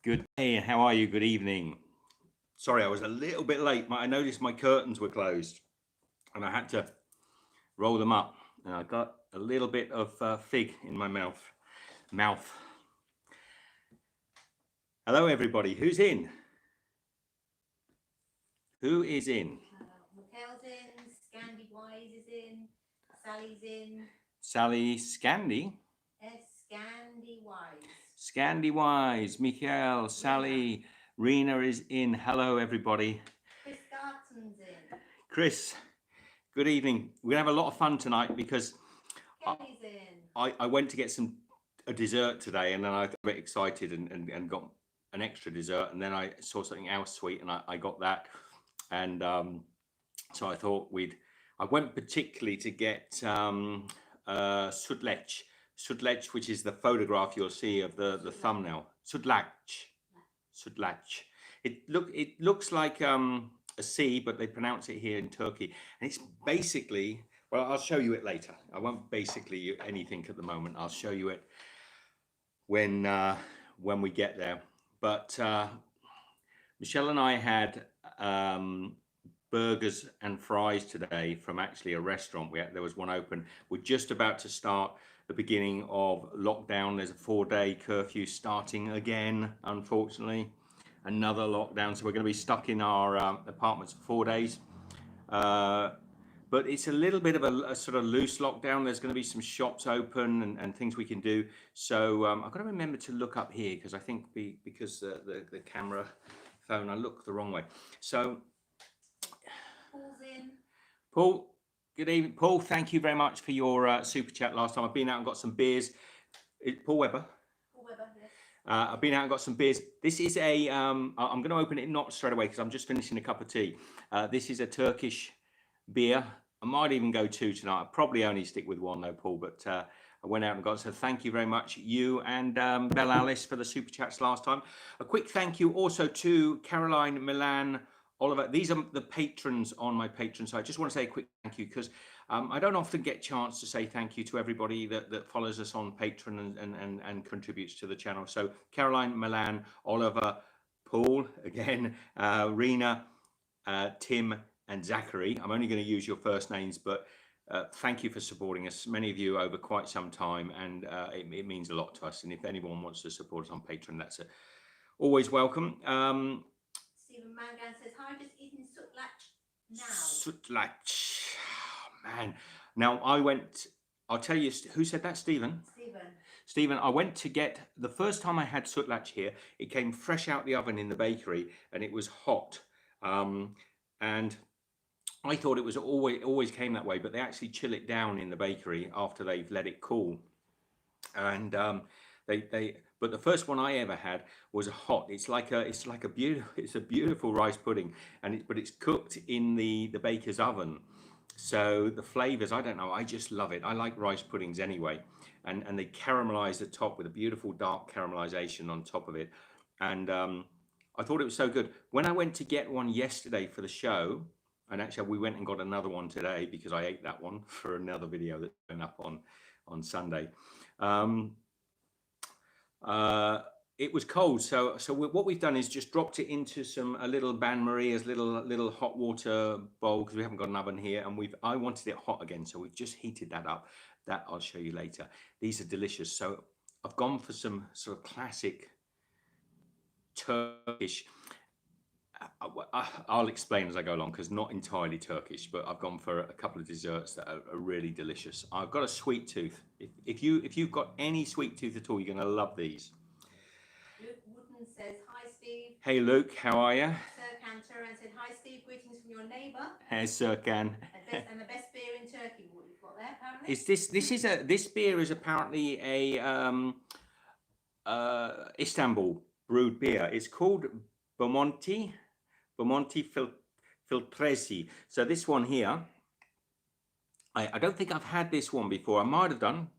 Good day, how are you? Good evening. Sorry, I was a little bit late. I noticed my curtains were closed and I had to roll them up. And I got a little bit of fig in my mouth. Hello, everybody. Who's in? Who is in? Mikhail's in, Scandi Wise is in, Sally's in. Sally Scandi? Yes, Scandi Wise. Scandi Wise, Michael, Sally, Rena is in. Hello, everybody. Chris Garton's in. Chris, good evening. We're going to have a lot of fun tonight because Kelly's in. I went to get a dessert today and then I got a bit excited and got an extra dessert, and then I saw something else sweet and I got that. And so I thought I went particularly to get Sutlac, which is the photograph you'll see of the thumbnail. Sutlac. It looks like a C, but they pronounce it here in Turkey. And it's basically, well, I'll show you it later. I won't basically anything at the moment. I'll show you it when we get there. But Michelle and I had burgers and fries today from actually a restaurant. There was one open. We're just about to start the beginning of lockdown. There's a 4-day curfew starting again, unfortunately. Another lockdown. So we're going to be stuck in our apartments for 4 days. But it's a little bit of a sort of loose lockdown. There's going to be some shops open and things we can do. So I've got to remember to look up here because I think because the camera phone, I looked the wrong way. So Paul's in. Paul, good evening. Paul, thank you very much for your super chat last time. I've been out and got some beers. Paul Webber. Paul Webber, yes. I've been out and got some beers. This is I'm going to open it not straight away because I'm just finishing a cup of tea. This is a Turkish beer. I might even go 2 tonight. I'll probably only stick with 1 though, Paul, but I went out and got it. So thank you very much, you and Belle Alice, for the super chats last time. A quick thank you also to Caroline, Milan, Oliver. These are the patrons on my Patreon site. I just want to say a quick thank you because I don't often get a chance to say thank you to everybody that follows us on Patreon and contributes to the channel. So Caroline, Milan, Oliver, Paul, again, Rena, Tim, and Zachary. I'm only going to use your first names, but thank you for supporting us, many of you over quite some time, and it means a lot to us. And if anyone wants to support us on Patreon, that's always welcome. Stephen Mangan says, hi, just eating Sutlac now. Sutlac, oh, man. Now I'll tell you, who said that, Stephen? Stephen, I went to get, the first time I had Sutlac here, it came fresh out the oven in the bakery and it was hot. And I thought it was always came that way, but they actually chill it down in the bakery after they've let it cool. And but the first one I ever had was hot. It's a beautiful rice pudding, but it's cooked in the baker's oven. So the flavors, I don't know, I just love it. I like rice puddings anyway, and they caramelize the top with a beautiful dark caramelization on top of it. And I thought it was so good. When I went to get one yesterday for the show, and actually we went and got another one today because I ate that one for another video that's going up on Sunday. It was cold, so what we've done is just dropped it into a little bain Maria's little hot water bowl because we haven't got an oven here, and I wanted it hot again, so we've just heated that up. That I'll show you later. These are delicious. So I've gone for some sort of classic Turkish. I'll explain as I go along because not entirely Turkish, but I've gone for a couple of desserts that are really delicious. I've got a sweet tooth. If you've got any sweet tooth at all, you're going to love these. Luke Wooden says, hi, Steve. Hey, Luke, how are you? Serkan Turan said, hi, Steve, greetings from your neighbour. Hey, Serkan. And the best beer in Turkey, what you've got there, apparently? This beer is apparently a Istanbul brewed beer. It's called Bomonti Filtresi. So this one here, I don't think I've had this one before. I might have done,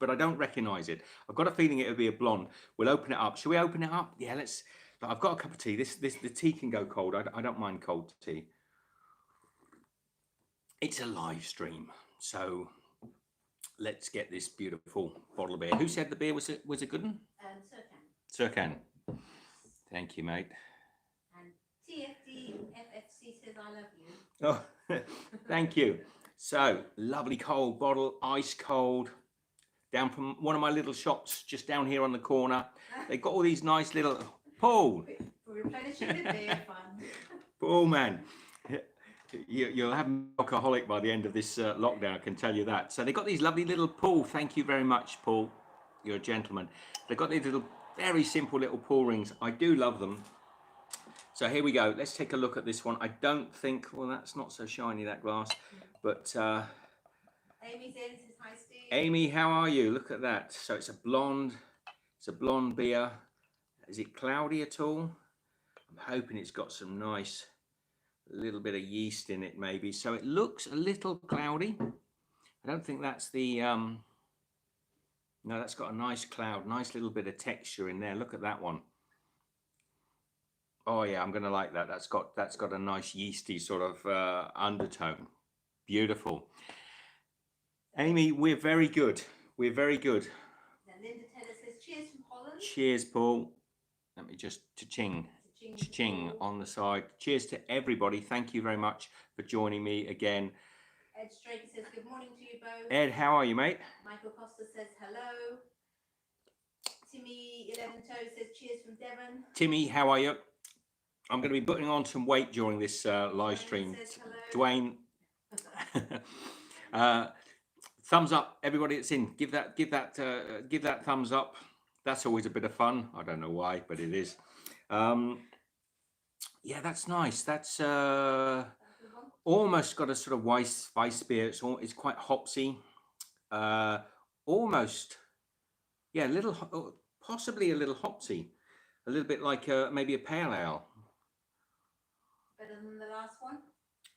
but I don't recognize it. I've got a feeling it would be a blonde. We'll open it up. Shall we open it up? Yeah, let's. I've got a cup of tea. The tea can go cold. I don't mind cold tea. It's a live stream, so let's get this beautiful bottle of beer. Who said the beer was a good one? Serkan. Turkan. Thank you, mate. And TFD FFC says I love you. Oh, thank you. So, lovely cold bottle, ice cold, down from one of my little shops just down here on the corner. They've got all these nice little... Paul! For replenishing the beer fund. Paul, man. You'll have an alcoholic by the end of this lockdown, I can tell you that. So they've got these lovely little Paul. Thank you very much, Paul. You're a gentleman. They've got these little, very simple little Paul rings. I do love them. So here we go. Let's take a look at this one. I don't think, well, that's not so shiny, that glass. But Amy's in, says hi, Steve. Amy, how are you? Look at that. So it's a blonde beer. Is it cloudy at all? I'm hoping it's got some nice, little bit of yeast in it maybe. So it looks a little cloudy. I don't think that's the, no, that's got a nice cloud, nice little bit of texture in there. Look at that one. Oh yeah, I'm gonna like that. That's got a nice yeasty sort of undertone. Beautiful. Amy, we're very good. We're very good. And Linda Taylor says cheers from Holland. Cheers, Paul. Let me just cha-ching on the side. Cheers to everybody. Thank you very much for joining me again. Ed Straight says good morning to you both. Ed, how are you, mate? Michael Costa says hello. Timmy 11 Toe says cheers from Devon. Timmy, how are you? I'm going to be putting on some weight during this live stream. Dwayne, thumbs up, everybody that's in. Give that thumbs up. That's always a bit of fun. I don't know why, but it is. Yeah, that's nice. That's almost got a sort of Weiss beer. It's quite hopsy. Almost, yeah, possibly a little hopsy. A little bit like maybe a pale ale. Better than the last one?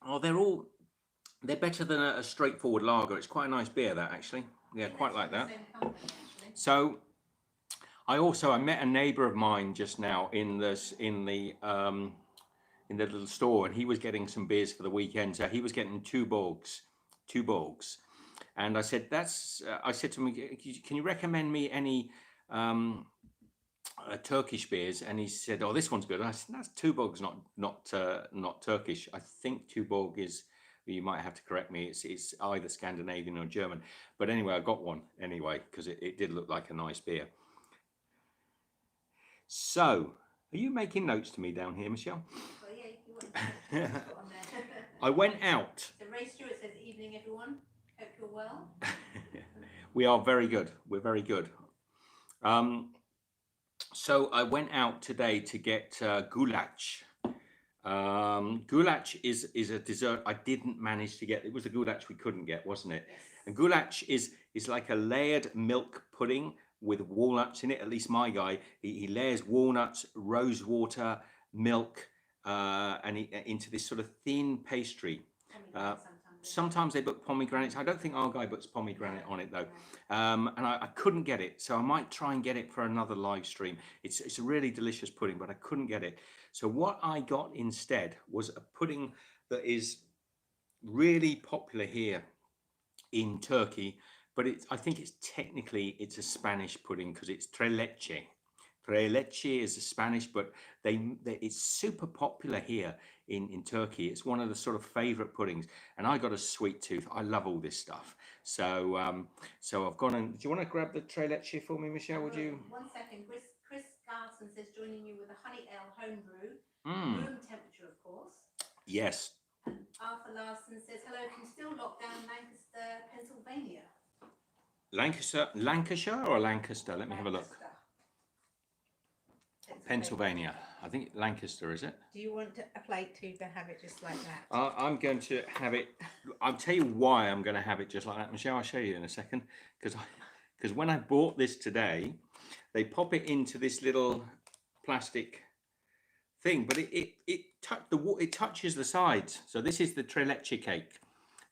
Oh, they're better than a straightforward lager. It's quite a nice beer, that, actually. Yeah, quite like that. So I met a neighbour of mine just now in the little store, and he was getting some beers for the weekend. So he was getting two bogs, and I said to him, can you recommend me any Turkish beers? And he said, oh, this one's good. And I said, that's Tuborg's not Turkish. I think Tuborg is, you might have to correct me, it's either Scandinavian or German. But anyway, I got one anyway, because it did look like a nice beer. So, are you making notes to me down here, Michelle? Well, yeah, if you want to put on there. I went out. So Ray Stewart says, evening everyone. Hope you're well. We are very good. We're very good. So I went out today to get goulash. Goulash is a dessert I didn't manage to get. It was the goulash we couldn't get, wasn't it? Yes. And goulash is like a layered milk pudding with walnuts in it. At least my guy, he layers walnuts, rose water, milk, and into this sort of thin pastry. Sometimes they put pomegranates. I don't think our guy puts pomegranate on it though. And I couldn't get it, so I might try and get it for another live stream. It's a really delicious pudding, but I couldn't get it. So what I got instead was a pudding that is really popular here in Turkey, but I think it's technically a Spanish pudding because it's tres leche. Tres leche is a Spanish, but it's super popular here in Turkey. It's one of the sort of favorite puddings, and I got a sweet tooth. I love all this stuff. So I've gone and, do you want to grab the tres leche for me, Michelle? Would you? 1 second. Chris Garson says joining you with a honey ale homebrew, room temperature, of course. Yes. And Arthur Larson says hello from still lockdown Lancaster, Pennsylvania. Lancashire or Lancaster? Let me have a look. Pennsylvania. I think Lancaster, is it? Do you want a plate too to have it just like that? I'm going to have it. I'll tell you why I'm going to have it just like that, Michelle. I'll show you in a second. Because when I bought this today, they pop it into this little plastic thing, but it touches the sides. So this is the tres leche cake.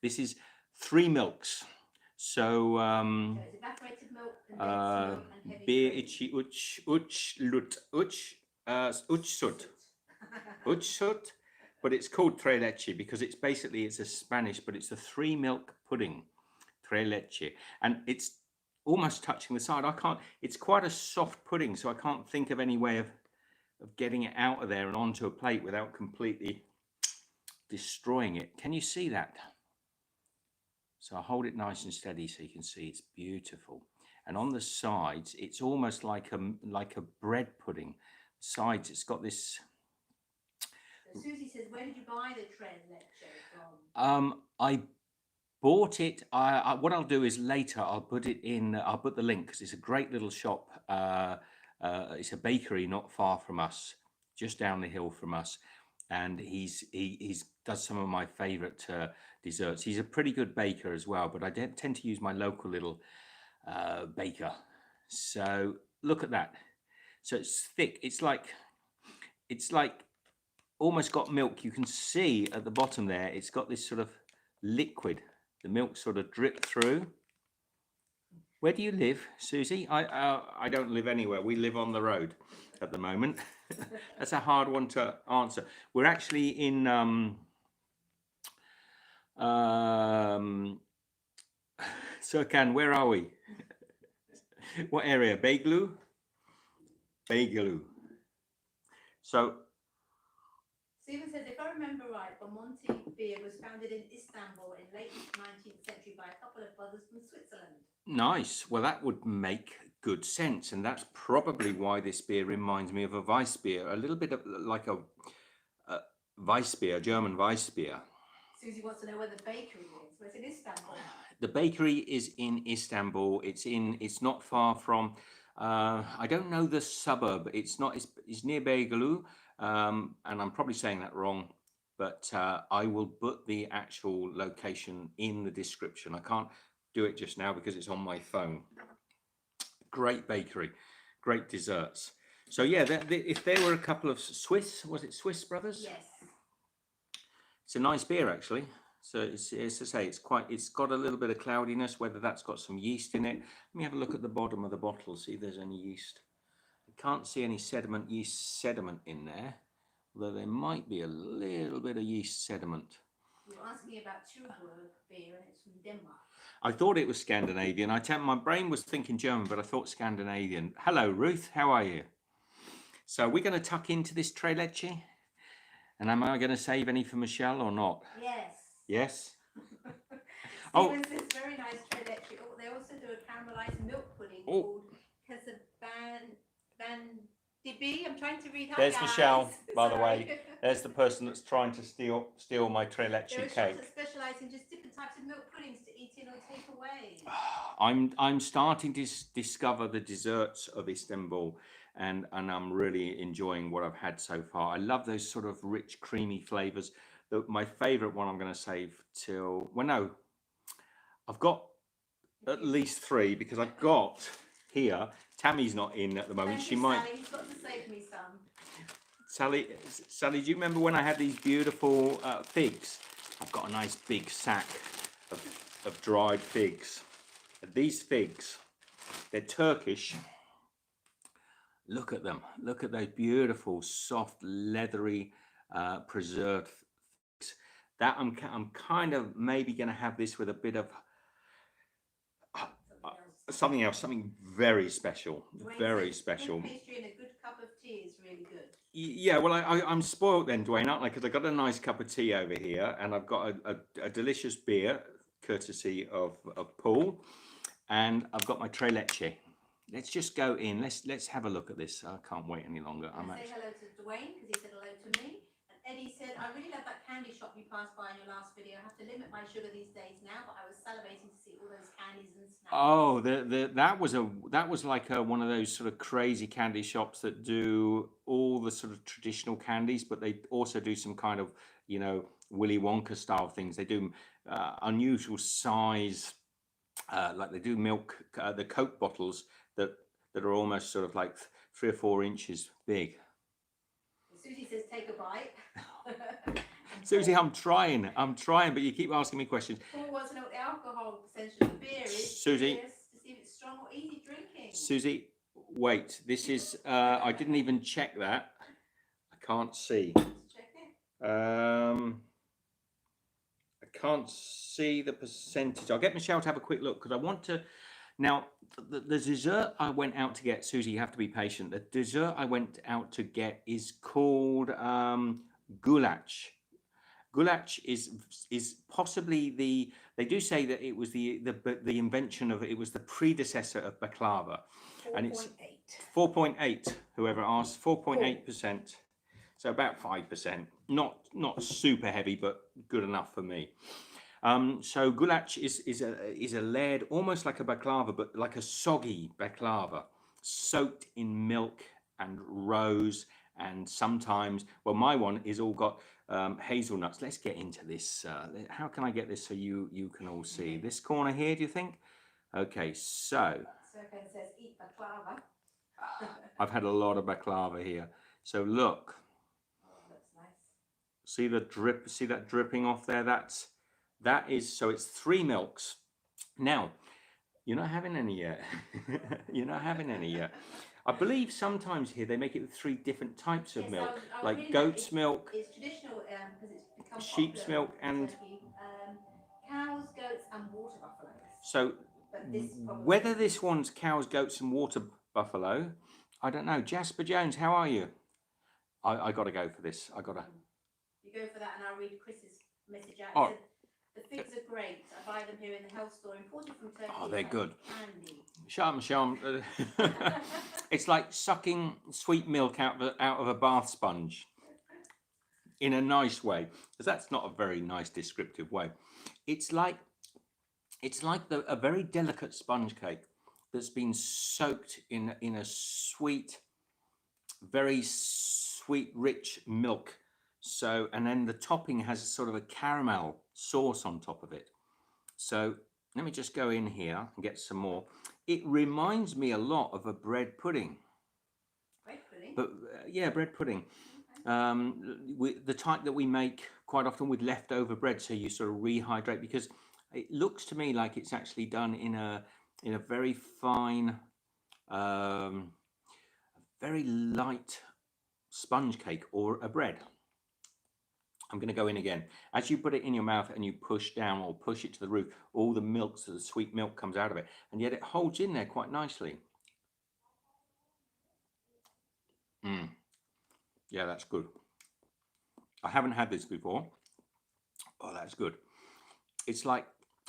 This is 3 milks. So it's evaporated milk, condensed milk, and heavy uch, but it's called tres leche because it's a Spanish, but it's a 3 milk pudding, tres leche, and it's almost touching the side. I can't, it's quite a soft pudding, so I can't think of any way of getting it out of there and onto a plate without completely destroying it. Can you see that? So I hold it nice and steady so you can see it's beautiful. And on the sides, it's almost like a bread pudding. Sides, it's got this. So Susie says, where did you buy the tres leches from? I bought it. What I'll do is later I'll put it in. I'll put the link because it's a great little shop. It's a bakery not far from us, just down the hill from us, and he's does some of my favourite desserts. He's a pretty good baker as well, but I tend to use my local little baker. So look at that. So it's thick. It's like almost got milk. You can see at the bottom there, it's got this sort of liquid. The milk sort of dripped through. Where do you live, Susie? I don't live anywhere. We live on the road at the moment. That's a hard one to answer. We're actually in Serkan. Where are we? What area? Beyglu? Beyglu. So Stephen says, if I remember right, Bomonti beer was founded in Istanbul in late 19th century by a couple of brothers from Switzerland. Nice. Well, that would make good sense, and that's probably why this beer reminds me of a Weiss beer, a little bit of like a Weiss beer, German Weiss beer. Susie wants to know where the bakery is. Where's in Istanbul? The bakery is in Istanbul. It's not far from. I don't know the suburb. It's near Beygulu. And I'm probably saying that wrong, but I will put the actual location in the description. I can't do it just now because it's on my phone. Great bakery, great desserts. So yeah, if there were a couple of Swiss brothers? Yes. It's a nice beer actually. So it's to say it's got a little bit of cloudiness. Whether that's got some yeast in it. Let me have a look at the bottom of the bottle. See if there's any yeast. Can't see any yeast sediment in there, although there might be a little bit of yeast sediment. You're asking about Tuborg beer, and it's from Denmark. I thought it was Scandinavian. My brain was thinking German, but I thought Scandinavian. Hello, Ruth. How are you? So we're going to tuck into this tre leche, and am I going to save any for Michelle or not? Yes. Yes. Stephen says very nice tre leche. Oh, they also do a caramelized milk pudding called Dibi. I'm trying to read. There's Michelle, by the way. There's the person that's trying to steal my tre leche cake. There are shops that specialise in just different types of milk puddings to eat in or take away. I'm starting to discover the desserts of Istanbul, and I'm really enjoying what I've had so far. I love those sort of rich, creamy flavours. My favourite one I'm going to save till... Well, no. I've got at least 3 because I've got here... Tammy's not in at the moment. She might. Sally, you've got to save me some. Sally, do you remember when I had these beautiful figs? I've got a nice big sack of dried figs. These figs, they're Turkish. Look at them. Look at those beautiful, soft, leathery, preserved figs. That I'm kind of maybe going to have this with a bit of. Something else, something very special, very special. Pastry and a good cup of tea is really good. Yeah, well, I'm spoiled then, Dwayne, aren't I? Because I've got a nice cup of tea over here, and I've got a delicious beer, courtesy of Paul, and I've got my tre leche. Let's just go in. Let's have a look at this. I can't wait any longer. Say hello to Dwayne because he said hello to me. Eddie said, I really love that candy shop you passed by in your last video. I have to limit my sugar these days now, but I was salivating to see all those candies and snacks. Oh, that was like one of those sort of crazy candy shops that do all the sort of traditional candies, but they also do some kind of, Willy Wonka style things. They do unusual size, like they do milk, the Coke bottles that are almost sort of like 3 or 4 inches big. Susie says, take a bite. Susie, I'm trying, but you keep asking me questions. Paul wants to know what the alcohol percentage of the beer is. Susie. To see if it's strong or easy drinking. Susie, wait. This is, I didn't even check that. I can't see. Check it. I can't see the percentage. I'll get Michelle to have a quick look because I want to. Now, the dessert I went out to get, Susie, you have to be patient. The dessert I went out to get is called goulash. Goulash is possibly they do say that it was the invention of, it was the predecessor of baklava. And it's 4.8, whoever asked, 4.8%. So about 5%. Not super heavy, but good enough for me. So goulash is a layered, almost like a baklava, but like a soggy baklava, soaked in milk and rose, and sometimes, well, my one is all got hazelnuts. Let's get into this. How can I get this so you can all see? This corner here, do you think? Okay, so Serkan says eat baklava. I've had a lot of baklava here. So look. Oh, that's nice. See the drip, see that dripping off there? That is, so it's 3 milks. Now, you're not having any yet. You're not having any yet. I believe sometimes here they make it with 3 different types of milk, like goat's milk. It's traditional because it's become sheep's milk and cows, goats, and water buffaloes. So whether this one's cows, goats, and water buffalo, I don't know. Jasper Jones, how are you? I got to go for this. I got to. You go for that, and I'll read Chris's message out. Oh. The figs are great. I buy them here in the health store, imported from Turkey. Oh, they're good. Candy. Sham. It's like sucking sweet milk out of a bath sponge, in a nice way, because that's not a very nice descriptive way. It's like a very delicate sponge cake that's been soaked in a sweet, very sweet, rich milk. So, and then the topping has sort of a caramel sauce on top of it. So let me just go in here and get some more. It reminds me a lot of a bread pudding. Bread pudding? But yeah, bread pudding. The type that we make quite often with leftover bread. So you sort of rehydrate, because it looks to me like it's actually done in a very fine, very light sponge cake or a bread. I'm going to go in again. As you put it in your mouth and you push down or push it to the roof, all the milk, so the sweet milk comes out of it, and yet it holds in there quite nicely. Yeah, that's good. I haven't had this before. Oh, that's good. It's like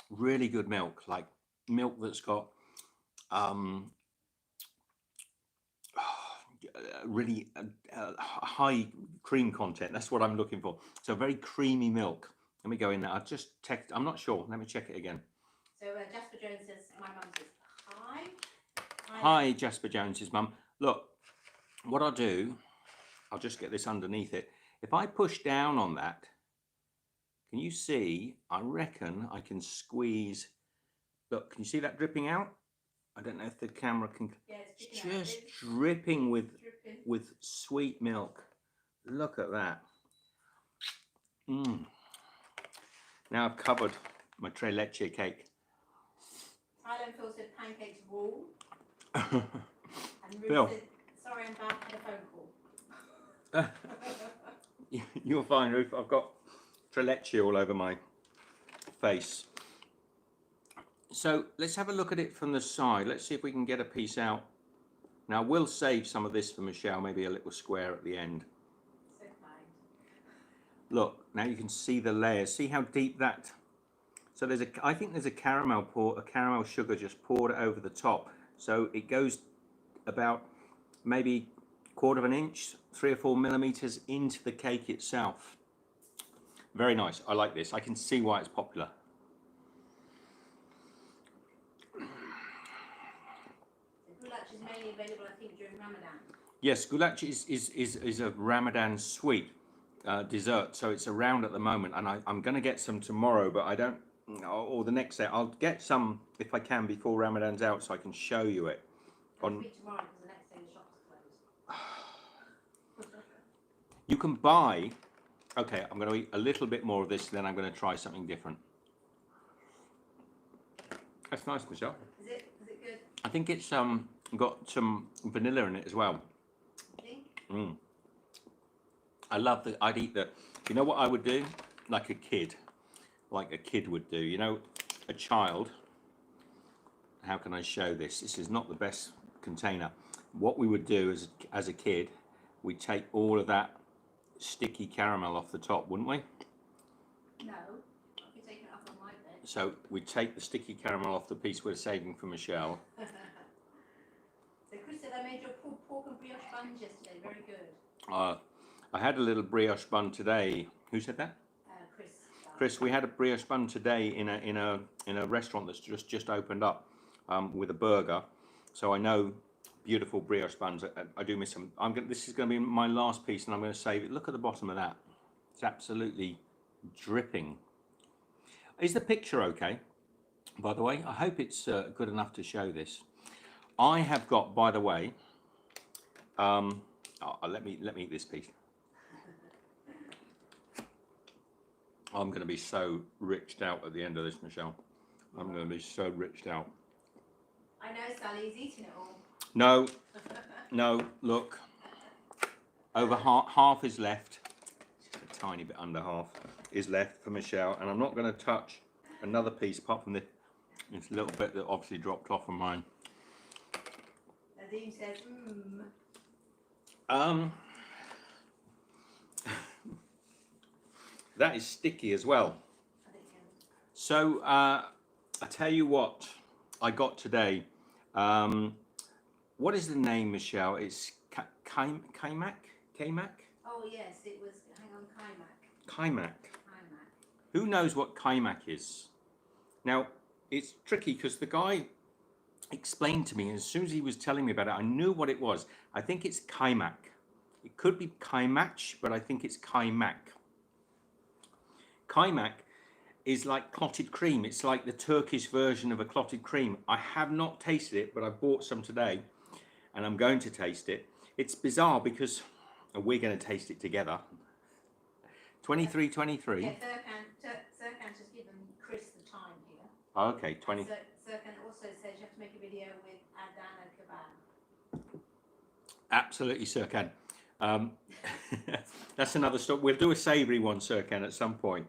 really good milk, like milk that's got really high cream content. That's what I'm looking for. So very creamy milk. Let me go in there. I'll just check. I'm not sure. Let me check it again. So Jasper Jones says, my mum says, hi. Hi, Jasper Jones's mum. Look, what I'll do, I'll just get this underneath it. If I push down on that, can you see? I reckon I can squeeze. Look, can you see that dripping out? I don't know if the camera can. Yeah, it's just dripping with sweet milk. Look at that. Now I've covered my tres leche cake. Thailand Phil said pancakes raw. And Ruth Bill. said, sorry, I'm back, had a phone call. You're fine, Ruth. I've got tres leche all over my face. So let's have a look at it from the side. Let's see if we can get a piece out. Now we'll save some of this for Michelle, maybe a little square at the end. So kind. Look, now you can see the layers. See how deep that. So I think there's a caramel sugar just poured over the top. So it goes about maybe 1/4 inch, 3 or 4 millimeters into the cake itself. Very nice. I like this. I can see why it's popular. Goulash is mainly available, I think, during Ramadan. Yes, goulash is a Ramadan sweet dessert, so it's around at the moment, and I'm going to get some tomorrow, but I don't, or the next day. I'll get some if I can before Ramadan's out, so I can show you it. Tomorrow because the next day the shops are closed. You can buy. Okay, I'm going to eat a little bit more of this, then I'm going to try something different. That's nice, Michelle. Is it good? I think it's got some vanilla in it as well. I love that. I'd eat that. You know what I would do? Like a kid would do. You know, a child how can I show this? This is not the best container. What we would do as a kid, we'd take all of that sticky caramel off the top, wouldn't we? No, I'll be taking it off on my bed. So we'd take the sticky caramel off the piece we're saving for Michelle. So Chris said I made your pork and brioche buns yesterday. Very good. I had a little brioche bun today. Who said that? Chris. Chris, we had a brioche bun today in a restaurant that's just opened up with a burger. So I know beautiful brioche buns. I do miss them. This is going to be my last piece, and I'm going to save it. Look at the bottom of that. It's absolutely dripping. Is the picture okay? By the way, I hope it's good enough to show this. I have got, by the way, let me eat this piece. I'm going to be so riched out at the end of this, Michelle. I'm going to be so riched out. I know Sally's eating it all. No, no, look. Over half is left. Just a tiny bit under half is left for Michelle. And I'm not going to touch another piece apart from this little bit that obviously dropped off of mine. Nadeem says, That is sticky as well. So I tell you what I got today. What is the name, Michelle? It's Kaymak? Oh yes, it was. Hang on, Kaymak. Kaymak. Kaymak. Who knows what Kaymak is? Now it's tricky because the guy explained to me, and as soon as he was telling me about it, I knew what it was. I think it's Kaymak. It could be Kaymach, but I think it's Kaymak. Kaymak is like clotted cream. It's like the Turkish version of a clotted cream. I have not tasted it, but I bought some today and I'm going to taste it. It's bizarre because we're going to taste it together. 2323. Yeah, Serkan just given Chris the time here. Okay, 20. Serkan also says you have to make a video with Adana kebab. Absolutely, Serkan. That's another story. We'll do a savoury one, Serkan, at some point.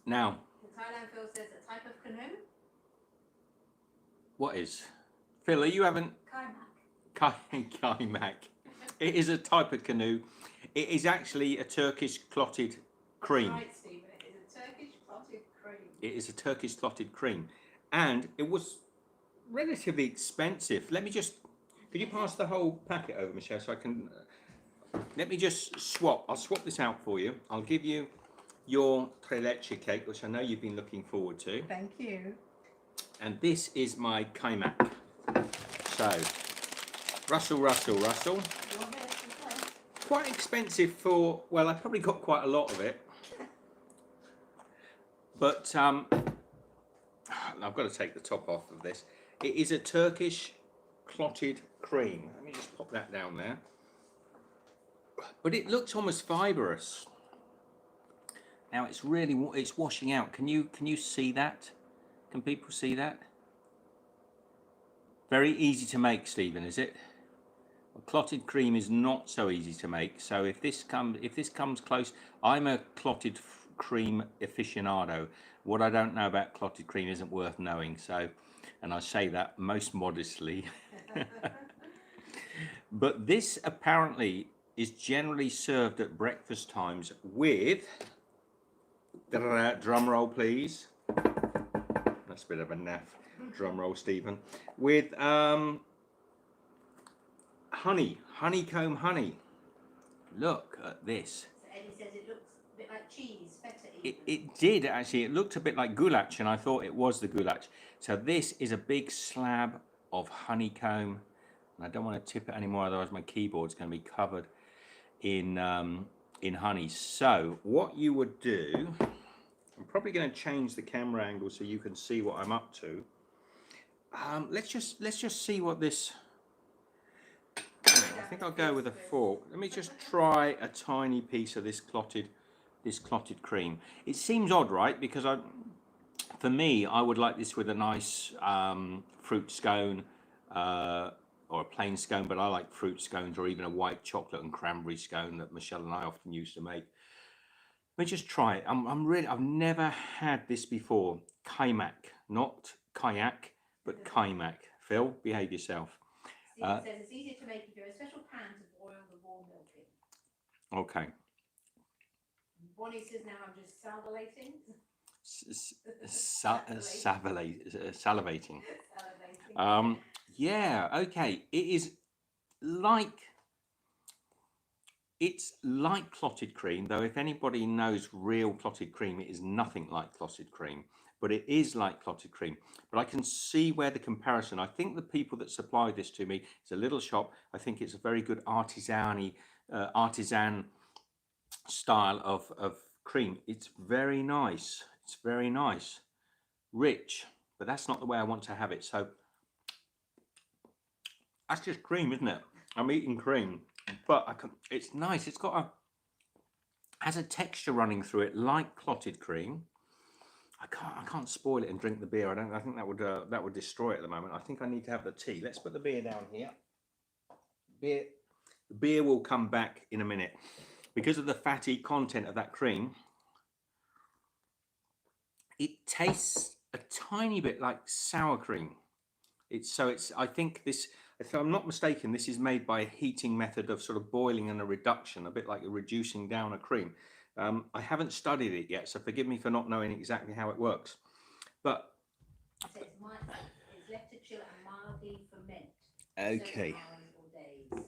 Now, The Thailand Phil says a type of canoe. what is? Phil, are you having Kaymak? It is a type of canoe. It is actually a Turkish clotted cream. Right, Stephen. It is a Turkish clotted cream. It is a Turkish clotted cream. And it was relatively expensive. Let me just... Could you pass the whole packet over, Michelle, so I can... let me just swap. I'll swap this out for you. I'll give you your tres leche cake, which I know you've been looking forward to. Thank you. And this is my Kaymak. So, rustle, rustle, rustle. Quite expensive for, well, I probably got quite a lot of it. But I've got to take the top off of this. It is a Turkish clotted cream. Let me just pop that down there. But it looks almost fibrous. Now it's washing out. Can you see that? Can people see that? Very easy to make, Stephen, is it? Well, clotted cream is not so easy to make. So if this comes close, I'm a clotted cream aficionado. What I don't know about clotted cream isn't worth knowing. So, and I say that most modestly. But this apparently is generally served at breakfast times with, drum roll please, that's a bit of a naff drum roll, Stephen, with honeycomb honey. Look at this. So Eddie says it looks a bit like cheese, feta. It did actually. It looked a bit like goulash, and I thought it was the goulash. So this is a big slab of honeycomb. And I don't want to tip it anymore, otherwise my keyboard's going to be covered in honey. So what you would do, I'm probably going to change the camera angle so you can see what I'm up to. Let's just see what this. I think I'll go with a fork. Let me just try a tiny piece of this clotted cream. It seems odd, right? Because for me, I would like this with a nice fruit scone. Or a plain scone, but I like fruit scones, or even a white chocolate and cranberry scone that Michelle and I often used to make. Let me just try it. I've never had this before. Kaymak, not kayak, but Kaymak. Phil, behave yourself. Stephen says it's easier to make if you have a special pan to boil the raw milk in. Okay. Bonnie says now I'm just salivating. Salivating. Yeah, okay. It's like clotted cream, though if anybody knows real clotted cream, it is nothing like clotted cream, but it is like clotted cream. But I can see where the comparison, I think the people that supplied this to me, it's a little shop, I think it's a very good artisan style of cream. It's very nice. It's very nice. Rich, but that's not the way I want to have it. So that's just cream, isn't it? I'm eating cream, but it's nice. It's got has a texture running through it like clotted cream. I can't spoil it and drink the beer. I think that would destroy it at the moment. I think I need to have the tea. Let's put the beer down here. The beer will come back in a minute. Because of the fatty content of that cream, it tastes a tiny bit like sour cream. I think this, if I'm not mistaken, this is made by a heating method of sort of boiling and a reduction, a bit like reducing down a cream. I haven't studied it yet, so forgive me for not knowing exactly how it works. But it's left to chill and mildly ferment. Okay.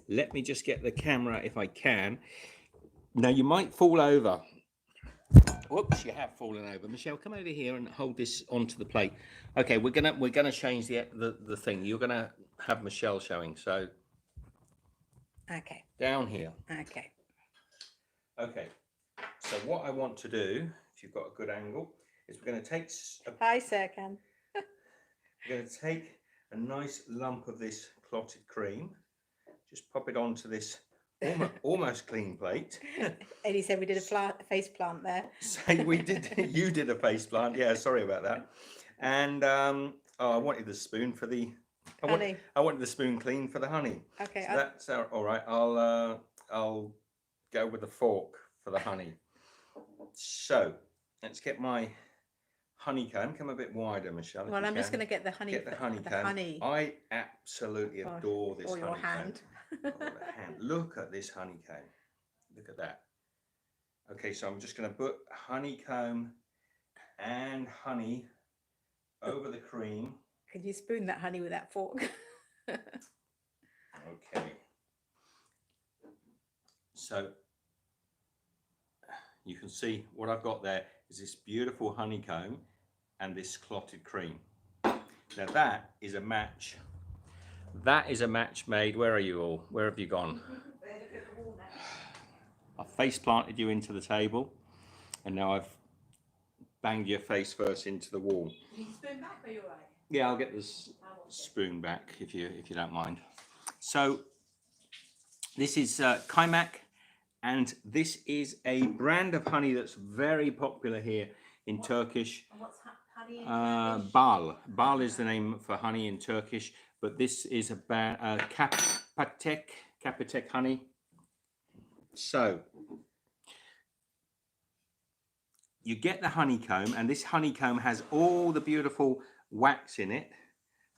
Let me just get the camera if I can. Now you might fall over. Whoops, you have fallen over. Michelle, come over here and hold this onto the plate. Okay, we're gonna change the thing. You're gonna have Michelle showing. So okay. Down here. Okay. Okay. So what I want to do, if you've got a good angle, is we're going to take Hi, Sir Ken. we're going to take a nice lump of this clotted cream, just pop it onto this almost clean plate. Eddie said we did a face plant there. So we did. You did a face plant. Yeah, sorry about that. And oh, I wanted the spoon for the honey. I wanted the spoon clean for the honey. Okay. So that's all right. I'll go with the fork for the honey. So let's get my honeycomb. Come a bit wider, Michelle. Well, I'm just going to get the honey. Get the honeycomb. The honey. I absolutely adore this honeycomb. Or your hand. Look at this honeycomb. Look at that. Okay, so I'm just going to put honeycomb and honey over the cream. Could you spoon that honey with that fork? Okay. So you can see what I've got there is this beautiful honeycomb and this clotted cream. Now that is a match. That is a match made. Where are you all? Where have you gone? I face planted you into the table, and now I've banged your face first into the wall. Can you spoon back, or are you all right? Yeah, I'll get this spoon back if you don't mind. So this is Kaymak, and this is a brand of honey that's very popular here in Turkish. And what's honey in Turkish? Bal. Bal is the name for honey in Turkish, but this is a Kapatek honey. So you get the honeycomb, and this honeycomb has all the beautiful wax in it.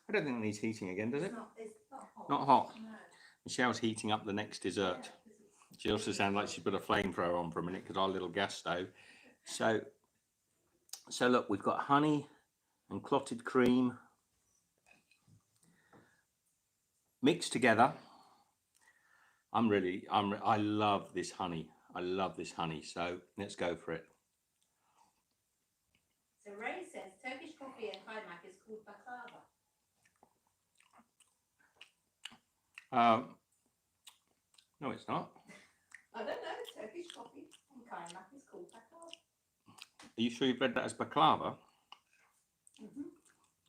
I don't think it needs heating again, does it? It's not hot. Not hot. No. Michelle's heating up the next dessert. She also sounds like she's put a flamethrower on for a minute because our little gas stove. So look, we've got honey and clotted cream mixed together. I love this honey. I love this honey. So let's go for it. So Ray says Turkish coffee and Kaymak is called baklava. No, it's not. I don't know. Turkish coffee and Kaymak is called baklava. Are you sure you've read that as baklava?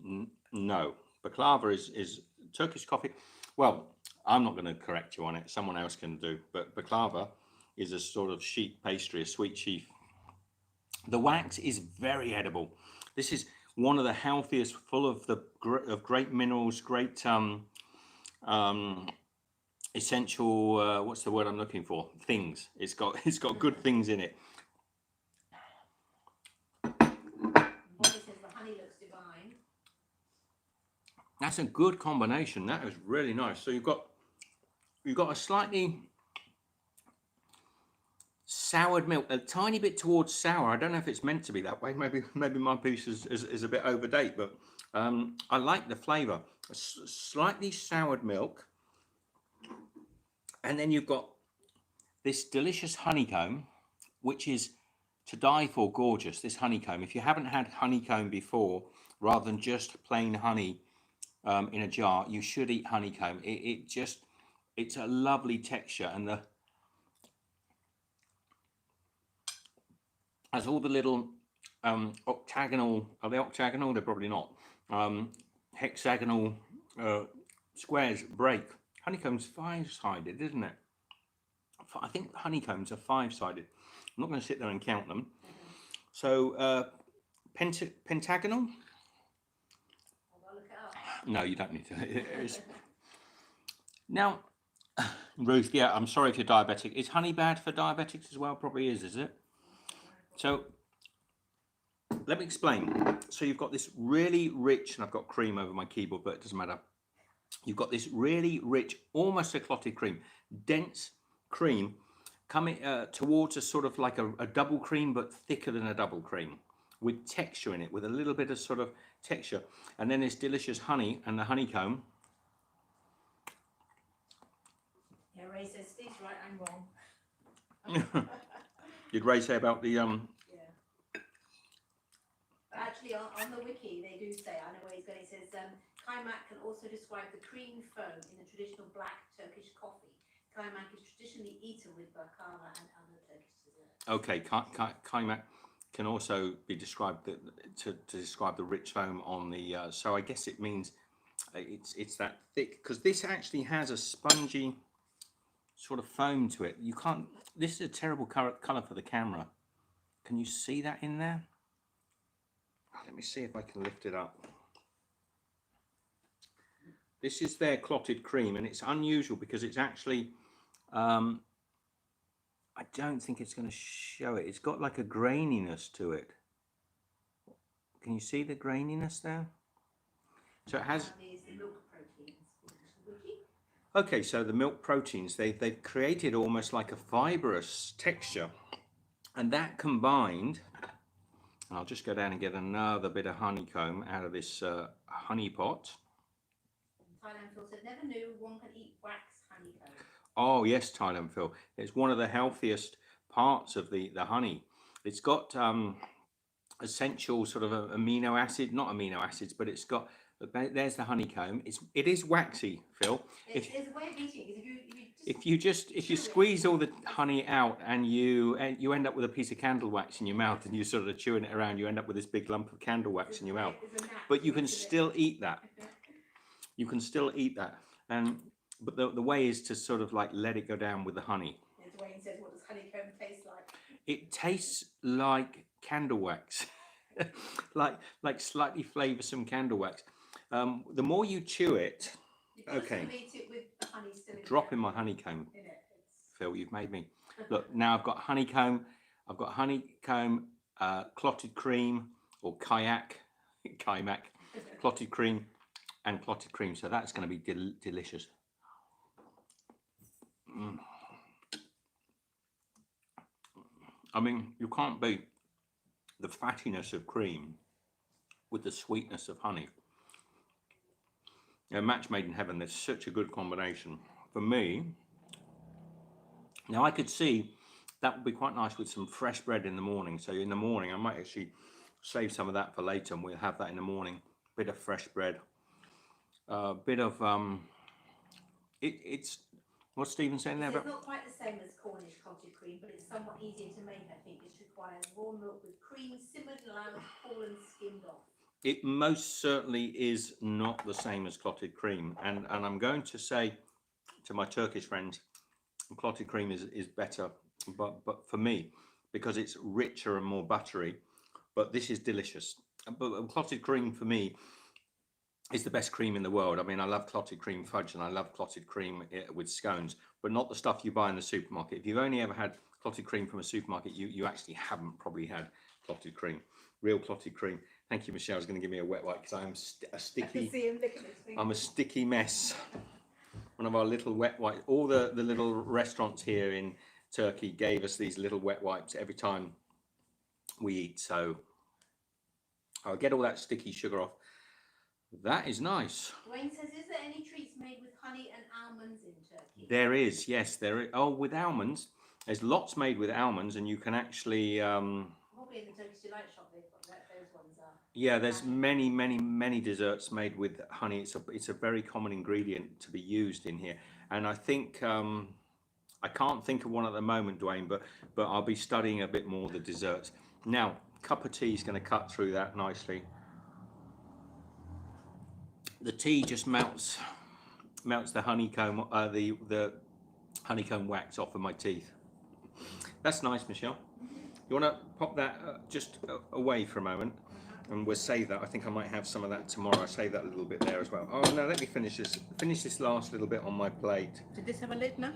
Mm-hmm. No, baklava is Turkish coffee. Well, I'm not going to correct you on it. Someone else can do. But baklava is a sort of sheet pastry, a sweet sheaf. The wax is very edible. This is one of the healthiest, full of great minerals, great essential. What's the word I'm looking for? Things. It's got good things in it. Bonnie says the honey looks divine. That's a good combination. That is really nice. So you've got a slightly soured milk, a tiny bit towards sour. I don't know if it's meant to be that way. Maybe my piece is a bit over date, but I like the flavour. Slightly soured milk, and then you've got this delicious honeycomb, which is to die for gorgeous. This honeycomb. If you haven't had honeycomb before, rather than just plain honey in a jar, you should eat honeycomb. It's a lovely texture, and has all the little octagonal, are they octagonal? They're probably not. Hexagonal squares break. Honeycomb's 5-sided, isn't it? I think honeycombs are 5-sided. I'm not going to sit there and count them. So pentagonal? I'll look it up. No, you don't need to. Now, Ruth, yeah, I'm sorry if you're diabetic. Is honey bad for diabetics as well? Probably is it? So let me explain. So you've got this really rich, and I've got cream over my keyboard, but it doesn't matter. You've got this really rich, almost a clotted cream, dense cream coming towards a sort of like a double cream, but thicker than a double cream, with texture in it, with a little bit of sort of texture. And then this delicious honey and the honeycomb. Yeah, Ray says Steve's right, I'm wrong. Did Ray say about the Yeah. But actually, on the wiki, they do say, I know where he's going, it says, Kaymak can also describe the cream foam in the traditional black Turkish coffee. Kaymak is traditionally eaten with baklava and other Turkish desserts. Okay, Kaymak can also be described to describe the rich foam on the. So I guess it means it's that thick, because this actually has a spongy sort of foam to it. You can't. This is a terrible color for the camera. Can you see that in there? Let me see if I can lift it up. This is their clotted cream, and it's unusual because it's actually. I don't think it's going to show it. It's got like a graininess to it. Can you see the graininess there? So it has. The milk proteins. Okay, so the milk proteins, they've created almost like a fibrous texture, and that combined. And I'll just go down and get another bit of honeycomb out of this honey pot. Thailand Phil said, never knew one can eat wax honeycomb. Oh yes, Thailand Phil. It's one of the healthiest parts of the honey. It's got essential sort of amino acid, not amino acids, but it's got. There's the honeycomb. It is waxy, Phil. There's a way of eating it. If you squeeze all the honey out and you end up with a piece of candle wax in your mouth, and you sort of chewing it around, you end up with this big lump of candle wax in your mouth. But you can still eat that. You can still eat that, but the way is to sort of like let it go down with the honey. As Wayne says, what does honeycomb taste like? It tastes like candle wax, like slightly flavoursome candle wax. The more you chew it, okay. Eat it with the honey still in Drop in my honeycomb, in it. Phil. You've made me. Look, now I've got honeycomb. I've got honeycomb, clotted cream, or Kaymak, clotted cream, and clotted cream. So that's going to be delicious. I mean, you can't beat the fattiness of cream with the sweetness of honey. A match made in heaven. There's such a good combination. For me, now I could see that would be quite nice with some fresh bread in the morning. So in the morning, I might actually save some of that for later, and we'll have that in the morning. Bit of fresh bread, bit of it's what's Stephen saying there about? It's not quite the same as Cornish clotted cream, but it's somewhat easier to make. I think it requires raw milk with cream simmered and allowed to cool and skimmed off. It most certainly is not the same as clotted cream, and I'm going to say to my Turkish friends, clotted cream is better, but for me, because it's richer and more buttery. But this is delicious. But clotted cream for me is the best cream in the world. I mean, I love clotted cream fudge, and I love clotted cream with scones, but not the stuff you buy in the supermarket. If you've only ever had clotted cream from a supermarket, you actually haven't probably had clotted cream, real clotted cream. Thank you, Michelle's going to give me a wet wipe because I am a I sticky. can see him looking at me. I'm a sticky mess. One of our little wet wipes. All the little restaurants here in Turkey gave us these little wet wipes every time we eat. So I'll get all that sticky sugar off. That is nice. Wayne says, is there any treats made with honey and almonds in Turkey? There is, yes, there is. Oh, with almonds. There's lots made with almonds, and you can actually. Probably in the Turkish Delight shop they've got those ones are. Yeah, there's many desserts made with honey. It's a very common ingredient to be used in here, and I think I can't think of one at the moment, Dwayne, but I'll be studying a bit more the desserts. Now, cup of tea is going to cut through that nicely. The tea just melts the honeycomb, the honeycomb wax off of my teeth. That's nice, Michelle. You want to pop that just away for a moment, and we'll save that. I think I might have some of that tomorrow. I'll save that a little bit there as well. Oh no, let me finish this. Finish this last little bit on my plate. Did this have a lid now?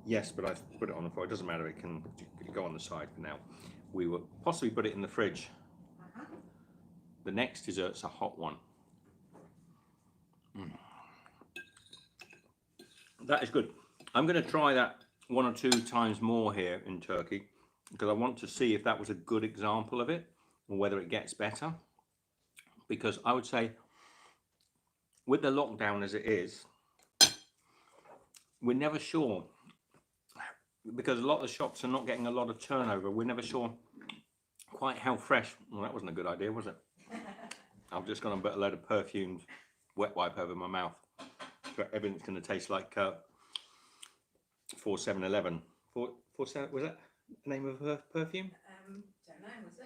Yes, but I've put it on the floor. It doesn't matter. It can go on the side for now. We will possibly put it in the fridge. The next dessert's a hot one. That is good. I'm going to try that 1 or 2 times more here in Turkey because I want to see if that was a good example of it or whether it gets better. Because I would say with the lockdown as it is, we're never sure, because a lot of the shops are not getting a lot of turnover. We're never sure quite how fresh. Well, that wasn't a good idea, was it? I've just gone and put a load of perfumed wet wipe over my mouth. So everything's going to taste like 4711. 47, was that the name of her perfume? Don't know, was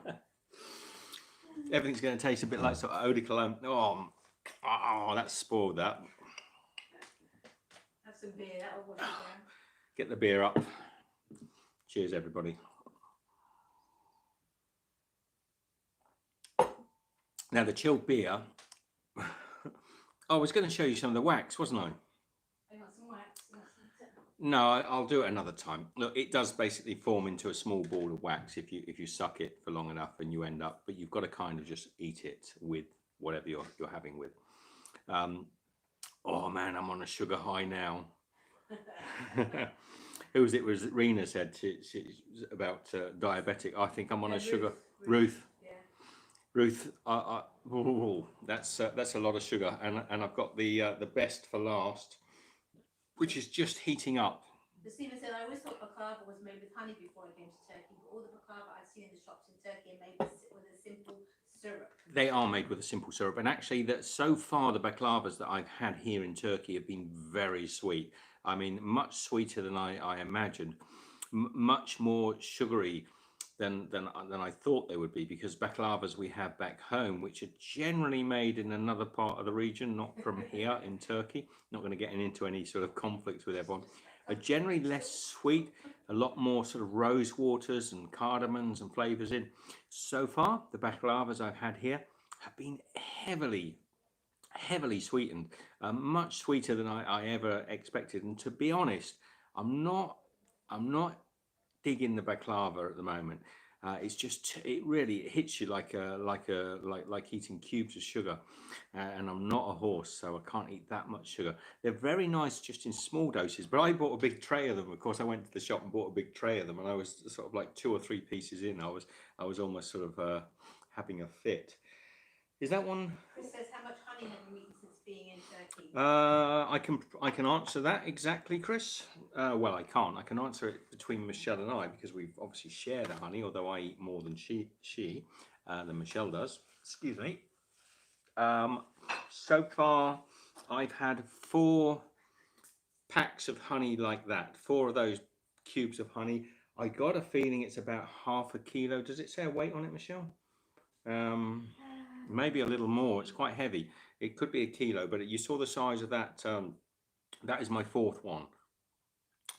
it? Everything's going to taste a bit like sort of eau de cologne. Oh, that's spoiled that. Have some beer, that'll wash it down. Get the beer up. Cheers, everybody. Now, the chilled beer. I was going to show you some of the wax, wasn't I? You want some wax? No, I'll do it another time. Look, it does basically form into a small ball of wax if you suck it for long enough, and you end up. But you've got to kind of just eat it with whatever you're having with. Oh man, I'm on a sugar high now. Who was it? Was it Rena said she's about diabetic? I think I'm on a sugar. Ruth. Ruth, that's a lot of sugar, and I've got the best for last, which is just heating up. Stephen said, I always thought baklava was made with honey before I came to Turkey, but all the baklava I've seen in the shops in Turkey are made with a simple syrup. They are made with a simple syrup, and actually, that so far the baklavas that I've had here in Turkey have been very sweet. I mean, much sweeter than I imagined, much more sugary than I thought they would be, because baklavas we have back home, which are generally made in another part of the region, not from here in Turkey, not going to get into any sort of conflicts with everyone, are generally less sweet, a lot more sort of rose waters and cardamoms and flavors in. So far, the baklavas I've had here have been heavily sweetened, much sweeter than I ever expected. And to be honest, I'm not digging the baklava at the moment. It's just, it really hits you like eating cubes of sugar, and I'm not a horse, so I can't eat that much sugar. They're very nice just in small doses, but I bought a big tray of them. Of course, I went to the shop and bought a big tray of them, and I was sort of like 2 or 3 pieces in. I was almost sort of having a fit. Is that one? Chris says, how much honey have you eaten since being in Turkey? I can answer that exactly, Chris. Well, I can't. I can answer it between Michelle and I, because we've obviously shared the honey, although I eat more than than Michelle does. Excuse me. So far, I've had 4 packs of honey like that. 4 of those cubes of honey. I got a feeling it's about half a kilo. Does it say a weight on it, Michelle? Maybe a little more. It's quite heavy. It could be a kilo, but you saw the size of that. That is my 4th one,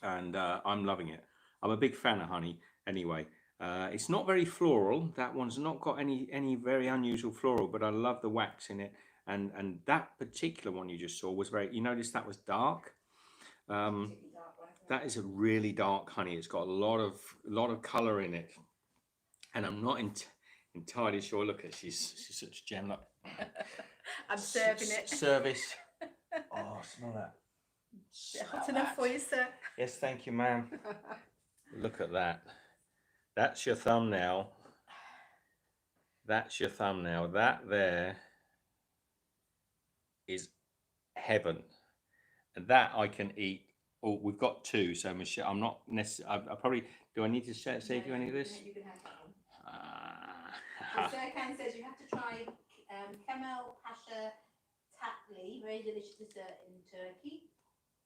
and I'm loving it. I'm a big fan of honey anyway. It's not very floral. That one's not got any very unusual floral, but I love the wax in it. And that particular one you just saw was very, you noticed that was dark. That is a really dark honey. It's got a lot of color in it. and I'm not entirely sure. Look at she's such a gem. Look, I'm serving it. Service. Oh, smell that. Is it hot enough for you, sir? Yes, thank you, ma'am. Look at that. That's your thumbnail. That's your thumbnail. That there is heaven, and that I can eat. Oh, we've got two. So Michelle, I'm not necessarily. I probably do. I need to say to you any of this? You can have that one. Serkan says you have to try Kemal Pasha Tatli, very delicious dessert in Turkey.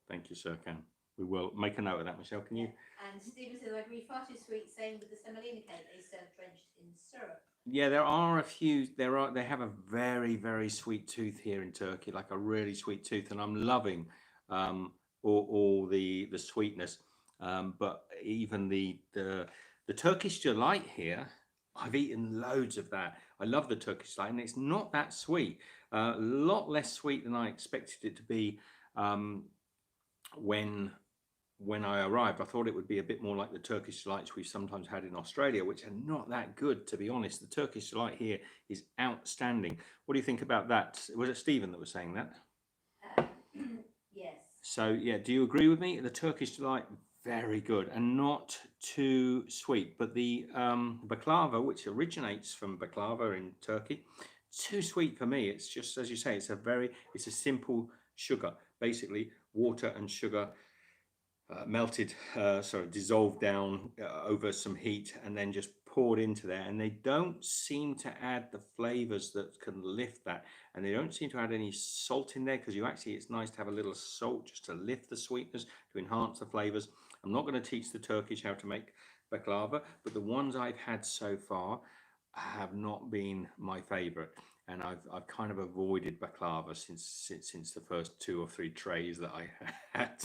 Thank you, Serkan. We will make a note of that, Michelle. Can you? And Stephen says, I agree, far too sweet. Same with the semolina cake. They serve drenched in syrup. Yeah, there are a few. They have a very, very sweet tooth here in Turkey, like a really sweet tooth, and I'm loving all the sweetness. But even the Turkish delight here, I've eaten loads of that. I love the Turkish delight, and it's not that sweet. A lot less sweet than I expected it to be when I arrived. I thought it would be a bit more like the Turkish delights we've sometimes had in Australia, which are not that good, to be honest. The Turkish delight here is outstanding. What do you think about that? Was it Stephen that was saying that? Yes. So, yeah, do you agree with me? The Turkish delight, very good and not too sweet. But the baklava, which originates from baklava in Turkey, too sweet for me. It's just, as you say, it's a simple sugar, basically water and sugar dissolved down over some heat and then just poured into there, and they don't seem to add the flavors that can lift that, and they don't seem to add any salt in there, because it's nice to have a little salt just to lift the sweetness, to enhance the flavors. I'm not going to teach the Turkish how to make baklava, but the ones I've had so far have not been my favorite, and I've kind of avoided baklava since the first 2 or 3 trays that I had.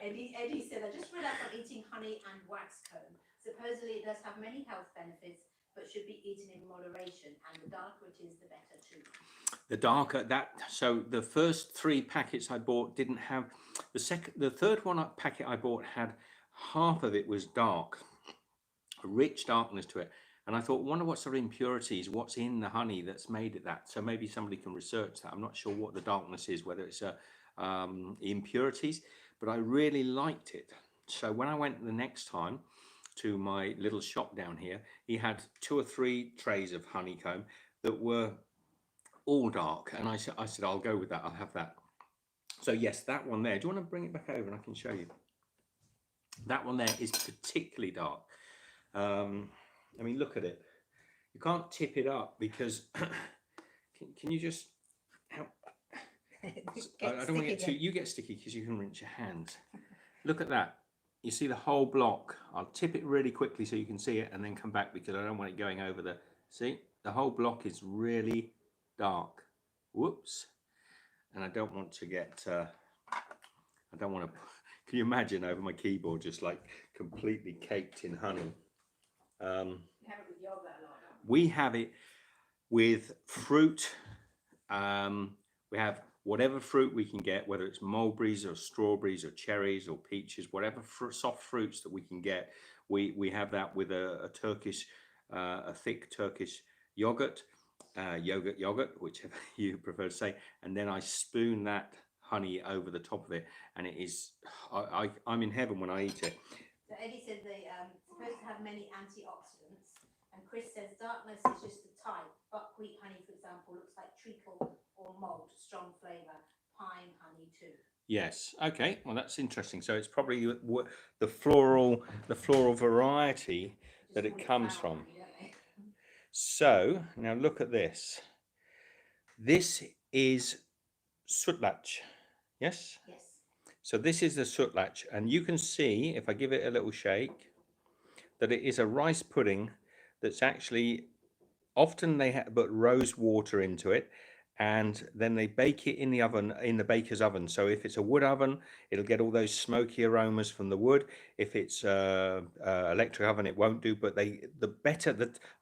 Eddie said, I just read up on eating honey and wax comb. Supposedly it does have many health benefits, but should be eaten in moderation, and the darker it is, the better too. The darker so the first 3 packets I bought didn't have the third packet I bought had half of it was dark, a rich darkness to it, and I thought, wonder what sort of impurities, what's in the honey that's made it that. So maybe somebody can research that. I'm not sure what the darkness is, whether it's impurities, but I really liked it. So when I went the next time to my little shop down here, he had 2 or 3 trays of honeycomb that were all dark, and I said I'll go with that, I'll have that. So yes, that one there, do you want to bring it back over and I can show you? That one there is particularly dark. I mean, look at it. You can't tip it up because can you just help? I don't want to get too, you get sticky because you can rinse your hands. Look at that. You see the whole block. I'll tip it really quickly so you can see it, and then come back because I don't want it going over the, see, the whole block is really dark. Whoops. And I don't want to get I don't want to, can you imagine over my keyboard just like completely caked in honey? You have it with yogurt a lot, don't you? We have it with fruit. We have whatever fruit we can get, whether it's mulberries or strawberries or cherries or peaches, whatever soft fruits that we can get. We have that with a Turkish, a thick Turkish yogurt, whichever you prefer to say, and then I spoon that honey over the top of it, and it is, I'm in heaven when I eat it. So Eddie said they supposed to have many antioxidants, and Chris says darkness is just the type. Buckwheat honey, for example, looks like treacle or malt, strong flavour. Pine honey too. Yes. Okay. Well, that's interesting. So it's probably the floral variety that it comes from. So now look at this. This is Sutlac. Yes? Yes. So this is the Sutlac, and you can see, if I give it a little shake, that it is a rice pudding that's actually, often they put rose water into it, and then they bake it in the oven, in the baker's oven. So if it's a wood oven, it'll get all those smoky aromas from the wood. If it's electric oven, it won't do. But I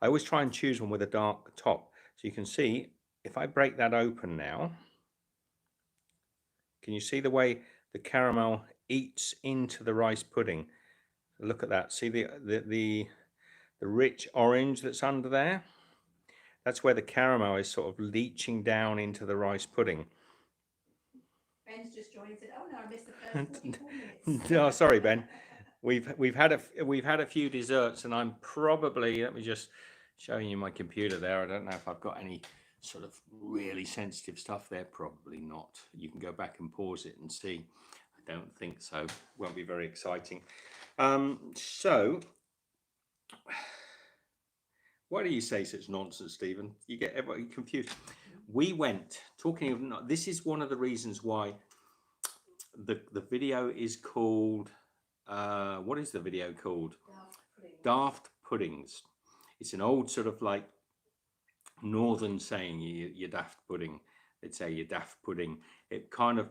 always try and choose one with a dark top. So you can see, if I break that open now, can you see the way the caramel eats into the rice pudding? Look at that. See the the rich orange that's under there. That's where the caramel is sort of leaching down into the rice pudding. Ben's just joined and said, "Oh no, I missed the first 44 minutes." Oh, sorry, Ben. We've had a few desserts, and I'm probably, let me just showing you my computer there. I don't know if I've got any sort of really sensitive stuff there. Probably not. You can go back and pause it and see. I don't think so. Won't be very exciting. So why do you say such nonsense, Stephen? You get everybody confused. We went talking of, this is one of the reasons why the video is called, what is the video called? Daft Puddings. It's an old sort of like northern saying, you daft pudding. They'd say you daft pudding. It kind of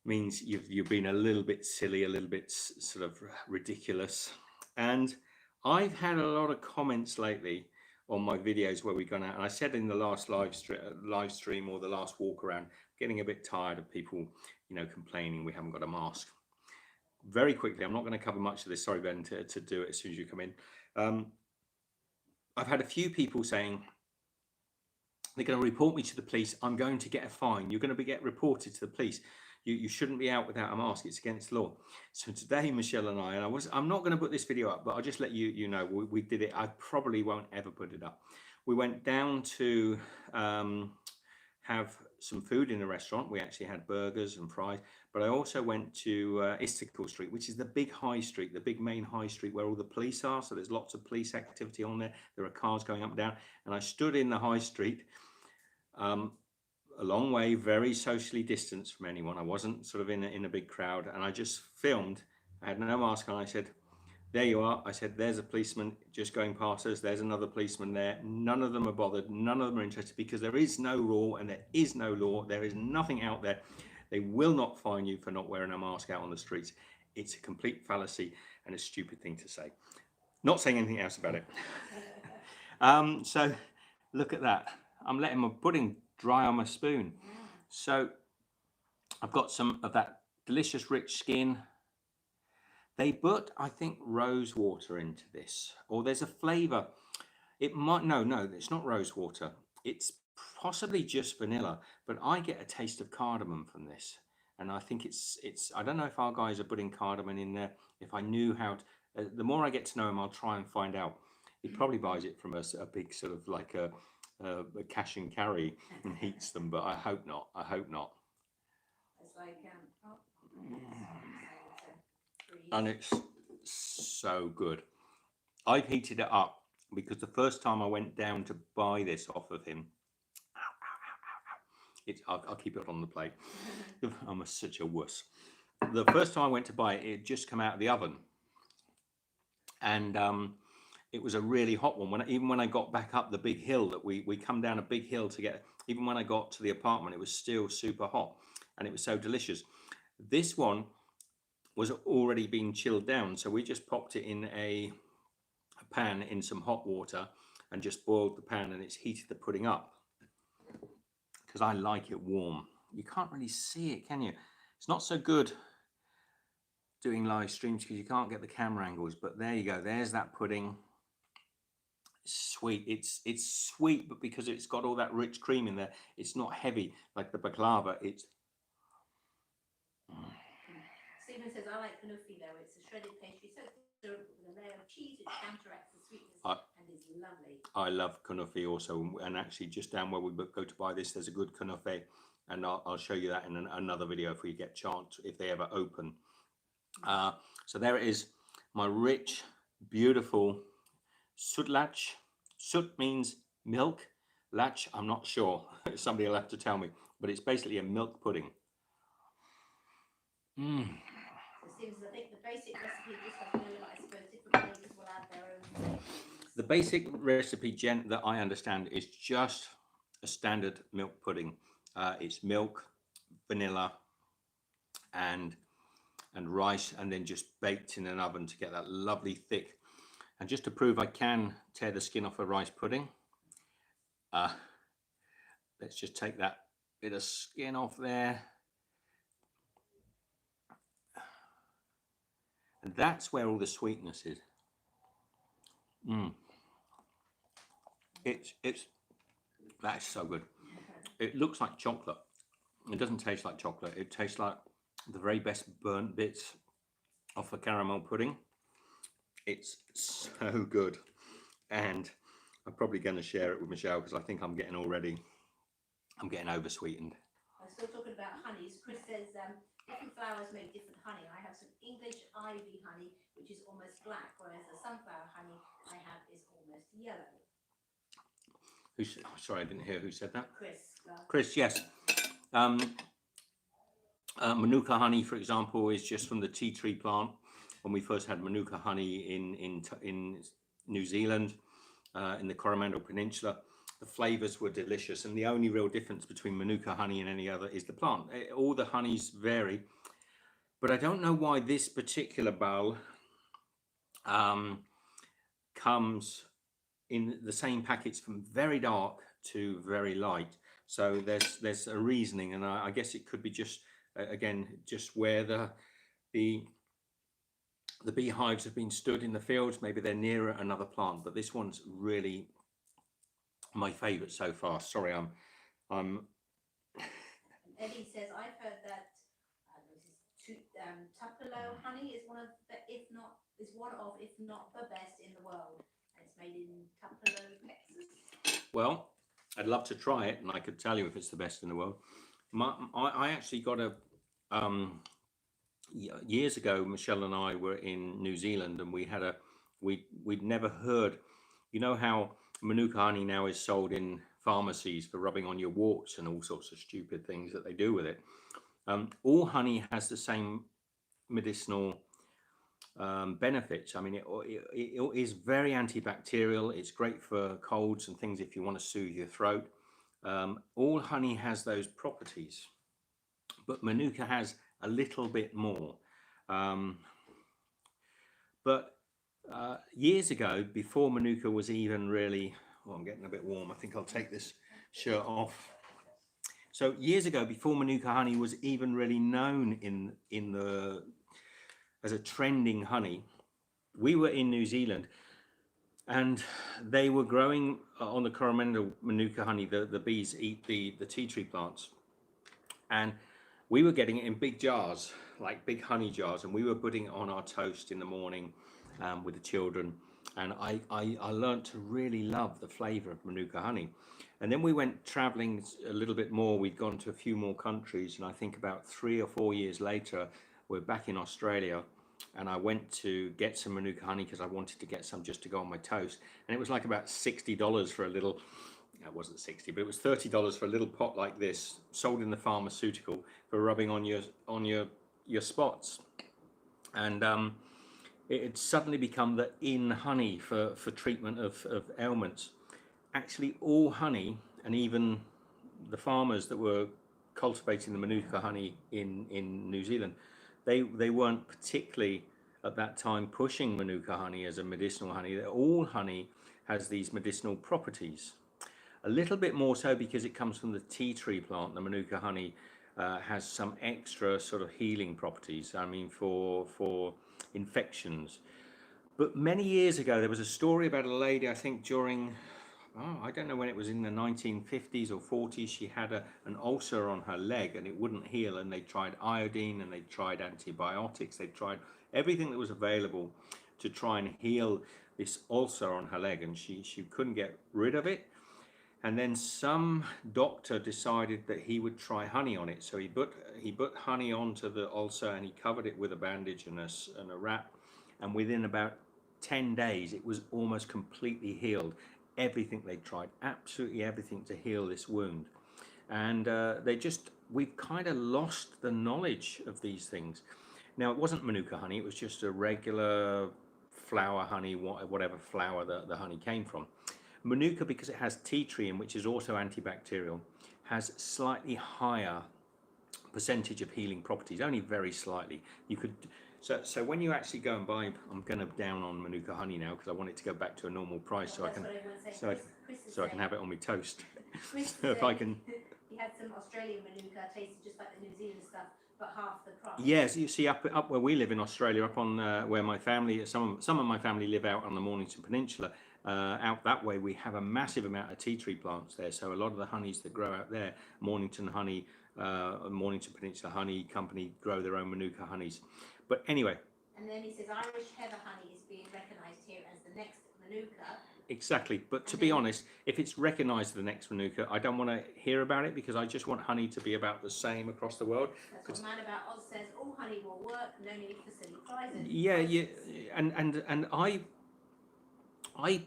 means you've been a little bit silly, a little bit sort of ridiculous. And I've had a lot of comments lately on my videos where we've gone out, and I said in the last live stream or the last walk around, getting a bit tired of people, you know, complaining we haven't got a mask. Very quickly, I'm not going to cover much of this. Sorry, Ben, to do it as soon as you come in. I've had a few people saying they're going to report me to the police. I'm going to get a fine. You're going to get reported to the police. You shouldn't be out without a mask. It's against the law. So today, Michelle and I'm not going to put this video up, but I'll just let you know we did it. I probably won't ever put it up. We went down to have some food in a restaurant. We actually had burgers and fries, but I also went to Istiklal Street, which is the big high street, the big main high street where all the police are. So there's lots of police activity on there. There are cars going up and down, and I stood in the high street. A long way, very socially distanced from anyone. I wasn't sort of in a big crowd, and I just filmed. I had no mask on. I said, "There you are." I said, "There's a policeman just going past us. There's another policeman there." None of them are bothered. None of them are interested, because there is no rule and there is no law. There is nothing out there. They will not fine you for not wearing a mask out on the streets. It's a complete fallacy and a stupid thing to say. Not saying anything else about it. So look at that. I'm letting my pudding dry on my spoon. So I've got some of that delicious rich skin. They put, I think, rose water into this, or there's a flavor. It might, no, it's not rose water. It's possibly just vanilla, but I get a taste of cardamom from this. And I think it's, I don't know if our guys are putting cardamom in there. If I knew how to, the more I get to know him, I'll try and find out. He probably buys it from a big sort of like a cash and carry and heats them, but I hope not. I hope not. It's like, And it's so good. I've heated it up because the first time I went down to buy this off of him, I'll keep it on the plate. I'm such a wuss. The first time I went to buy it, it had just come out of the oven, and it was a really hot one. Even when I got back up the big hill that we come down a big hill to get, even when I got to the apartment, it was still super hot, and it was so delicious. This one was already being chilled down, so we just popped it in a pan in some hot water and just boiled the pan, and it's heated the pudding up because I like it warm. You can't really see it, can you? It's not so good doing live streams because you can't get the camera angles, but there you go. There's that pudding. Sweet. It's sweet, but because it's got all that rich cream in there, it's not heavy like the baklava. It's Stephen says, "I like kunufi though. It's a shredded pastry, so with a layer of cheese which counteracts the sweetness and is lovely." I love kunufi also, and actually just down where we go to buy this, there's a good kunufi, and I'll show you that in another video if we get a chance, if they ever open. So there it is, my rich, beautiful Sutlac. Sut means milk. Lach, I'm not sure. Somebody will have to tell me. But it's basically a milk pudding. So Stephen says, "I think the basic recipe just has vanilla, but I suppose different places will add their own flavors." The basic recipe, Jen, that I understand is just a standard milk pudding. It's milk, vanilla, and rice, and then just baked in an oven to get that lovely thick. And just to prove I can tear the skin off a rice pudding, let's just take that bit of skin off there. And that's where all the sweetness is. That's so good. It looks like chocolate. It doesn't taste like chocolate. It tastes like the very best burnt bits of the caramel pudding. It's so good, and I'm probably going to share it with Michelle because I think I'm getting over sweetened. I'm still talking about honeys. Chris says different flowers make different honey. I have some English ivy honey, which is almost black, whereas the sunflower honey I have is almost yellow. Sorry, I didn't hear who said that. Chris, yes. Manuka honey, for example, is just from the tea tree plant. When we first had Manuka honey in New Zealand, in the Coromandel Peninsula, the flavors were delicious, and the only real difference between Manuka honey and any other is the plant. All the honeys vary, but I don't know why this particular bowl comes in the same packets from very dark to very light. So there's a reasoning, and I guess it could be just again just where the beehives have been stood in the fields. Maybe they're nearer another plant, but this one's really my favorite so far. Sorry, I'm Eddie says I've heard that Tupelo honey is one of if not the best in the world. And it's made in Tupelo, Texas. Well, I'd love to try it, and I could tell you if it's the best in the world. I actually got years ago, Michelle and I were in New Zealand, and we'd never heard, you know how Manuka honey now is sold in pharmacies for rubbing on your warts and all sorts of stupid things that they do with it. All honey has the same medicinal benefits. I mean, it is very antibacterial. It's great for colds and things if you want to soothe your throat. All honey has those properties, but Manuka has a little bit more. But years ago, before Manuka was even really, I'm getting a bit warm. I think I'll take this shirt off. So years ago, before Manuka honey was even really known as a trending honey, we were in New Zealand, and they were growing on the Coromandel Manuka honey. The bees eat the tea tree plants, and we were getting it in big jars, like big honey jars, and we were putting it on our toast in the morning with the children. And I learned to really love the flavor of Manuka honey. And then we went traveling a little bit more. We'd gone to a few more countries, and I think about 3 or 4 years later, we're back in Australia, and I went to get some Manuka honey because I wanted to get some just to go on my toast. And it was like about $60 for a little, it wasn't 60, but it was $30 for a little pot like this, sold in the pharmaceutical for rubbing on your spots. And it had suddenly become the in honey for treatment of ailments. Actually, all honey, and even the farmers that were cultivating the Manuka honey in New Zealand, they weren't particularly at that time pushing Manuka honey as a medicinal honey. All honey has these medicinal properties. A little bit more so because it comes from the tea tree plant. The Manuka honey has some extra sort of healing properties. I mean, for infections. But many years ago, there was a story about a lady, I think during, I don't know when it was, in the 1950s or 40s, she had an ulcer on her leg and it wouldn't heal, and they tried iodine and they tried antibiotics, they tried everything that was available to try and heal this ulcer on her leg, and she couldn't get rid of it. And then some doctor decided that he would try honey on it. So he put honey onto the ulcer, and he covered it with a bandage and a wrap, and within about 10 days it was almost completely healed. Everything they tried, absolutely everything to heal this wound. And we've kind of lost the knowledge of these things. Now, it wasn't Manuka honey, it was just a regular flower honey, whatever flower the honey came from. Manuka, because it has tea tree in, which is also antibacterial, has slightly higher percentage of healing properties, only very slightly. So when you actually go and buy, I'm going to down on Manuka honey now because I want it to go back to a normal price, so I can have it on my toast. So if I can. He had some Australian Manuka, tasted just like the New Zealand stuff, but half the price. Yes, you see, up where we live in Australia, up on where my family, some of my family live out on the Mornington Peninsula. Out that way, we have a massive amount of tea tree plants there. So a lot of the honeys that grow out there, Mornington Honey, Mornington Peninsula Honey Company grow their own Manuka honeys. But anyway. And then he says Irish heather honey is being recognised here as the next Manuka. Exactly, but to be honest, if it's recognised the next Manuka, I don't want to hear about it because I just want honey to be about the same across the world. That's what Man About Oz says. All honey will work. No need for silly prizes. Yeah, and I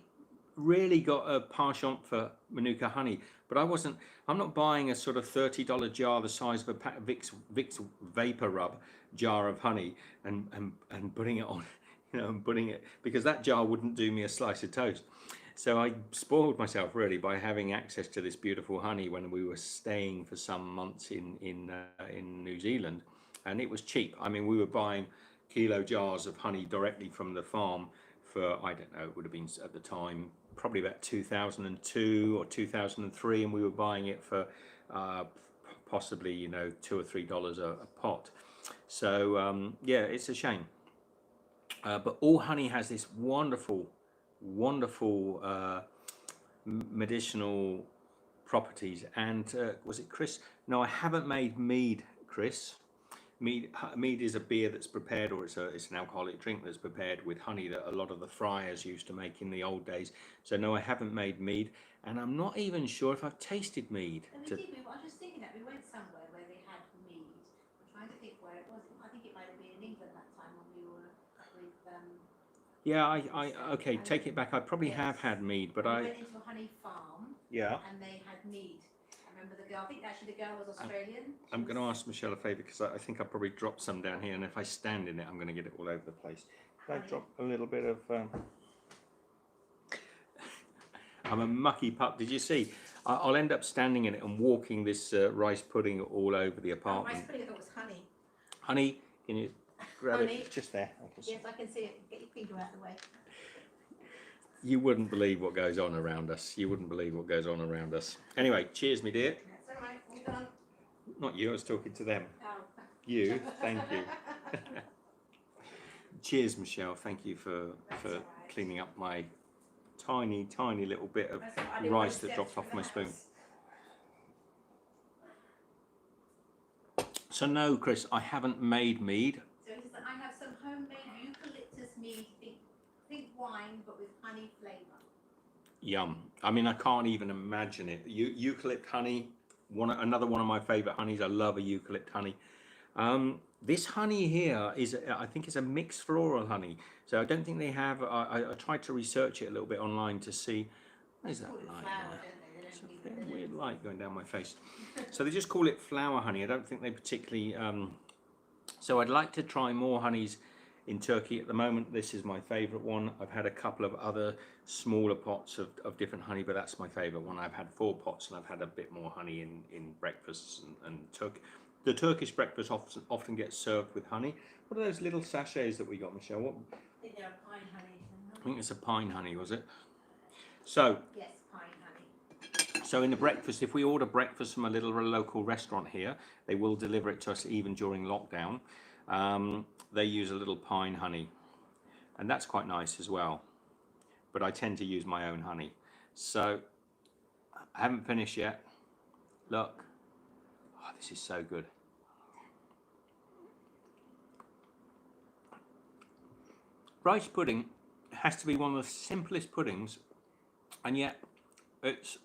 really got a penchant for Manuka honey, but I'm not buying a sort of $30 jar the size of a Vicks Vapor Rub jar of honey and putting it on, and putting it, because that jar wouldn't do me a slice of toast. So I spoiled myself really by having access to this beautiful honey when we were staying for some months in New Zealand, and it was cheap. I mean, we were buying kilo jars of honey directly from the farm for, I don't know, it would have been at the time probably about 2002 or 2003, and we were buying it for possibly $2 or $3 a pot. So yeah, it's a shame. But all honey has this wonderful medicinal properties. And was it Chris? No, I haven't made mead, Chris. Mead is a beer that's prepared, or it's an alcoholic drink that's prepared with honey that a lot of the friars used to make in the old days. So no, I haven't made mead, and I'm not even sure if I've tasted mead. I was just thinking that we went somewhere where they had mead. I'm trying to think where it was. I think it might have been in England that time when we were with. Yeah, okay, take it back. I probably have had mead, but I went into a honey farm. Yeah. And they had mead. I remember the girl. I think actually the girl was Australian. I'm going to ask Michelle a favour because I think I probably dropped some down here, and if I stand in it, I'm going to get it all over the place. Can I drop a little bit of? I'm a mucky pup. Did you see? I'll end up standing in it and walking this rice pudding all over the apartment. Rice pudding, I thought it was honey. Honey, can you grab honey. it? Just there. Yes, I can see it. Get your finger out of the way. You wouldn't believe what goes on around us. You wouldn't believe what goes on around us. Anyway, cheers, me dear. That's all right. All done. Not you. I was talking to them. Oh. You. Thank you. Cheers, Michelle. Thank you for right. cleaning up my tiny little bit of rice that dropped off my spoon. So no, Chris, I haven't made mead. So he said, I have some homemade eucalyptus mead, think wine, but with honey flavour. Yum. I mean, I can't even imagine it. Eucalypt honey, another one of my favourite honeys. I love a eucalypt honey. This honey here is, I think, is a mixed floral honey. So I don't think they have. I tried to research it a little bit online to see. What is that light? It's a very weird light going down my face. So they just call it flower honey. I don't think they particularly. So I'd like to try more honeys in Turkey. At the moment, this is my favourite one. I've had a couple of other smaller pots of different honey, but that's my favourite one. I've had 4 pots, and I've had a bit more honey in breakfasts and The Turkish breakfast often gets served with honey. What are those little sachets that we got, Michelle? What? I think they're pine honey. I think it's a pine honey, was it? So. Yes, pine honey. So in the breakfast, if we order breakfast from a little local restaurant here, they will deliver it to us even during lockdown. They use a little pine honey, and that's quite nice as well. But I tend to use my own honey. So I haven't finished yet. Look. Oh, this is so good. Rice pudding has to be one of the simplest puddings, and yet it's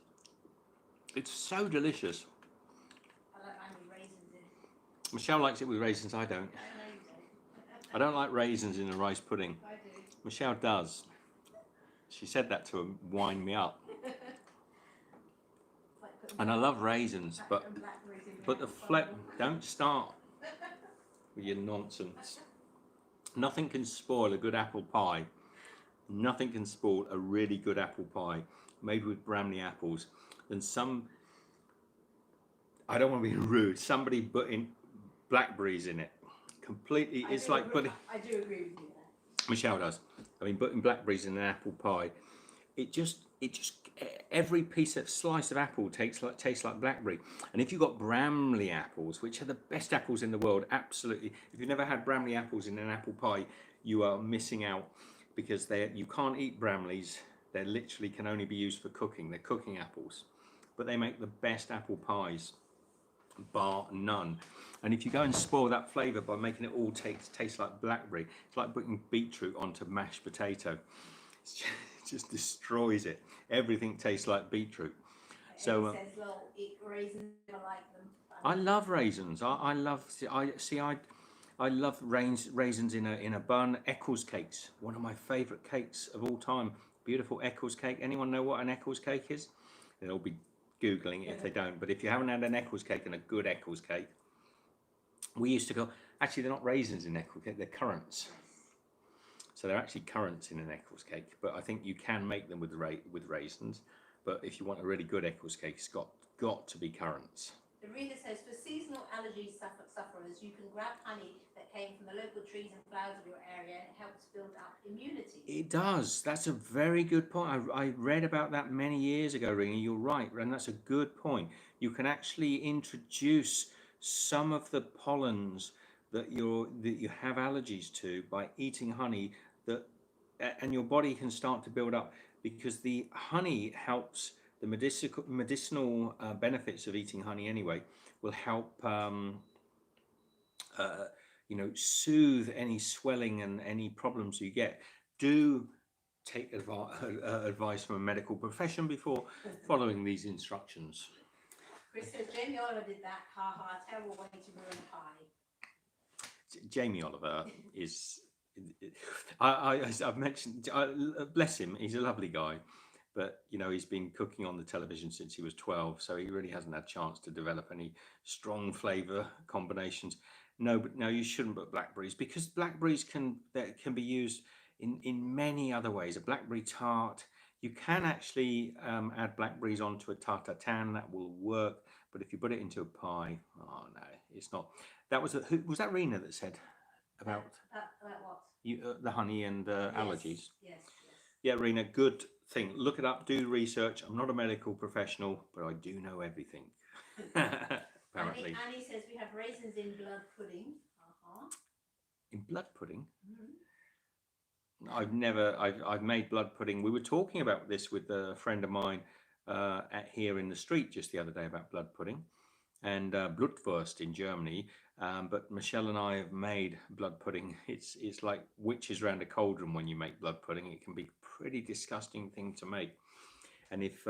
so delicious. I like raisins in. Michelle likes it with raisins. I don't. I know you don't. I don't like raisins in a rice pudding. I do. Michelle does. She said that to wind me up. And I love raisins, but the don't start with your nonsense. Nothing can spoil a good apple pie. Nothing can spoil a really good apple pie made with Bramley apples. And I don't want to be rude, somebody putting blackberries in it. Completely, it's like putting... I do agree with you there. Michelle does. I mean, putting blackberries in an apple pie, it just every slice of apple tastes like blackberry. And if you've got Bramley apples, which are the best apples in the world, absolutely. If you've never had Bramley apples in an apple pie, you are missing out, because you can't eat Bramleys They literally can only be used for cooking. They're cooking apples, but they make the best apple pies, bar none. And if you go and spoil that flavour by making it all taste like blackberry, it's like putting beetroot onto mashed potato. It just destroys it. Everything tastes like beetroot. So It says, "Lol, eat raisins, never like them." I love raisins. I love. I love raisins in a bun. Eccles cakes, one of my favourite cakes of all time. Beautiful Eccles cake. Anyone know what an Eccles cake is? They'll be googling it if they don't. But if you haven't had an Eccles cake and a good Eccles cake, we used to go. Actually, they're not raisins in Eccles cake. They're currants. So they're actually currants in an Eccles cake. But I think you can make them with raisins. But if you want a really good Eccles cake, it's got to be currants. The reader says, for seasonal allergy sufferers, you can grab honey that came from the local trees and flowers of your area, and it helps build up immunity. It does. That's a very good point. I read about that many years ago, Rina. You're right, and that's a good point. You can actually introduce some of the pollens that you have allergies to by eating honey, and your body can start to build up, because the honey helps. The medicinal benefits of eating honey anyway will help soothe any swelling and any problems you get. Do take advice from a medical profession before following these instructions. Chris says, Jamie Oliver did that. Ha ha, terrible way to ruin pie. Jamie Oliver is, I've mentioned, bless him, he's a lovely guy. But, he's been cooking on the television since he was 12, so he really hasn't had a chance to develop any strong flavour combinations. No, but no, you shouldn't put blackberries, because blackberries can be used in many other ways. A blackberry tart, you can actually add blackberries onto a tarte tatin, that will work. But if you put it into a pie, oh no, it's not. That was was that Rena that said about what? The honey and allergies? Yes. Yeah, Rena, good thing. Look it up, do research. I'm not a medical professional, but I do know everything. Apparently. Annie says we have raisins in blood pudding. In blood pudding? Mm-hmm. I've made blood pudding. We were talking about this with a friend of mine here in the street just the other day about blood pudding and Blutwurst in Germany. But Michelle and I have made blood pudding. It's like witches round a cauldron when you make blood pudding. It can be a pretty disgusting thing to make. And if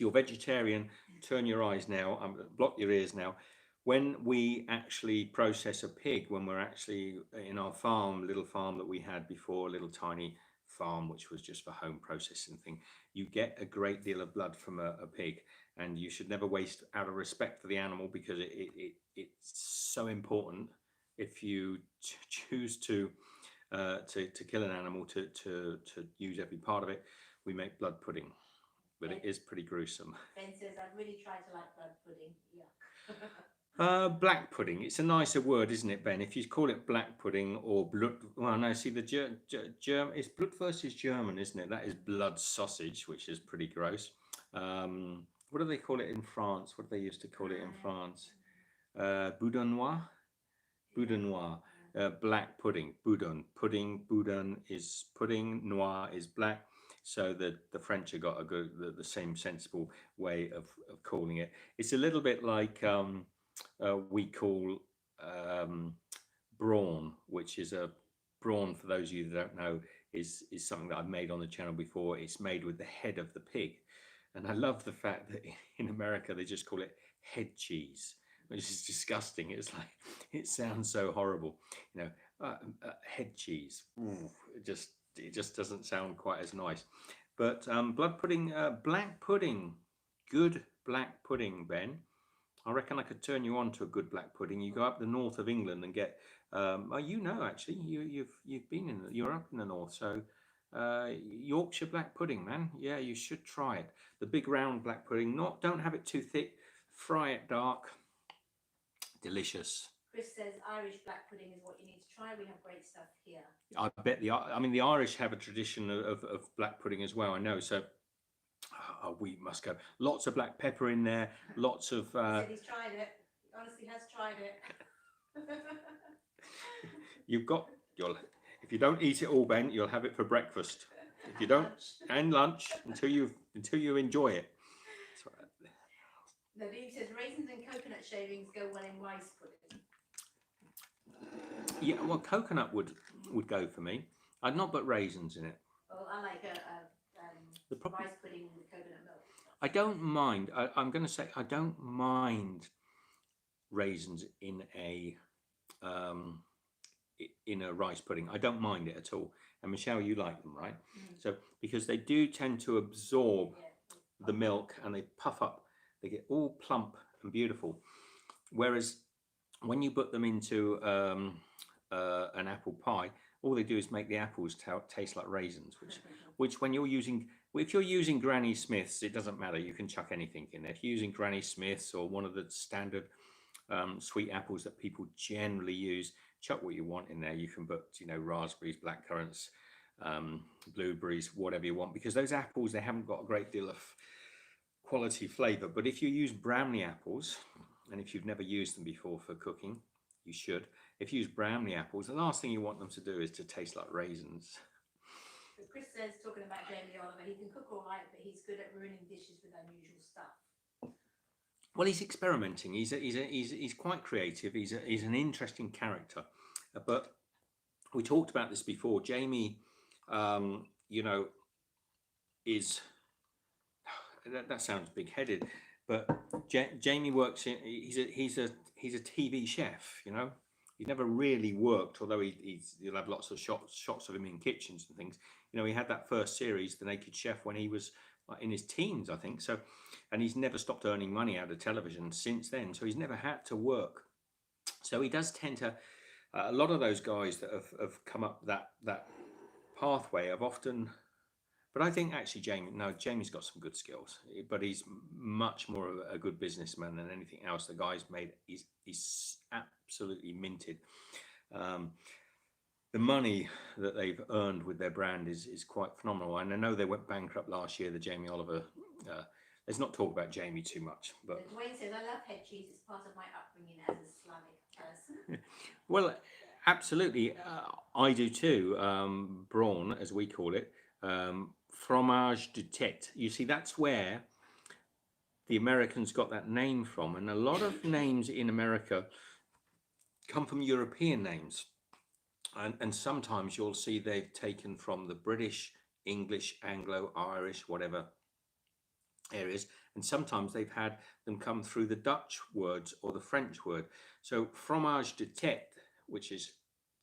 you're vegetarian, turn your eyes now, block your ears now. When we actually process a pig, when we're actually in our little farm that we had before, a little tiny farm, which was just for home processing thing, you get a great deal of blood from a pig, and you should never waste out of respect for the animal, because it's so important. If you choose to kill an animal, to use every part of it, we make blood pudding. But it is pretty gruesome. Ben says, I've really tried to like blood pudding. Yeah. Black pudding. It's a nicer word, isn't it, Ben? If you call it black pudding or blood, well, no. See, the German, it's Blutwurst is German, isn't it? That is blood sausage, which is pretty gross. What do they call it in France? What do they used to call it in France? Boudin noir. Black pudding. Boudin is pudding. Noir is black. So the French have got the same sensible way of calling it. It's a little bit like we call brawn, which is a brawn, for those of you that don't know, is something that I've made on the channel before. It's made with the head of the pig. And I love the fact that in America they just call it head cheese, which is disgusting. It's like, it sounds so horrible, head cheese. Ooh, it just doesn't sound quite as nice. But blood pudding, black pudding, good black pudding, Ben. I reckon I could turn you on to a good black pudding. You go up the north of England and get, actually, you've been you're up in the north, so Yorkshire black pudding, man. Yeah, you should try it. The big round black pudding. Don't have it too thick. Fry it dark. Delicious. Chris says Irish black pudding is what you need to try. We have great stuff here. I bet the Irish have a tradition of black pudding as well. I know. So we must go. Lots of black pepper in there. Lots of. He said he's tried it. He honestly has tried it. If you don't eat it all, Ben, you'll have it for breakfast. If you don't, and lunch until you enjoy it. That's right. Nadine says raisins and coconut shavings go well in rice pudding. Yeah, well, coconut would go for me. I'd not put raisins in it. Well, I like The problem, rice pudding with coconut milk. I don't mind. I'm going to say I don't mind raisins um, in a rice pudding. I don't mind it at all. And Michelle, you like them, right? So because they do tend to absorb the milk and they puff up, they get all plump and beautiful. Whereas when you put them into an apple pie, all they do is make the apples taste like raisins, which when you're using, if you're using Granny Smith's, it doesn't matter. You can chuck anything in there. If you're using Granny Smith's or one of the standard sweet apples that people generally use, chuck what you want in there. You can put, raspberries, blackcurrants, blueberries, whatever you want, because those apples, they haven't got a great deal of quality flavor. But if you use Bramley apples, and if you've never used them before for cooking, you should. If you use Bramley apples, the last thing you want them to do is to taste like raisins. So Chris says, talking about Jamie Oliver, he can cook all right, but he's good at ruining dishes with unusual stuff. Well, he's experimenting. He's quite creative. He's an interesting character. But we talked about this before. Jamie, is that sounds big-headed, but Jamie works in. He's a TV chef. He's never really worked, although you'll have lots of shots of him in kitchens and things. He had that first series, The Naked Chef, when he was in his teens, I think. So, and he's never stopped earning money out of television since then. So he's never had to work. So he does tend to. A lot of those guys that have come up that pathway have often. But I think actually Jamie's got some good skills, but he's much more of a good businessman than anything else. The guy's made he's absolutely minted. The money that they've earned with their brand is quite phenomenal. And I know they went bankrupt last year, the Jamie Oliver. Let's not talk about Jamie too much. But Dwayne says, I love head cheese. It's part of my upbringing as a Slavic person. Well, absolutely. I do too. Brawn, as we call it. Fromage de tête. You see, that's where the Americans got that name from. And a lot of names in America come from European names. And sometimes you'll see they've taken from the British, English, Anglo, Irish, whatever areas. And sometimes they've had them come through the Dutch words or the French word. So fromage de tête, which is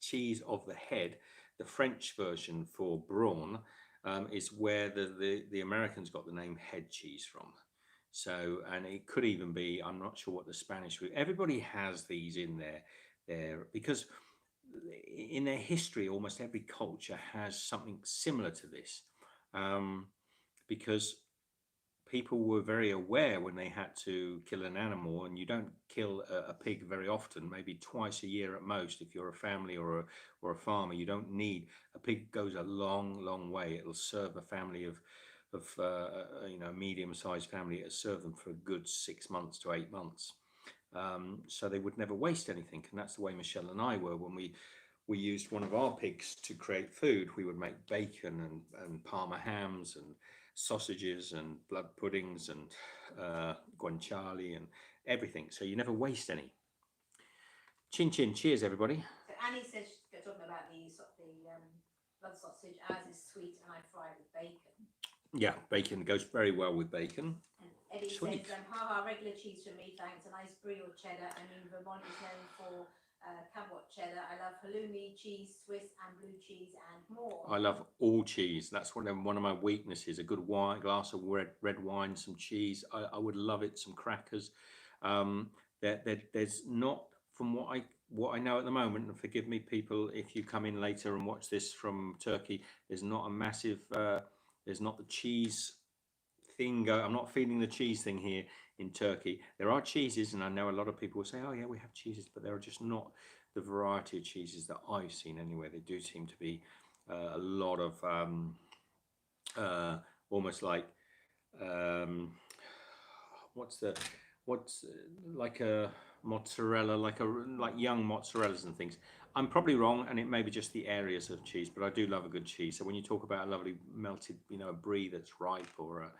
cheese of the head, the French version for brawn, is where the Americans got the name head cheese from. So, and it could even be, I'm not sure what the Spanish root. Everybody has these in there because in their history, almost every culture has something similar to this, because people were very aware when they had to kill an animal, and you don't kill a pig very often, maybe twice a year at most. If you're a family or a farmer, you don't need a pig. Goes a long way. It'll serve a family of medium-sized family. It'll serve them for a good 6 months to 8 months. So they would never waste anything, and that's the way Michelle and I were when we used one of our pigs to create food. We would make bacon and Parma hams and sausages and blood puddings and guanciale and everything. So you never waste any. Chin chin. Cheers, everybody. So Annie says, talking about the blood sausage, ours is sweet and I fry it with bacon. Yeah, bacon goes very well with bacon. And Eddie Sweet. says, regular cheese for me, thanks. A nice brie or cheddar. I mean, Vermont is known for Cabot cheddar. I love halloumi, cheese, Swiss and blue cheese and more. I love all cheese. That's one of my weaknesses. A good glass of red wine, some cheese. I would love it. Some crackers. There's not, from what I know at the moment, and forgive me people if you come in later and watch this from Turkey, there's not a massive, there's not the cheese thing. I'm not feeling the cheese thing here in Turkey. There are cheeses, and I know a lot of people will say, oh yeah, we have cheeses, but there are just not the variety of cheeses that I've seen anyway. They do seem to be a lot of almost like what's like a mozzarella, like young mozzarellas and things. I'm probably wrong, and it may be just the areas of cheese, but I do love a good cheese. So when you talk about a lovely melted, a brie that's ripe, or a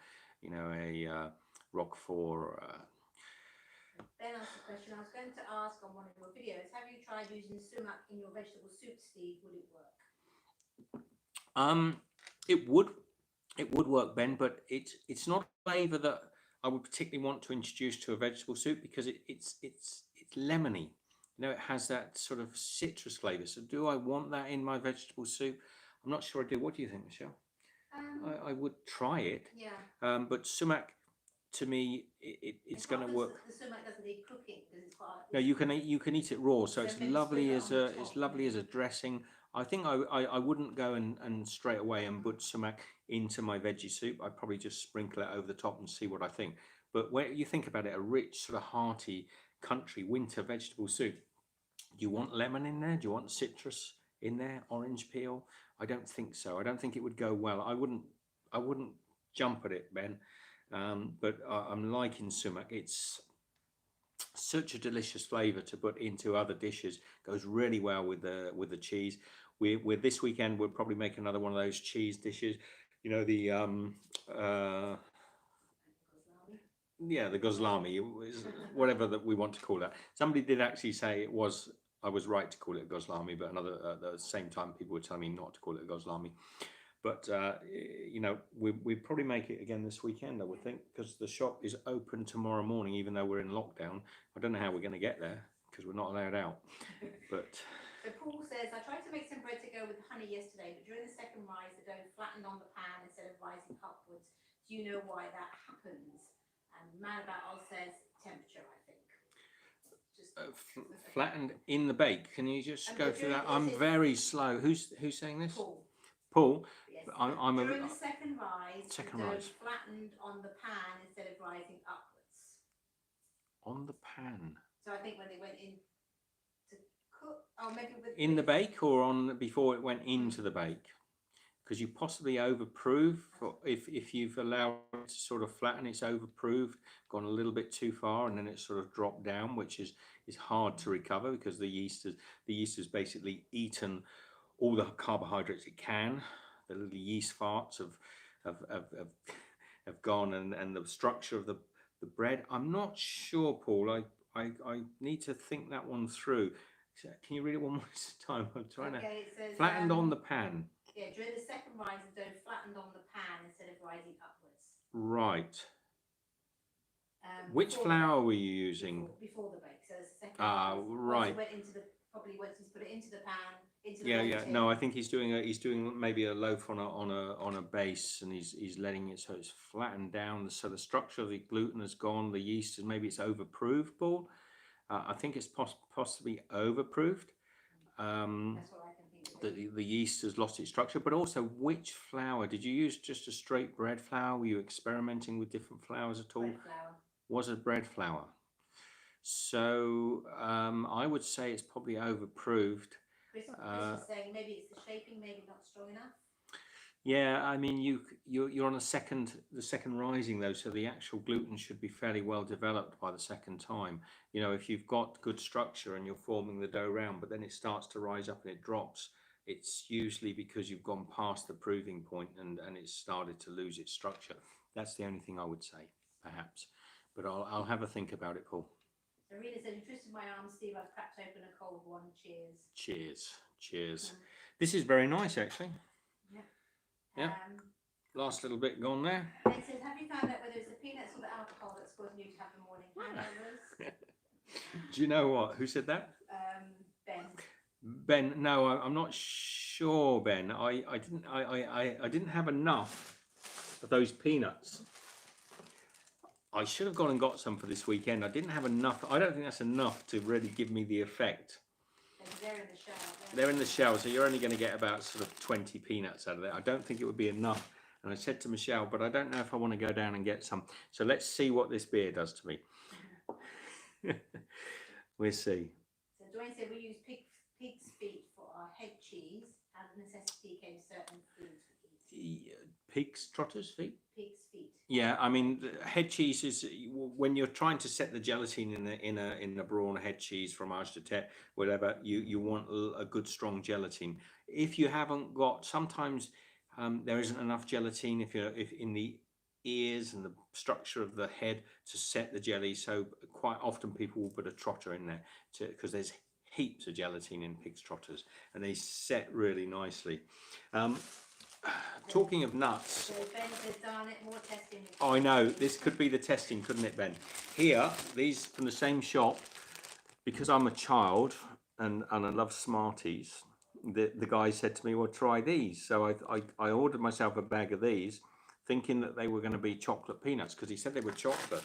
Roquefort, or Ben asked a question I was going to ask on one of your videos. Have you tried using sumac in your vegetable soup, Steve? Would it work? it would work, Ben, but it's not a flavour that I would particularly want to introduce to a vegetable soup because it's lemony. It has that sort of citrus flavour. So do I want that in my vegetable soup? I'm not sure I do. What do you think, Michelle? I would try it. Yeah. But sumac, to me, it's going to work. The sumac doesn't need cooking because it's quite. No, you can eat it raw, so it's lovely as a dressing. I think I wouldn't go and straight away and put sumac into my veggie soup. I'd probably just sprinkle it over the top and see what I think. But when you think about it, a rich sort of hearty country winter vegetable soup, do you want lemon in there? Do you want citrus in there? Orange peel? I don't think so. I don't think it would go well. I wouldn't jump at it, Ben. But I'm liking sumac. It's such a delicious flavour to put into other dishes. Goes really well with the cheese. We're this weekend we'll probably make another one of those cheese dishes. The the gozlami, whatever that we want to call that. Somebody did actually say I was right to call it a gozlami, but another at the same time people were telling me not to call it a gozlami. But we probably make it again this weekend, I would think, because the shop is open tomorrow morning, even though we're in lockdown. I don't know how we're going to get there because we're not allowed out. But so Paul says, I tried to make some bread to go with honey yesterday, but during the second rise, the dough flattened on the pan instead of rising upwards. Do you know why that happens? And Man About Oz says temperature, I think. Flattened in the bake. Can you just go through that? I'm very slow. Who's saying this? Paul. Yes. During the second rise, the dough flattened on the pan instead of rising upwards. On the pan. So I think when they went in to cook, maybe in the bake or before it went into the bake, because you possibly overprove if you've allowed it to sort of flatten. It's overproved, gone a little bit too far, and then it's sort of dropped down, which is hard to recover because the yeast has basically eaten all the carbohydrates it can. The little yeast farts have gone, and the structure of the bread. I'm not sure, Paul. I need to think that one through. Can you read it one more time? I'm trying to. It says, flattened on the pan. Yeah, during the second rise, the dough flattened on the pan instead of rising upwards. Right. Which flour were you using? Before the bake. So the second rise. Right. Went into probably once he's put it into the pan. No, I think he's doing maybe a loaf on a base, and he's letting it so it's flattened down. So the structure of the gluten has gone. The yeast is maybe it's overproofed, Paul. I think it's possibly overproofed. That's what I can think. The yeast has lost its structure, but also which flour did you use? Just a straight bread flour? Were you experimenting with different flours at all? Bread flour. Was it bread flour? So I would say it's probably overproofed. Chris is saying maybe it's the shaping, maybe not strong enough. Yeah, I mean you're on the second rising though, so the actual gluten should be fairly well developed by the second time. If you've got good structure and you're forming the dough round, but then it starts to rise up and it drops, it's usually because you've gone past the proving point and it's started to lose its structure. That's the only thing I would say, perhaps. But I'll have a think about it, Paul. Arena said, you twisted my arm, Steve. I've cracked open a cold one. Cheers. Cheers. This is very nice, actually. Yeah. Last little bit gone there. It says, have you found out whether it's the peanuts or the alcohol that's causing you to have the morning hangovers? Do you know what? Who said that? Ben. No, I'm not sure, Ben. I didn't have enough of those peanuts. I should have gone and got some for this weekend. I didn't have enough. I don't think that's enough to really give me the effect. They're in the shell. They're in the shell, so you're only going to get about sort of 20 peanuts out of it. I don't think it would be enough. And I said to Michelle, but I don't know if I want to go down and get some. So let's see what this beer does to me. We'll see. So Dwayne said we use pig's feet for our head cheese. Out of necessity came certain foods we eat. Pig's trotters feet. Pig's feet. Yeah, I mean, head cheese is when you're trying to set the gelatin in a brawn head cheese, fromage de tête, whatever. You want a good strong gelatin. If you haven't got, sometimes there isn't enough gelatin if in the ears and the structure of the head to set the jelly. So quite often people will put a trotter in there because there's heaps of gelatin in pig's trotters and they set really nicely. Talking of nuts. So Ben says, darn it, more testing. I know, this could be the testing, couldn't it, Ben? Here, these from the same shop, because I'm a child and I love Smarties, the guy said to me, well, try these. So I ordered myself a bag of these, thinking that they were going to be chocolate peanuts, because he said they were chocolate.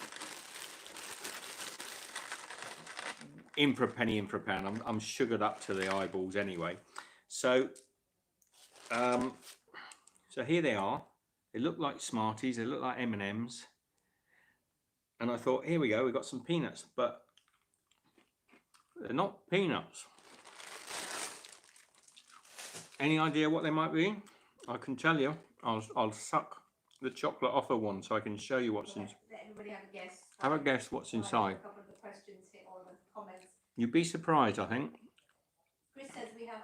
In for a penny, in for a pound. I'm sugared up to the eyeballs anyway. So, so here they are. They look like Smarties. They look like M&Ms. And I thought, here we go. We've got some peanuts, but they're not peanuts. Any idea what they might be? I can tell you. I'll suck the chocolate off of one so I can show you what's inside. Let everybody have a guess. Have a guess what's inside. A couple of the questions here or the comments. You'd be surprised, I think. Chris says we have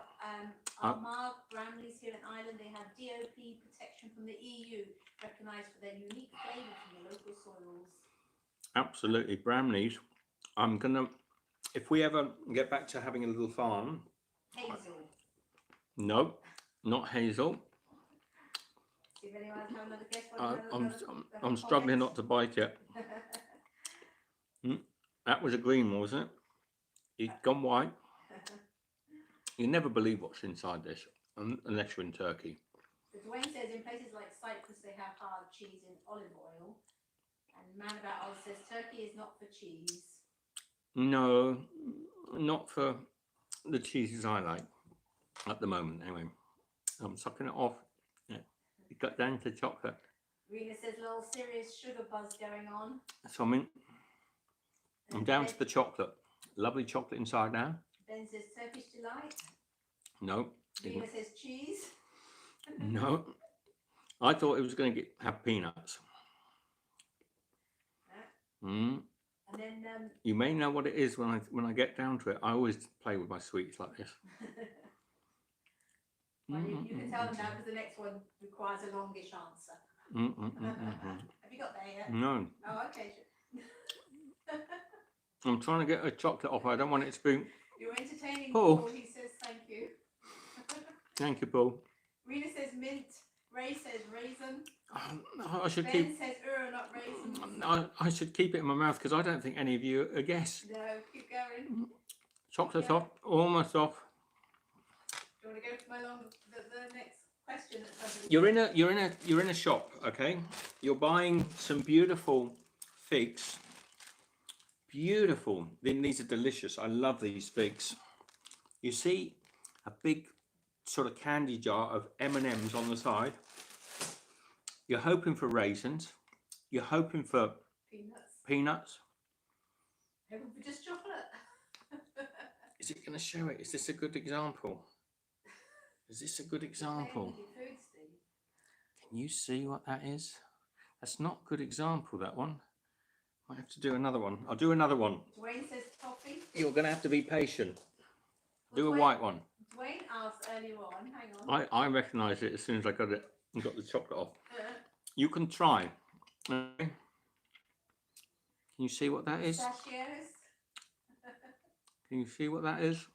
Armagh Bramleys here in Ireland. They have DOP protection from the EU, recognised for their unique flavour from the local soils. Absolutely, Bramleys. I'm gonna, if we ever get back to having a little farm. Hazel. No, not hazel. See if anyone has another guess. I'm struggling not to bite it. That was a green one, wasn't it? It's gone white. You never believe what's inside this, unless you're in Turkey. So Dwayne says in places like Cyprus they have hard cheese in olive oil. And Man About Oz says Turkey is not for cheese. No, not for the cheeses I like at the moment. Anyway, I'm sucking it off. Yeah, it got down to chocolate. Rena says little serious sugar buzz going on. So I'm down to the chocolate. Lovely chocolate inside now. Ben says Turkish delight. No. Rena says cheese. No. I thought it was going to have peanuts. And then you may know what it is when I get down to it. I always play with my sweets like this. Well, you can tell them now because the next one requires a longish answer. Have you got there yet? No. Oh, okay. I'm trying to get a chocolate off. I don't want it to be. You're entertaining Paul. Paul. He says thank you. Thank you, Paul. Rena says mint. Ray says raisin. I should Ben says not raisins. I should keep it in my mouth because I don't think any of you are guess. No, keep going. Chocolate's off, almost off. Do you want to go to the next question? You're in a shop, okay? You're buying some beautiful figs. Beautiful. These are delicious. I love these figs. You see a big sort of candy jar of M&Ms on the side. You're hoping for raisins. You're hoping for peanuts. Hoping for just chocolate. Is it going to show it? Is this a good example? Is this a good example? Can you see what that is? That's not a good example, that one. I have to do another one. I'll do another one. Dwayne says toffee. You're going to have to be patient. Do a white one. Dwayne asked earlier on, hang on. I recognised it as soon as I got it and got the chocolate off. You can try. Okay. Can you see what that is? Pistachios. Can you see what that is?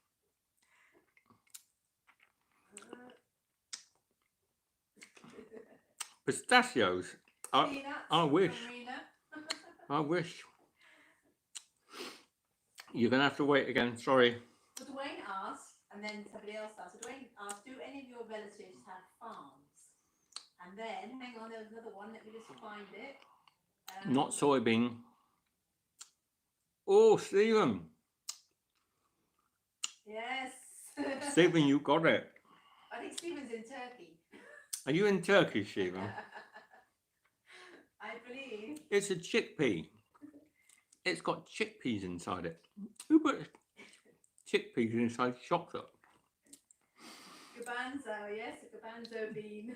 Pistachios. I wish. I wish. You're going to have to wait again. Sorry. So Dwayne asked, and then somebody else asked. So Dwayne asked, do any of your relatives have farms? And then, hang on, there was another one. Let me just find it. Not soybean. Oh, Stephen. Yes. Stephen, you got it. I think Stephen's in Turkey. Are you in Turkey, Stephen? I believe. It's a chickpea. It's got chickpeas inside it. Who put chickpeas inside chocolate? Garbanzo, yes, a garbanzo bean.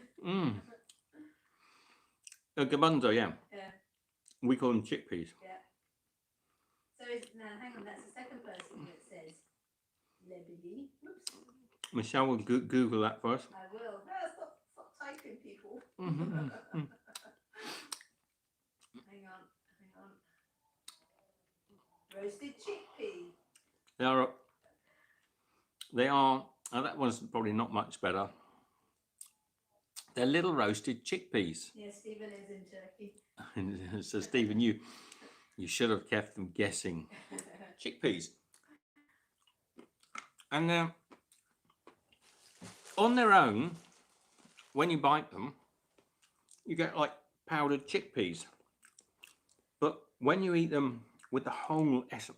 Garbanzo, yeah. Yeah. We call them chickpeas. Yeah. So now, hang on. That's the second person that says lebidi. Whoops. Michelle will Google that for us. I will. No, stop typing, people. Hang on. Roasted chickpea. They are. That one's probably not much better. They're little roasted chickpeas. Yeah, Stephen is in Turkey. So Stephen, you should have kept them guessing. Chickpeas. And on their own, when you bite them, you get like powdered chickpeas. But when you eat them with the whole essence,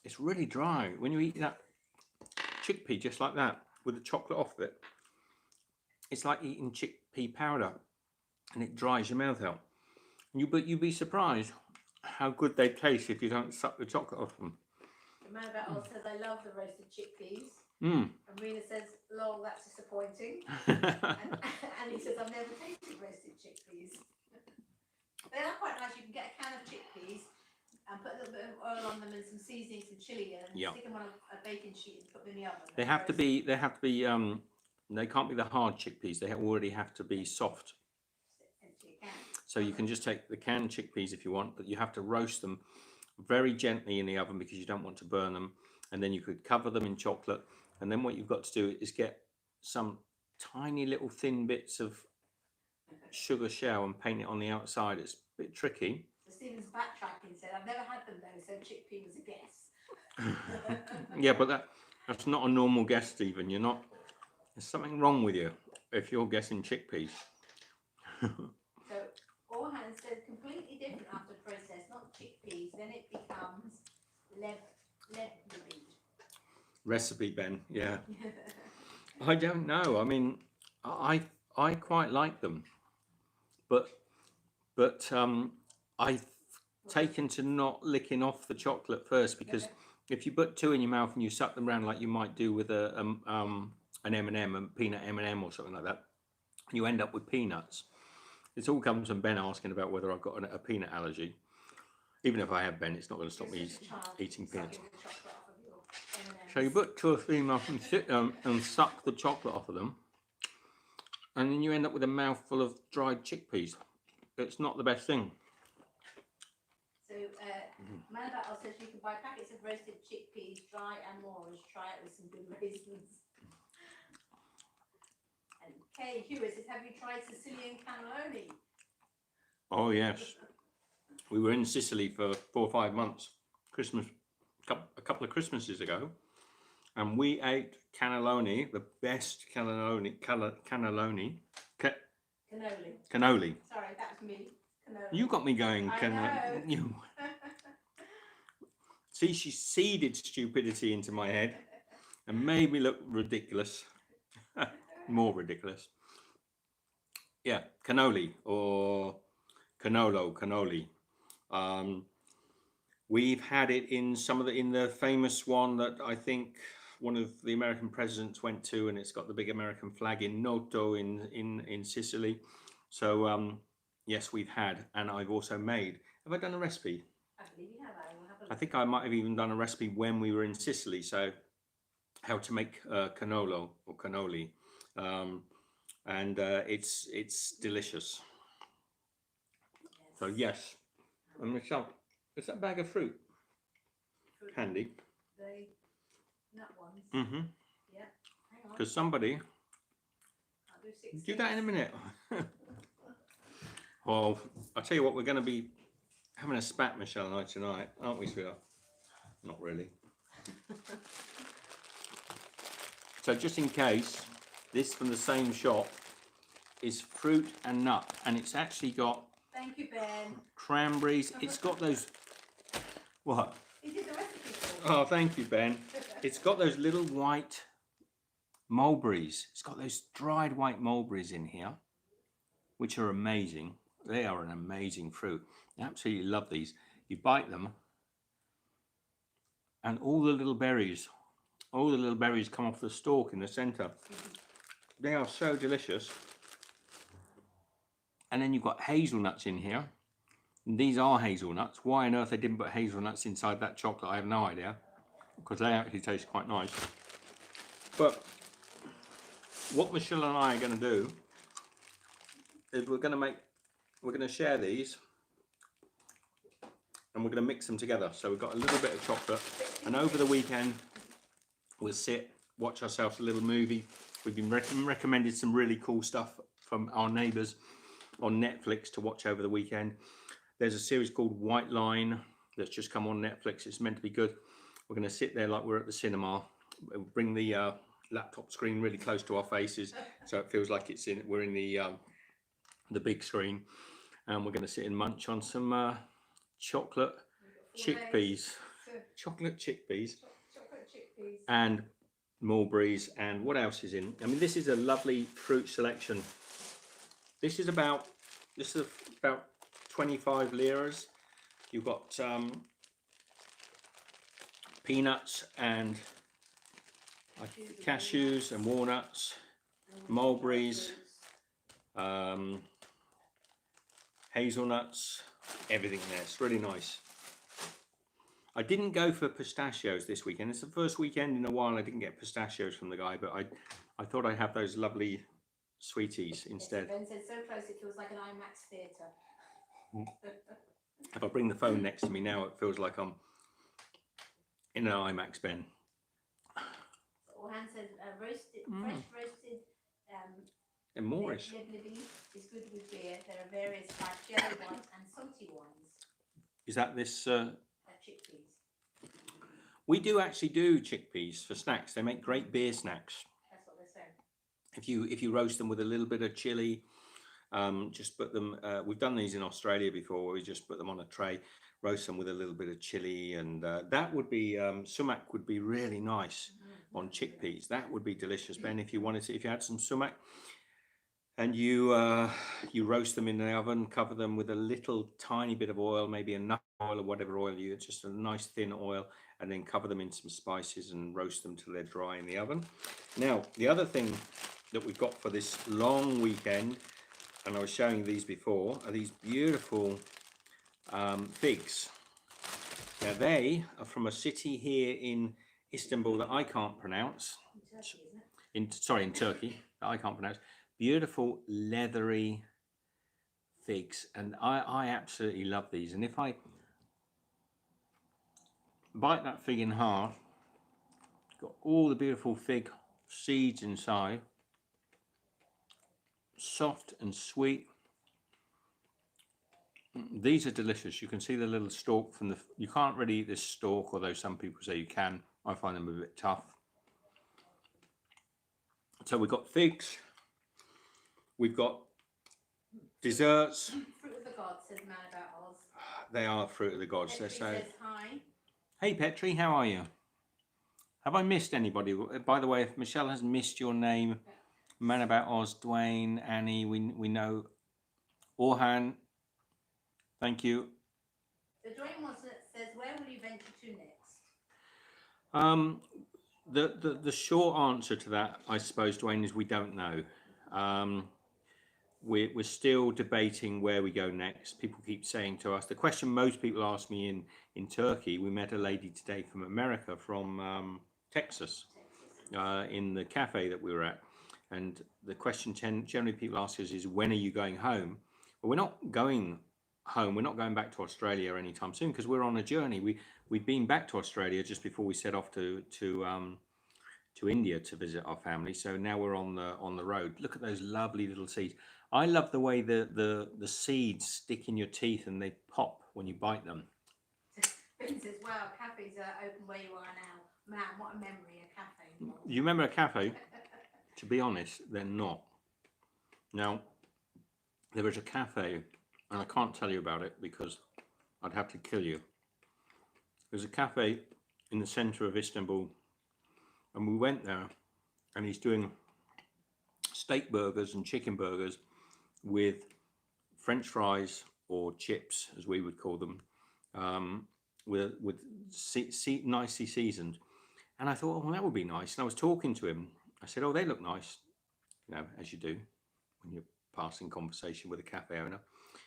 it's really dry. When you eat that chickpea just like that, with the chocolate off it, it's like eating chickpea powder, and it dries your mouth out. But you'd be surprised how good they taste if you don't suck the chocolate off them. The man about all says, I love the roasted chickpeas. Mm. And Rena says, lol, that's disappointing. and he says, I've never tasted roasted chickpeas. They are quite nice. You can get a can of chickpeas and put a little bit of oil on them and some seasoning, some chili, and stick them on a baking sheet and put them in the oven. They have to be. They can't be the hard chickpeas. They already have to be soft. So you can just take the canned chickpeas if you want, but you have to roast them very gently in the oven because you don't want to burn them. And then you could cover them in chocolate. And then what you've got to do is get some tiny little thin bits of sugar shell and paint it on the outside. It's a bit tricky. So Stephen's backtracking, said, I've never had them though, so chickpea was a guess. Yeah, but that's not a normal guess, Stephen. You're not. There's something wrong with you if you're guessing chickpeas. So Orhan said completely different after process, not chickpeas. Then it becomes lebidi. Recipe, Ben. Yeah. I don't know. I mean, I quite like them, but I've taken to not licking off the chocolate first, because if you put two in your mouth and you suck them around like you might do with an M&M, a peanut M&M or something like that, you end up with peanuts. It all comes from Ben asking about whether I've got a peanut allergy. Even if I have, Ben, it's not going to stop me eating peanuts. So you put two or three in your mouth and sit down and suck the chocolate off of them, and then you end up with a mouthful of dried chickpeas. It's not the best thing. So, Manabat also says you can buy packets of roasted chickpeas, dry and moors. Try it with some good raisins. And Kay Hewitt says, have you tried Sicilian cannelloni? Oh yes, we were in Sicily for 4 or 5 months. Christmas, a couple of Christmases ago, and we ate cannelloni, the best cannelloni. Cannoli. Cannoli. Sorry, that was me. Cannoli. You got me going. You. See, she seeded stupidity into my head and made me look ridiculous. More ridiculous. Yeah, cannoli or cannoli. We've had it in in the famous one that I think one of the American presidents went to, and it's got the big American flag in Noto in Sicily. So yes, we've had, and I've also made. Have I done a recipe? I believe you have. I think I might have even done a recipe when we were in Sicily. So how to make cannoli, and it's delicious. So yes, and Michelle, is that bag of fruit handy? The nut ones. Mm-hmm. Yeah. Hang on. Because somebody. I'll do 6. Do that in a minute. Well, I'll tell you what, we're going to be having a spat, Michelle and I, tonight, aren't we, sweetheart? Not really. So just in case, this from the same shop is fruit and nut, and it's actually got. Thank you, Ben. Cranberries. It's got those. What? He did the recipe for me. Oh, thank you, Ben. It's got those little white mulberries. It's got those dried white mulberries in here, which are amazing. They are an amazing fruit. I absolutely love these. You bite them, and all the little berries come off the stalk in the center. They are so delicious. And then you've got hazelnuts in here. And these are hazelnuts. Why on earth they didn't put hazelnuts inside that chocolate, I have no idea, because they actually taste quite nice. But what Michelle and I are going to do is we're going to share these, and we're going to mix them together. So we've got a little bit of chocolate, and over the weekend we'll sit, watch ourselves a little movie. We've been recommended some really cool stuff from our neighbours on Netflix to watch over the weekend. There's a series called White Line that's just come on Netflix. It's meant to be good. We're going to sit there like we're at the cinema. We'll bring the laptop screen really close to our faces, so it feels like we're in the big screen, and we're going to sit and munch on some chocolate chickpeas, and mulberries, and what else is in? I mean, this is a lovely fruit selection. This is about 25 liras. You've got peanuts and cashews and walnuts, mulberries, hazelnuts, everything there. It's really nice. I didn't go for pistachios this weekend. It's the first weekend in a while I didn't get pistachios from the guy, but I thought I'd have those lovely sweeties instead. Ben said so close it feels like an IMAX theatre. If I bring the phone next to me now, it feels like I'm in an IMAX, Ben. Orhan says fresh roasted And Moorish is good with beer. There are various types, jelly ones and salty ones. Is that this? Chickpeas. We do actually do chickpeas for snacks. They make great beer snacks. That's what they're saying. If you roast them with a little bit of chili, just put them. We've done these in Australia before, where we just put them on a tray, roast them with a little bit of chili, and that would be sumac would be really nice on chickpeas. That would be delicious, Ben. If you had some sumac, and you roast them in the oven, cover them with a little tiny bit of oil, maybe a nut oil or whatever oil you use, just a nice thin oil, and then cover them in some spices and roast them till they're dry in the oven. Now, the other thing that we've got for this long weekend, and I was showing these before, are these beautiful figs. Now, they are from a city here in Istanbul that I can't pronounce. In Turkey, isn't it? In Turkey, that I can't pronounce. Beautiful leathery figs, and I absolutely love these. And if I bite that fig in half, got all the beautiful fig seeds inside, soft and sweet. These are delicious. You can see the little stalk from you can't really eat this stalk, although some people say you can. I find them a bit tough. So we've got figs. We've got desserts. Fruit of the gods, says Man About Oz. They are fruit of the gods. Petri says hi. Hey Petri, how are you? Have I missed anybody? By the way, if Michelle has missed your name, Man About Oz, Dwayne, Annie, we know. Orhan, thank you. The Dwayne one says, where will you venture to next? The short answer to that, I suppose, Dwayne, is we don't know. We're still debating where we go next. People keep saying to us, the question most people ask me in Turkey, we met a lady today from America, from Texas, in the cafe that we were at. And the question generally people ask us is, when are you going home? But we're not going home. We're not going back to Australia anytime soon, because we're on a journey. We've been back to Australia just before we set off to India to visit our family. So now we're on the road. Look at those lovely little seeds. I love the way the seeds stick in your teeth and they pop when you bite them. Ben says, wow, cafes are open where you are now. Man, what a memory, a cafe. You remember a cafe? To be honest, they're not. Now, there is a cafe, and I can't tell you about it because I'd have to kill you. There's a cafe in the centre of Istanbul, and we went there, and he's doing steak burgers and chicken burgers with French fries, or chips as we would call them, with nicely seasoned. And I thought, well, that would be nice. And I was talking to him. I said, oh, they look nice, as you do when you're passing conversation with a cafe owner.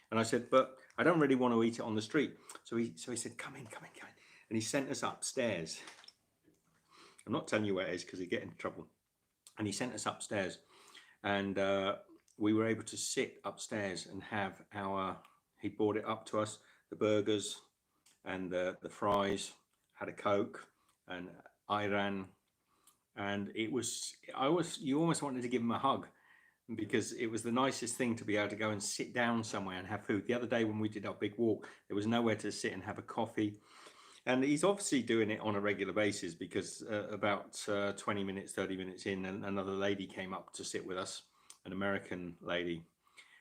And I said, but I don't really want to eat it on the street. So he said, come in. And he sent us upstairs. I'm not telling you where it is because he'd get into trouble. And he sent us upstairs, and we were able to sit upstairs and have he brought it up to us, the burgers and the fries, had a Coke and ayran. And you almost wanted to give him a hug, because it was the nicest thing to be able to go and sit down somewhere and have food. The other day when we did our big walk, there was nowhere to sit and have a coffee. And he's obviously doing it on a regular basis, because about 20 minutes, 30 minutes in, another lady came up to sit with us, an American lady.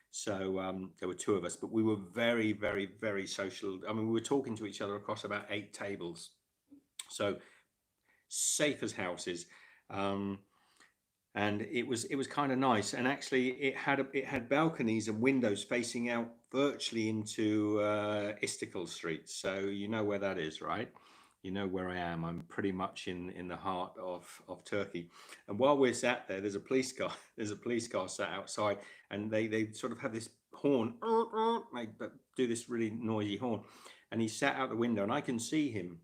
So there were two of us, but we were very, very, very social. I mean, we were talking to each other across about 8 tables. So safe as houses. And it was kind of nice. And actually it had balconies and windows facing out virtually into Istiklal Street. So you know where that is, right? You know where I am. I'm pretty much in the heart of Turkey. And while we're sat there, there's a police car. There's a police car sat outside, and they sort of have this horn. They do this really noisy horn. And he sat out the window, and I can see him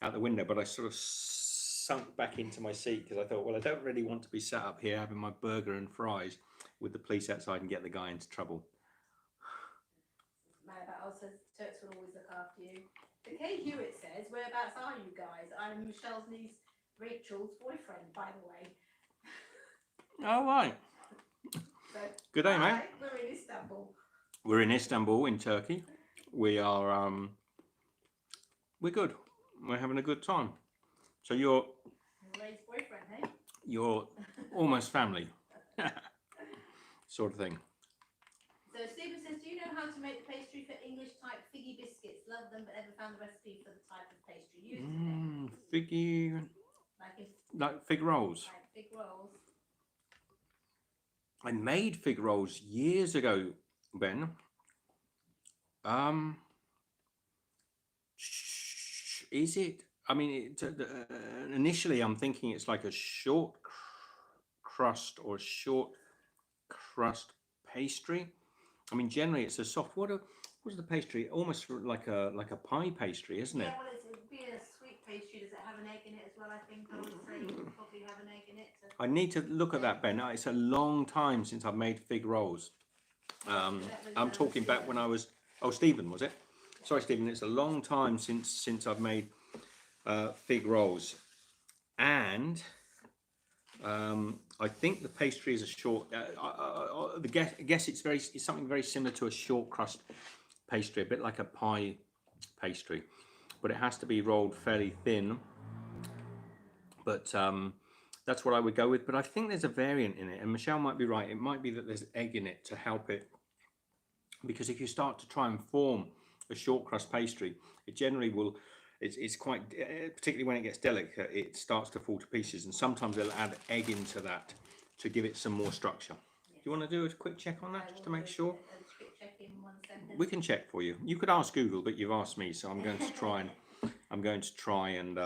out the window, but I sort of sunk back into my seat, because I thought, well, I don't really want to be sat up here having my burger and fries with the police outside and get the guy into trouble. Mad about also, Turks will always look after you. But Kay Hewitt says, whereabouts are you guys? I'm Michelle's niece Rachel's boyfriend, by the way. All right. So, good day, mate. We're in Istanbul. We're in Istanbul, in Turkey. We are we're good. We're having a good time. So you're Ray's boyfriend, hey? You're almost family. Sort of thing. So Stephen says, do you know how to make the pastry for English type figgy biscuits? Love them, but never found the recipe for the type of pastry used. Figgy, like fig rolls. Like fig rolls. I made fig rolls years ago, Ben. Is it? I mean, initially I'm thinking it's like a short crust or short crust pastry. I mean, generally it's a soft. What's the pastry? Almost like a pie pastry, isn't it? Yeah, well, it would be a sweet pastry. Does it have an egg in it as well? I think I would say it would probably have an egg in it. I need to look at that, Ben. It's a long time since I've made fig rolls. I'm talking back when I was. Oh, Stephen, was it? Sorry, Stephen. It's a long time since I've made fig rolls, and I think the pastry is a short. I guess it's something very similar to a short crust pastry, a bit like a pie pastry, but it has to be rolled fairly thin. But that's what I would go with. But I think there's a variant in it, and Michelle might be right. It might be that there's egg in it to help it, because if you start to try and form a short crust pastry, it generally will. It's quite, particularly when it gets delicate, it starts to fall to pieces, and sometimes they'll add egg into that to give it some more structure. Yes. Do you want to do a quick check on that, just to make sure? A quick check in 1 second. We can check for you. You could ask Google, but you've asked me, so I'm going to try and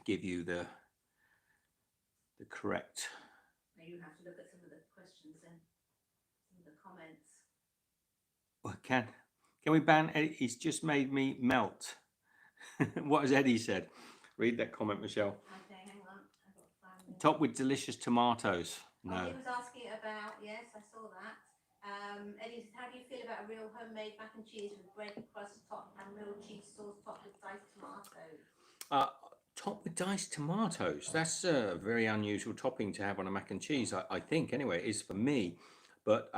give you the correct. Now you have to look at some of the questions then, some of the comments. Well, can we ban Eddie? He's just made me melt. What has Eddie said? Read that comment, Michelle. Okay, hang on. I've got to find it. Top with delicious tomatoes. No. Oh, he was asking about, yes, I saw that. Eddie, how do you feel about a real homemade mac and cheese with bread crust top and real cheese sauce topped with diced tomatoes? Topped with diced tomatoes. That's a very unusual topping to have on a mac and cheese, I think. Anyway, it is for me. But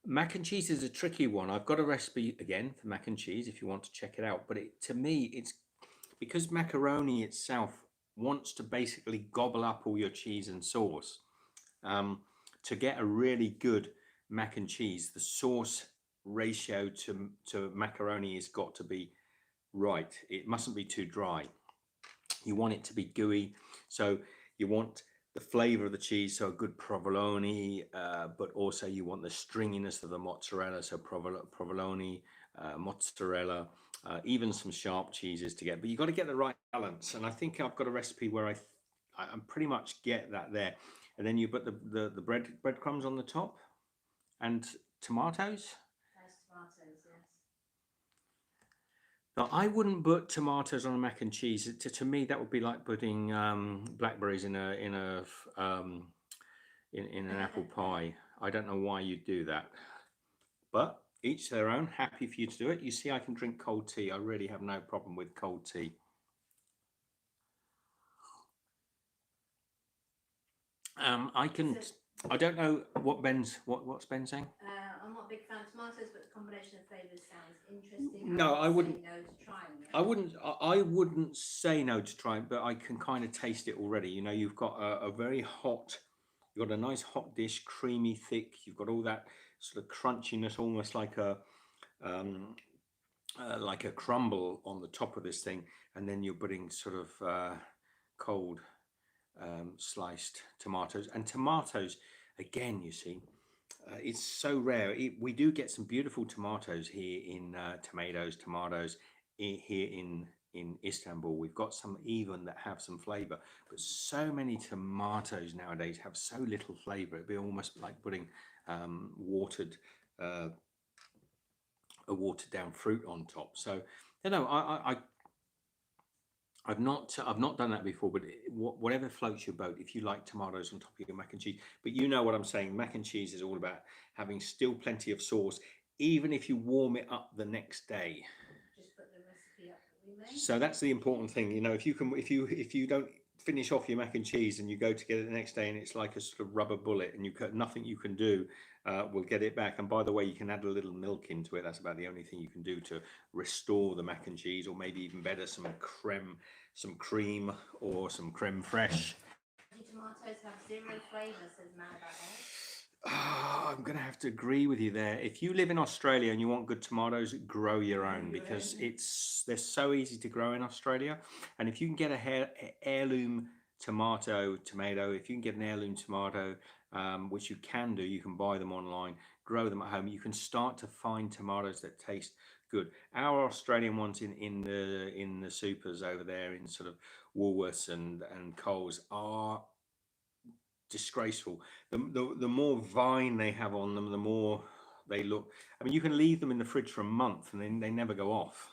mac and cheese is a tricky one. I've got a recipe again for mac and cheese if you want to check it out. But to me, it's because macaroni itself wants to basically gobble up all your cheese and sauce. To get a really good mac and cheese, the sauce ratio to macaroni has got to be right. It mustn't be too dry. You want it to be gooey, so you want the flavor of the cheese, so a good provolone, but also you want the stringiness of the mozzarella, so provolone, mozzarella, even some sharp cheeses to get, but you got to get the right balance. And I think I've got a recipe where I pretty much get that there. And then you put the breadcrumbs on the top. and tomatoes. Nice tomatoes, yes. Now, I wouldn't put tomatoes on a mac and cheese. To me, that would be like putting blackberries in an apple pie. I don't know why you'd do that, but each their own. Happy for you to do it. You see, I can drink cold tea. I really have no problem with cold tea. I can. I don't know what's Ben saying. I'm not a big fan of tomatoes, but the combination of flavours sounds interesting. No, I wouldn't. Say no to trying it. I wouldn't say no to trying, but I can kind of taste it already. You know, you've got a very hot. You've got a nice hot dish, creamy, thick. You've got all that sort of crunchiness, almost like a crumble on the top of this thing, and then you're putting sort of cold sliced tomatoes. And tomatoes, again, you see, it's so rare. We do get some beautiful tomatoes here in tomatoes here in Istanbul. We've got some even that have some flavor, but so many tomatoes nowadays have so little flavor. It'd be almost like putting watered a watered down fruit on top. So you know, I've not done that before, but whatever floats your boat. If you like tomatoes on top of your mac and cheese, but you know what I'm saying. Mac and cheese is all about having still plenty of sauce, even if you warm it up the next day. Just put the recipe up that we made. So that's the important thing. You know, if you don't finish off your mac and cheese and you go to get it the next day and it's like a sort of rubber bullet and nothing you can do will get it back. And by the way, you can add a little milk into it. That's about the only thing you can do to restore the mac and cheese, or maybe even better, some cream or some creme fraiche. Tomatoes have zero flavour, says man about that. I'm going to have to agree with you there. If you live in Australia and you want good tomatoes, grow your own, because they're so easy to grow in Australia. And if you can get a heirloom tomato, if you can get an heirloom tomato, which you can do, you can buy them online, grow them at home. You can start to find tomatoes that taste good. Our Australian ones in the supers over there in sort of Woolworths and Coles are disgraceful. The more vine they have on them, the more they look. I mean, you can leave them in the fridge for a month and then they never go off.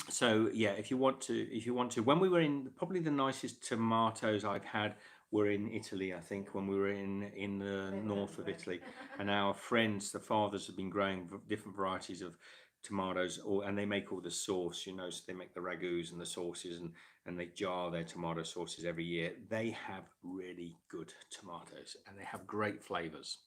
So yeah, if you want to, when we were in, probably the nicest tomatoes I've had were in Italy. I think when we were in the north of Italy, and our friends, the fathers, have been growing different varieties of tomatoes, and they make all the sauce, you know, so they make the ragouts and the sauces, and they jar their tomato sauces every year. They have really good tomatoes and they have great flavors.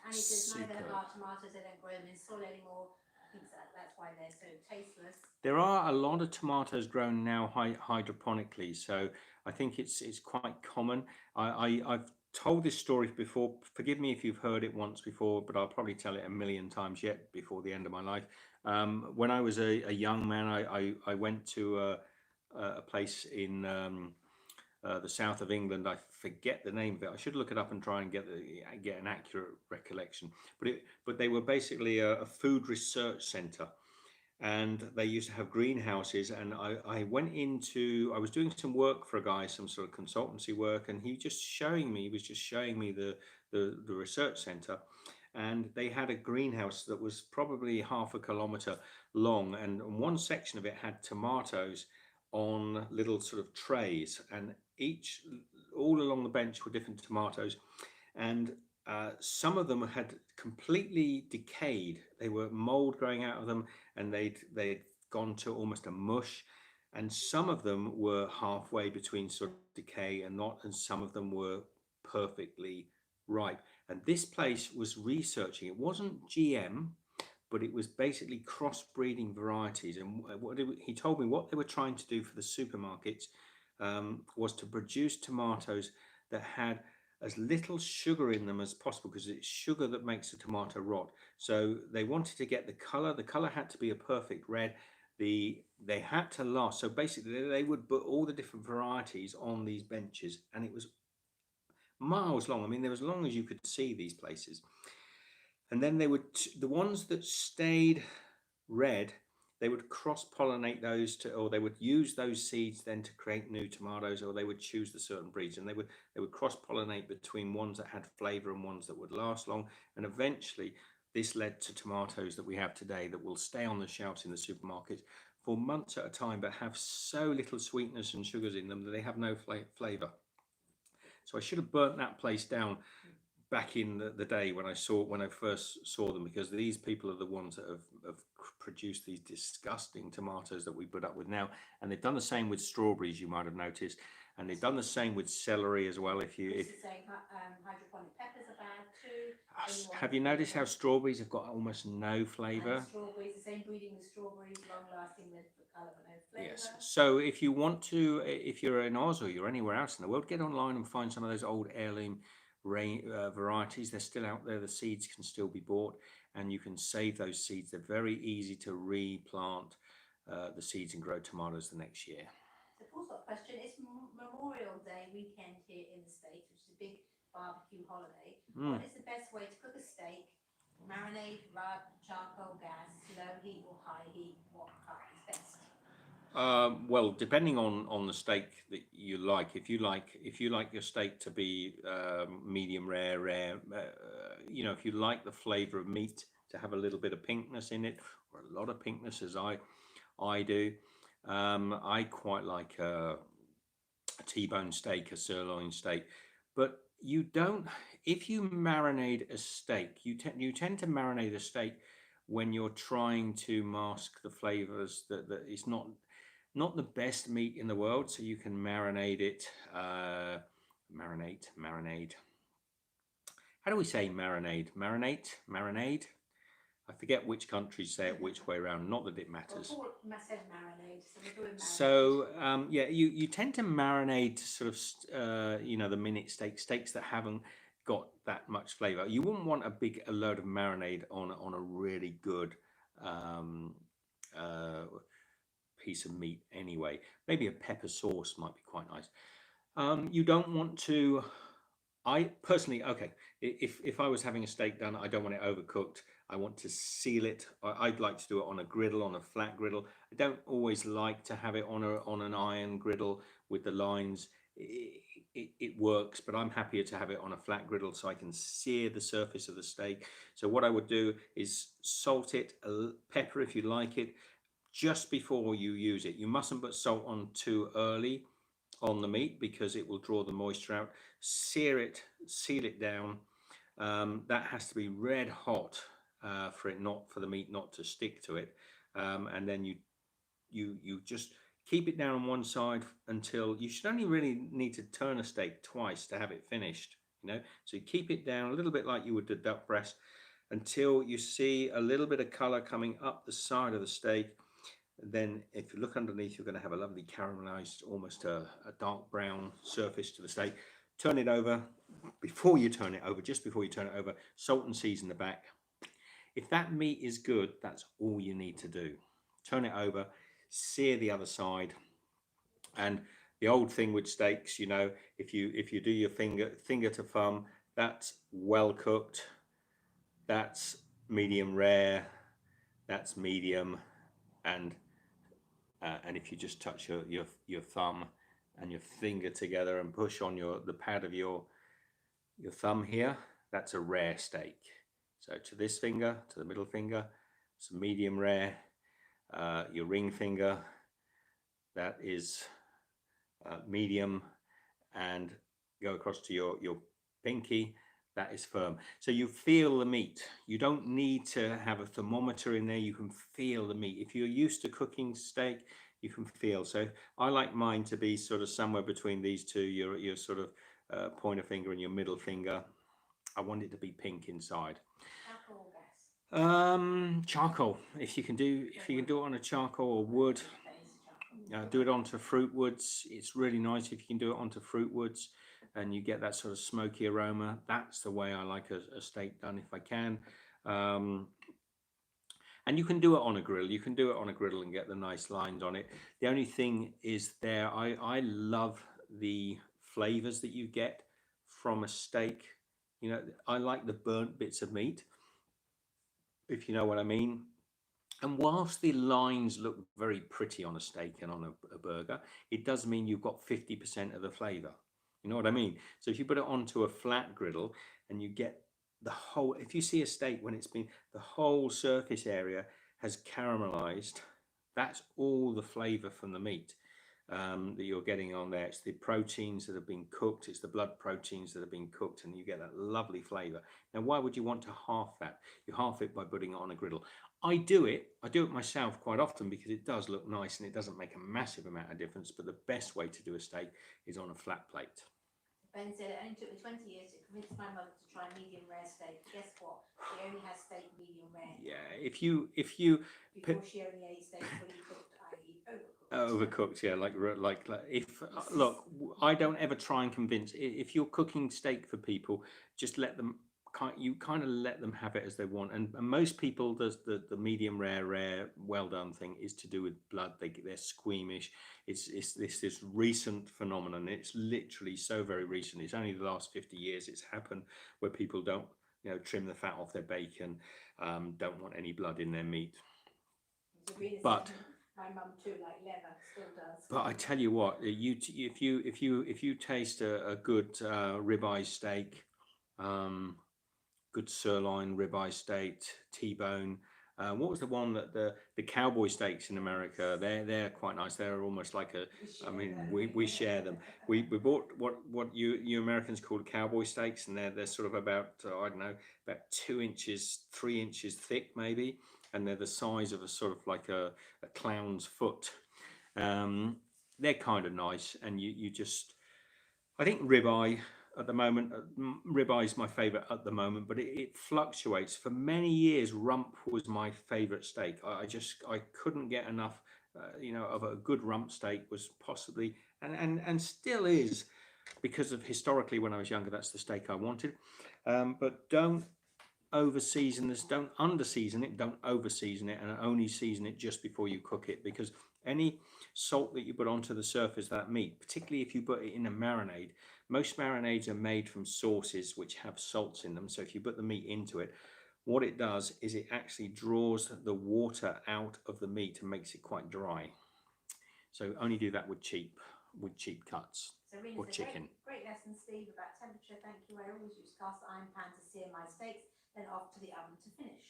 And it says neither of our tomatoes, they don't grow them in soil anymore. I think that's why they're so tasteless. There are a lot of tomatoes grown now hydroponically, so I think it's quite common. I've told this story before. Forgive me if you've heard it once before, but I'll probably tell it a million times yet before the end of my life. When I was a young man, I went to a place in the south of England. I forget the name of it. I should look it up and try and get an accurate recollection. But they were basically a food research centre, and they used to have greenhouses. And I was doing some work for a guy, some sort of consultancy work, and he was just showing me the research centre. And they had a greenhouse that was probably half a kilometre long, and one section of it had tomatoes on little sort of trays, and all along the bench were different tomatoes, and some of them had completely decayed. They were mold growing out of them, and they'd gone to almost a mush, and some of them were halfway between sort of decay and not, and some of them were perfectly ripe. And this place was researching, it wasn't GM, but it was basically crossbreeding varieties. And he told me what they were trying to do for the supermarkets was to produce tomatoes that had as little sugar in them as possible, because it's sugar that makes a tomato rot. So they wanted to get the color had to be a perfect red. They had to last. So basically they would put all the different varieties on these benches, and it was miles long. I mean, they were as long as you could see these places. And then they would, the ones that stayed red, they would cross-pollinate those or they would use those seeds then to create new tomatoes, or they would choose the certain breeds, and they would cross-pollinate between ones that had flavor and ones that would last long. And eventually this led to tomatoes that we have today that will stay on the shelves in the supermarket for months at a time, but have so little sweetness and sugars in them that they have no flavor. So I should have burnt that place down back in the day when I first saw them, because these people are the ones that have produced these disgusting tomatoes that we put up with now. And they've done the same with strawberries, you might have noticed, and they've done the same with celery as well. If saying hydroponic peppers are bad too. Have you noticed how strawberries have got almost no flavor? Strawberries, the same breeding with strawberries, long lasting with colour but no flavour. Yes. So if you want to, if you're in Oz or you're anywhere else in the world, get online and find some of those old heirloom varieties. They're still out there. The seeds can still be bought, and you can save those seeds. They're very easy to replant the seeds and grow tomatoes the next year. So Paul's got a question. It's Memorial Day weekend here in the States, which is a big barbecue holiday. What is the best way to cook a steak? Marinade, rub, charcoal, gas, low heat or high heat? What is best? Well, depending on the steak that you like. If you like your steak to be medium rare, you know, if you like the flavor of meat to have a little bit of pinkness in it, or a lot of pinkness, as I do, I quite like a T-bone steak, a sirloin steak. But you don't. If you marinate a steak, you tend to marinate a steak when you're trying to mask the flavors that it's not the best meat in the world. So you can marinate it, marinate. How do we say marinade? Marinade? I forget which countries say it which way around. Not that it matters. Well, Paul said marinade, so we're doing marinade. So yeah, you tend to marinate sort of you know, the minute steaks that haven't got that much flavor. You wouldn't want a load of marinade on a really good piece of meat anyway. Maybe a pepper sauce might be quite nice. You don't want to. I personally, okay, if I was having a steak done, I don't want it overcooked. I want to seal it. I'd like to do it on a griddle, on a flat griddle. I don't always like to have it on an iron griddle with the lines. It works, but I'm happier to have it on a flat griddle so I can sear the surface of the steak. So what I would do is salt it, pepper if you like it, just before you use it. You mustn't put salt on too early on the meat because it will draw the moisture out. Sear it, seal it down. That has to be red hot for the meat not to stick to it. And then you just keep it down on one side until you should only really need to turn a steak twice to have it finished. You know, so you keep it down a little bit like you would the duck breast until you see a little bit of color coming up the side of the steak. Then if you look underneath, you're going to have a lovely caramelized, almost a dark brown surface to the steak. Turn it over. Before you turn it over, just before you turn it over, salt and season the back. If that meat is good, that's all you need to do. Turn it over, sear the other side. And the old thing with steaks, you know, if you do your finger to thumb, that's well cooked, that's medium rare, that's medium, and if you just touch your thumb and your finger together and push on the pad of your thumb here, that's a rare steak. So to this finger, to the middle finger, it's a medium rare. Your ring finger, that is medium, and go across to your pinky, that is firm. So you feel the meat. You don't need to have a thermometer in there. You can feel the meat. If you're used to cooking steak, you can feel. So I like mine to be sort of somewhere between these two, your sort of pointer finger and your middle finger. I want it to be pink inside. Charcoal or gas? Charcoal. If you can do it on a charcoal or wood, do it onto fruit woods. It's really nice if you can do it onto fruit woods and you get that sort of smoky aroma. That's the way I like a steak done if I can. And you can do it on a grill. You can do it on a griddle and get the nice lines on it. The only thing is I love the flavors that you get from a steak. You know, I like the burnt bits of meat, if you know what I mean. And whilst the lines look very pretty on a steak and on a burger, it does mean you've got 50% of the flavor. You know what I mean? So if you put it onto a flat griddle and you get the whole, if you see a steak when it's been, the whole surface area has caramelized, that's all the flavor from the meat that you're getting on there. It's the proteins that have been cooked, it's the blood proteins that have been cooked, and you get that lovely flavor. Now, why would you want to half that? You half it by putting it on a griddle. I do it myself quite often because it does look nice and it doesn't make a massive amount of difference. But the best way to do a steak is on a flat plate. Ben said it only took me 20 years to convince my mother to try medium rare steak. Guess what? She only has steak medium rare. Yeah, if you Before she only ate steak fully cooked, i.e. overcooked, yeah, like if look, I don't ever try and convince. If you're cooking steak for people, just let them. You kind of let them have it as they want, and most people does the medium rare well done thing is to do with blood. They're squeamish. It's this recent phenomenon. It's literally so very recent. It's only the last 50 years it's happened where people don't trim the fat off their bacon, don't want any blood in their meat. But my mum too, like leather, still does. But I tell you what, if you taste a good ribeye steak, good sirloin ribeye steak, T-bone. What was the one that the cowboy steaks in America? They're quite nice. They're almost like a. I mean, we share them. We bought what you Americans call cowboy steaks, and they're sort of about I don't know, about 2 inches, 3 inches thick maybe, and they're the size of a sort of like a clown's foot. They're kind of nice, and you just. I think ribeye at the moment, ribeye is my favorite at the moment, but it fluctuates. For many years, rump was my favorite steak. I couldn't get enough, of a good rump steak was possibly and still is because of historically when I was younger, that's the steak I wanted. But don't over season this, don't under season it, don't over season it, and only season it just before you cook it, because any salt that you put onto the surface of that meat, particularly if you put it in a marinade, most marinades are made from sauces which have salts in them. So if you put the meat into it, what it does is it actually draws the water out of the meat and makes it quite dry. So only do that with cheap cuts or chicken. Great lesson, Steve, about temperature. Thank you. I always use cast iron pan to sear my steaks, then off to the oven to finish.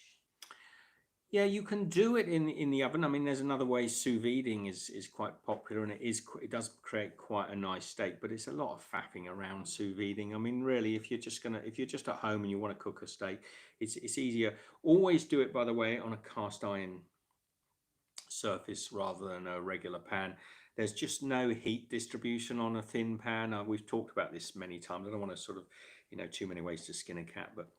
Yeah, you can do it in the oven. I mean, there's another way. Sous videing is quite popular, and it does create quite a nice steak. But it's a lot of faffing around sous videing. I mean, really, if you're just at home and you want to cook a steak, it's easier. Always do it, by the way, on a cast iron surface rather than a regular pan. There's just no heat distribution on a thin pan. We've talked about this many times. I don't want to sort of, too many ways to skin a cat, but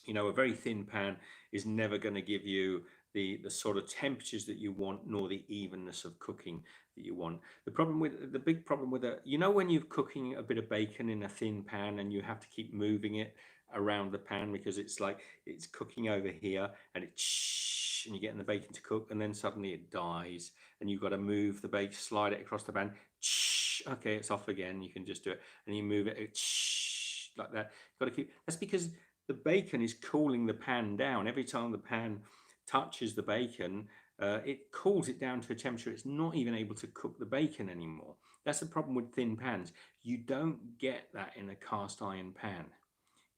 a very thin pan is never going to give you the sort of temperatures that you want, nor the evenness of cooking that you want. The big problem with it, when you're cooking a bit of bacon in a thin pan and you have to keep moving it around the pan because it's like it's cooking over here and and you're getting the bacon to cook, and then suddenly it dies and you've got to move the bacon, slide it across the pan. Okay, it's off again. You can just do it, and you move it like that. You've got to keep. That's because the bacon is cooling the pan down. Every time the pan touches the bacon, it cools it down to a temperature it's not even able to cook the bacon anymore. That's the problem with thin pans. You don't get that in a cast iron pan.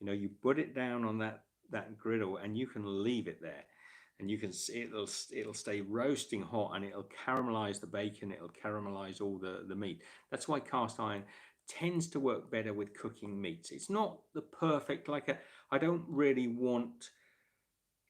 You put it down on that griddle and you can leave it there, and you can see it'll stay roasting hot, and it'll caramelize the bacon, it'll caramelize all the meat. That's why cast iron tends to work better with cooking meats. It's not the perfect, I don't really want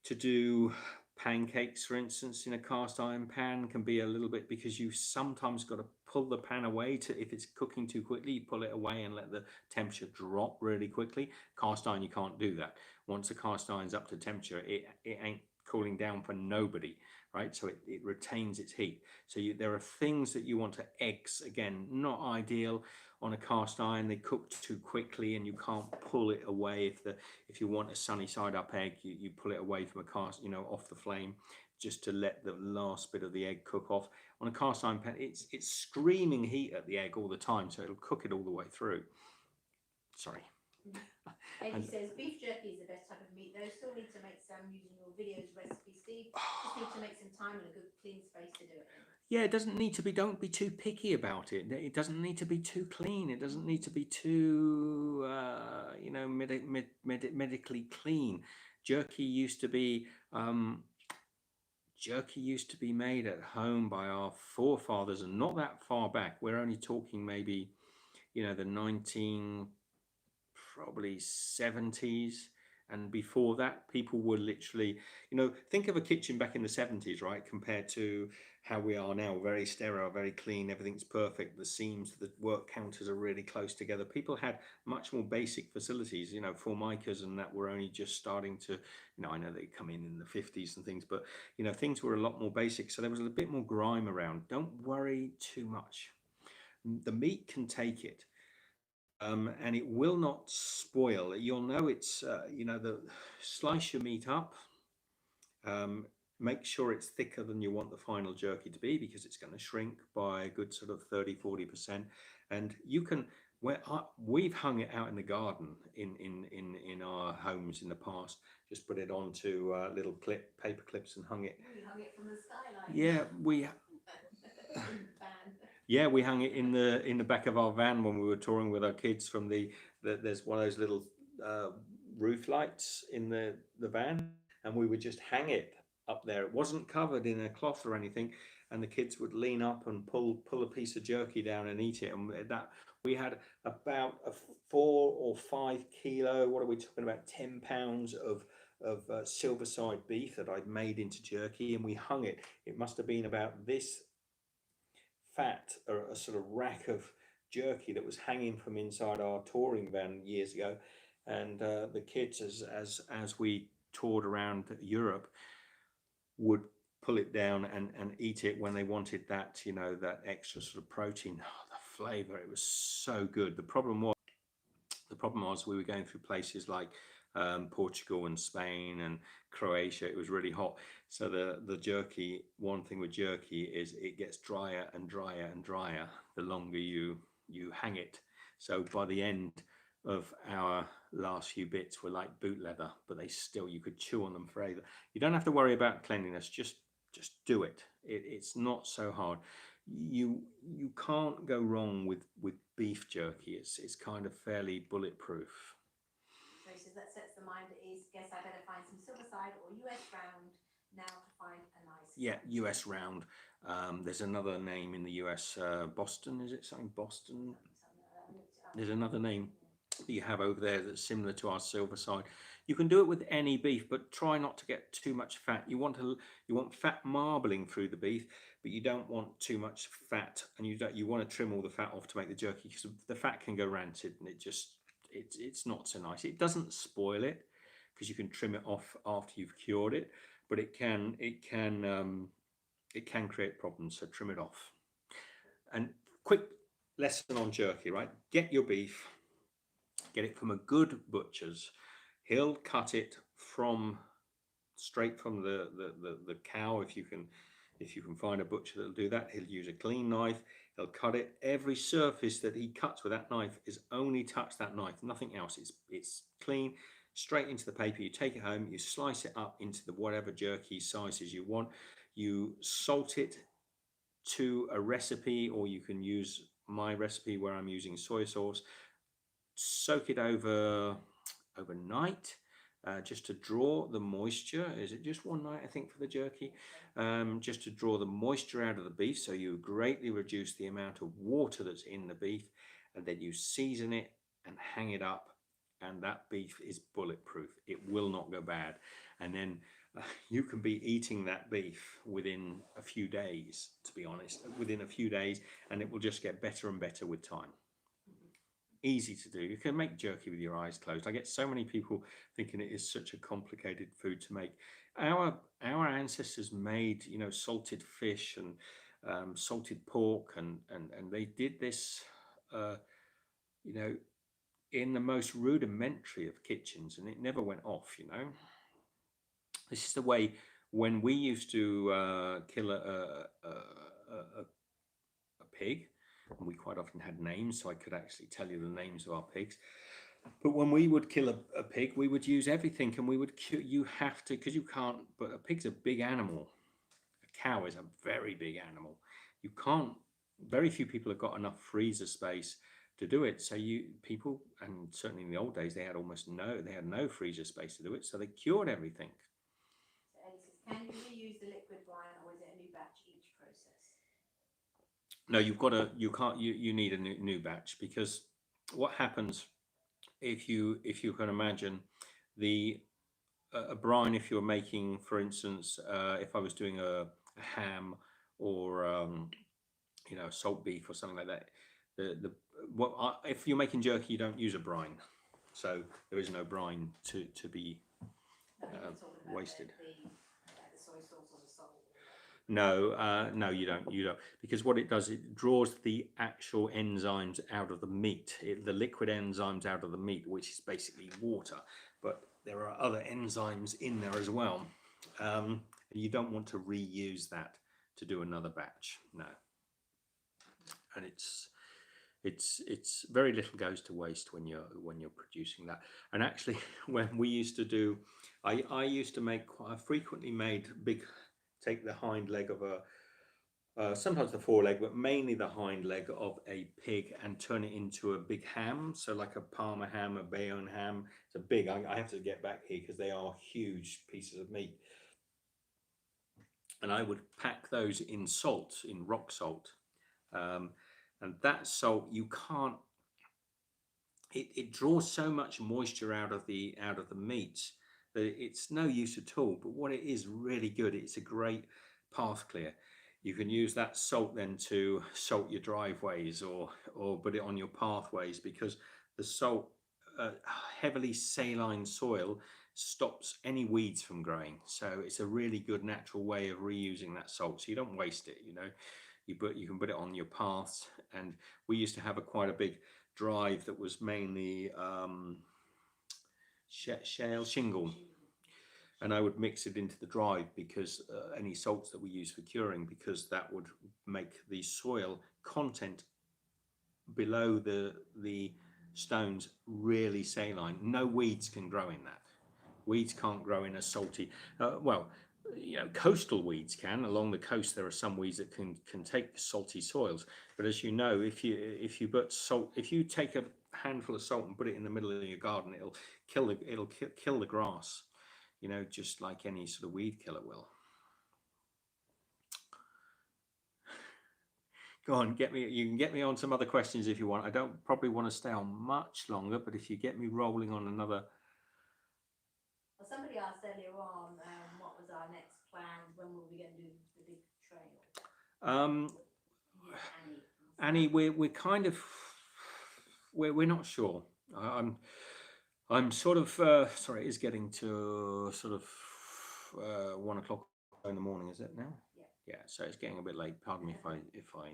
to do pancakes, for instance, in a cast iron pan. Can be a little bit, because you sometimes got to pull the pan away if it's cooking too quickly, you pull it away and let the temperature drop really quickly. Cast iron, you can't do that. Once the cast iron's up to temperature, it ain't cooling down for nobody, right? So it retains its heat. So there are things that you want to, eggs, again, not ideal on a cast iron. They cook too quickly and you can't pull it away. If you want a sunny side up egg, you pull it away from a cast, off the flame, just to let the last bit of the egg cook off. On a cast iron pan, it's screaming heat at the egg all the time, so it'll cook it all the way through. Sorry. Eddie says beef jerky is the best type of meat, though. Still need to make some using your videos recipe, Steve. Just need to make some time and a good clean space to do it in. Yeah, it doesn't need to be, don't be too picky about it. It doesn't need to be too clean. It doesn't need to be too, medically clean. Jerky used to be, made at home by our forefathers, and not that far back. We're only talking maybe, the 19, probably 70s. And before that, people were literally, think of a kitchen back in the 70s, right? Compared to how we are now, very sterile, very clean, everything's perfect. The seams, the work counters are really close together. People had much more basic facilities, formicas and that were only just starting to, I know they come in the 50s and things, but, things were a lot more basic. So there was a bit more grime around. Don't worry too much. The meat can take it. And it will not spoil. You'll know it's, slice your meat up. Make sure it's thicker than you want the final jerky to be, because it's going to shrink by a good sort of 30-40%. And you can, we've hung it out in the garden in our homes in the past. Just put it onto little paper clips and hung it. We hung it from the skyline. Yeah, we. Yeah, we hung it in the back of our van when we were touring with our kids. From there's one of those little roof lights in the van, and we would just hang it up there. It wasn't covered in a cloth or anything, and the kids would lean up and pull a piece of jerky down and eat it. And that we had about a 4 or 5 kilo. What are we talking about? 10 pounds of silverside beef that I'd made into jerky, and we hung it. It must have been about this fat, or a sort of rack of jerky that was hanging from inside our touring van years ago. And the kids, as we toured around Europe, would pull it down and eat it when they wanted that, that extra sort of protein. Oh, the flavor, it was so good. The problem was we were going through places like Portugal and Spain and Croatia. It was really hot. So the jerky, one thing with jerky is it gets drier and drier and drier the longer you hang it. So by the end of our last few bits were like boot leather, but you could chew on them forever. You don't have to worry about cleanliness. Just do it. It's not so hard. You can't go wrong with beef jerky. It's kind of fairly bulletproof. So he says that sets the mind at ease. Guess I better find some silverside or US round now to find a nice. Yeah, US round. There's another name in the US. Boston, is it something? Boston. There's another name that you have over there that's similar to our silverside. You can do it with any beef, but try not to get too much fat. You want fat marbling through the beef, but you don't want too much fat, and you want to trim all the fat off to make the jerky, because the fat can go rancid, and it's not so nice. It doesn't spoil it, because you can trim it off after you've cured it, but it can create problems. So trim it off. And quick lesson on jerky, right? Get your beef. Get it from a good butcher's. He'll cut it straight from the cow. If you can find a butcher that'll do that, he'll use a clean knife. He'll cut it. Every surface that he cuts with that knife is only touch that knife, nothing else. It's clean, straight into the paper. You take it home, you slice it up into the whatever jerky sizes you want. You salt it to a recipe, or you can use my recipe where I'm using soy sauce. Soak it overnight, just to draw the moisture. Is it just one night, I think, for the jerky? Just to draw the moisture out of the beef, so you greatly reduce the amount of water that's in the beef, and then you season it and hang it up, and that beef is bulletproof. It will not go bad. And then you can be eating that beef within a few days, to be honest, and it will just get better and better with time. Easy to do. You can make jerky with your eyes closed. I get so many people thinking it is such a complicated food to make. Our ancestors made, salted fish and salted pork, and they did this, in the most rudimentary of kitchens, and it never went off. This is the way when we used to kill a pig. And we quite often had names, so I could actually tell you the names of our pigs. But when we would kill a pig, we would use everything, and we would you have to, because you can't. But a pig's a big animal. A cow is a very big animal. You can't. Very few people have got enough freezer space to do it. So people, and certainly in the old days, they had no freezer space to do it. So they cured everything. So Ellie says, can you reuse the liquid brine, or is it a new batch each process? No, you can't. You need a new batch, because what happens if you can imagine the a brine, if you're making, for instance, if I was doing a ham, or salt beef or something like that, the if you're making jerky, you don't use a brine, so there is no brine to be No, you were talking about wasted. the soy sauce or the salt. No, you don't. Because what it does, it draws the actual enzymes out of the meat, the liquid enzymes out of the meat, which is basically water. But there are other enzymes in there as well. You don't want to reuse that to do another batch. No, and it's very little goes to waste when you're producing that. And actually, when we used to do, I used to make, I frequently made take the hind leg of sometimes the foreleg, but mainly the hind leg of a pig, and turn it into a big ham. So like a Parma ham, a Bayonne ham. It's a big, I have to get back here because they are huge pieces of meat. And I would pack those in salt, in rock salt. And that salt, you can't, it draws so much moisture out of the meat that it's no use at all. But what it is really good, it's a great path clear. You can use that salt then to salt your driveways, or put it on your pathways, because the salt, heavily saline soil, stops any weeds from growing. So it's a really good natural way of reusing that salt. So you don't waste it. You can put it on your paths. And we used to have quite a big drive that was mainly shale shingle, and I would mix it into the drive, because any salts that we use for curing, because that would make the soil content below the stones really saline. No weeds can grow in that. Weeds can't grow in a salty, coastal weeds can. Along the coast, there are some weeds that can take salty soils. But as you know, if you put salt, if you take a handful of salt and put it in the middle of your garden, it'll kill the grass. Just like any sort of weed killer will. Go on, you can get me on some other questions if you want. I don't probably want to stay on much longer, but if you get me rolling on another. Well, somebody asked earlier on, what was our next plans? When were we going to do the big trail? Annie, we're kind of we're not sure. I'm sort of sorry. It is getting to sort of 1 o'clock in the morning. Is it now? Yeah. So it's getting a bit late. Pardon me if I.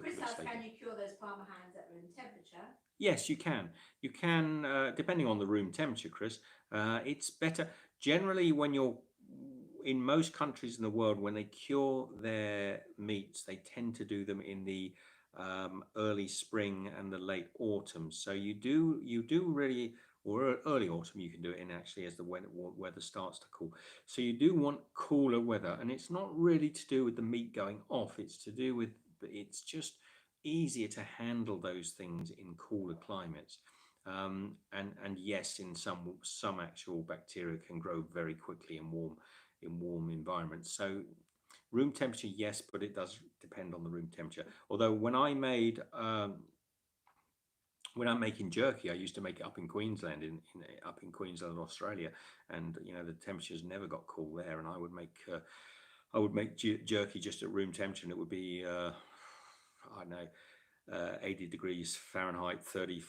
Chris asks, can you cure those Parma hams at room temperature? Yes, you can. You can, depending on the room temperature, Chris. It's better generally when you're in most countries in the world, when they cure their meats, they tend to do them in the early spring and the late autumn. So you do really, or early autumn, you can do it in, actually, as the weather starts to cool. So you do want cooler weather, and it's not really to do with the meat going off. It's to do with, it's just easier to handle those things in cooler climates. And yes, in some actual bacteria can grow very quickly in warm environments. So room temperature, yes, but it does depend on the room temperature. Although when I'm making jerky, I used to make it up in Queensland, up in Queensland, Australia, and the temperatures never got cool there. And I would make jerky just at room temperature, and it would be I don't know, 80 degrees Fahrenheit, 30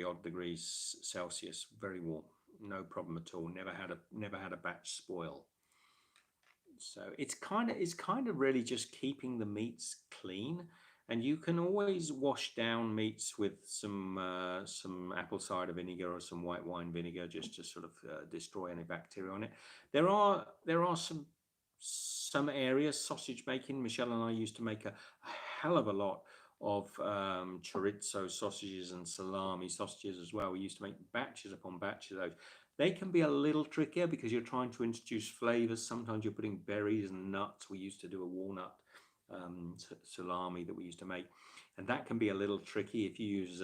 odd degrees Celsius, very warm, no problem at all. Never had a batch spoil. So it's kind of really just keeping the meats clean. And you can always wash down meats with some apple cider vinegar or some white wine vinegar, just to sort of destroy any bacteria on it. There are some areas, sausage making. Michelle and I used to make a hell of a lot chorizo sausages and salami sausages as well. We used to make batches upon batches of those. They can be a little trickier because you're trying to introduce flavors. Sometimes you're putting berries and nuts. We used to do a walnut salami that we used to make, and that can be a little tricky if you use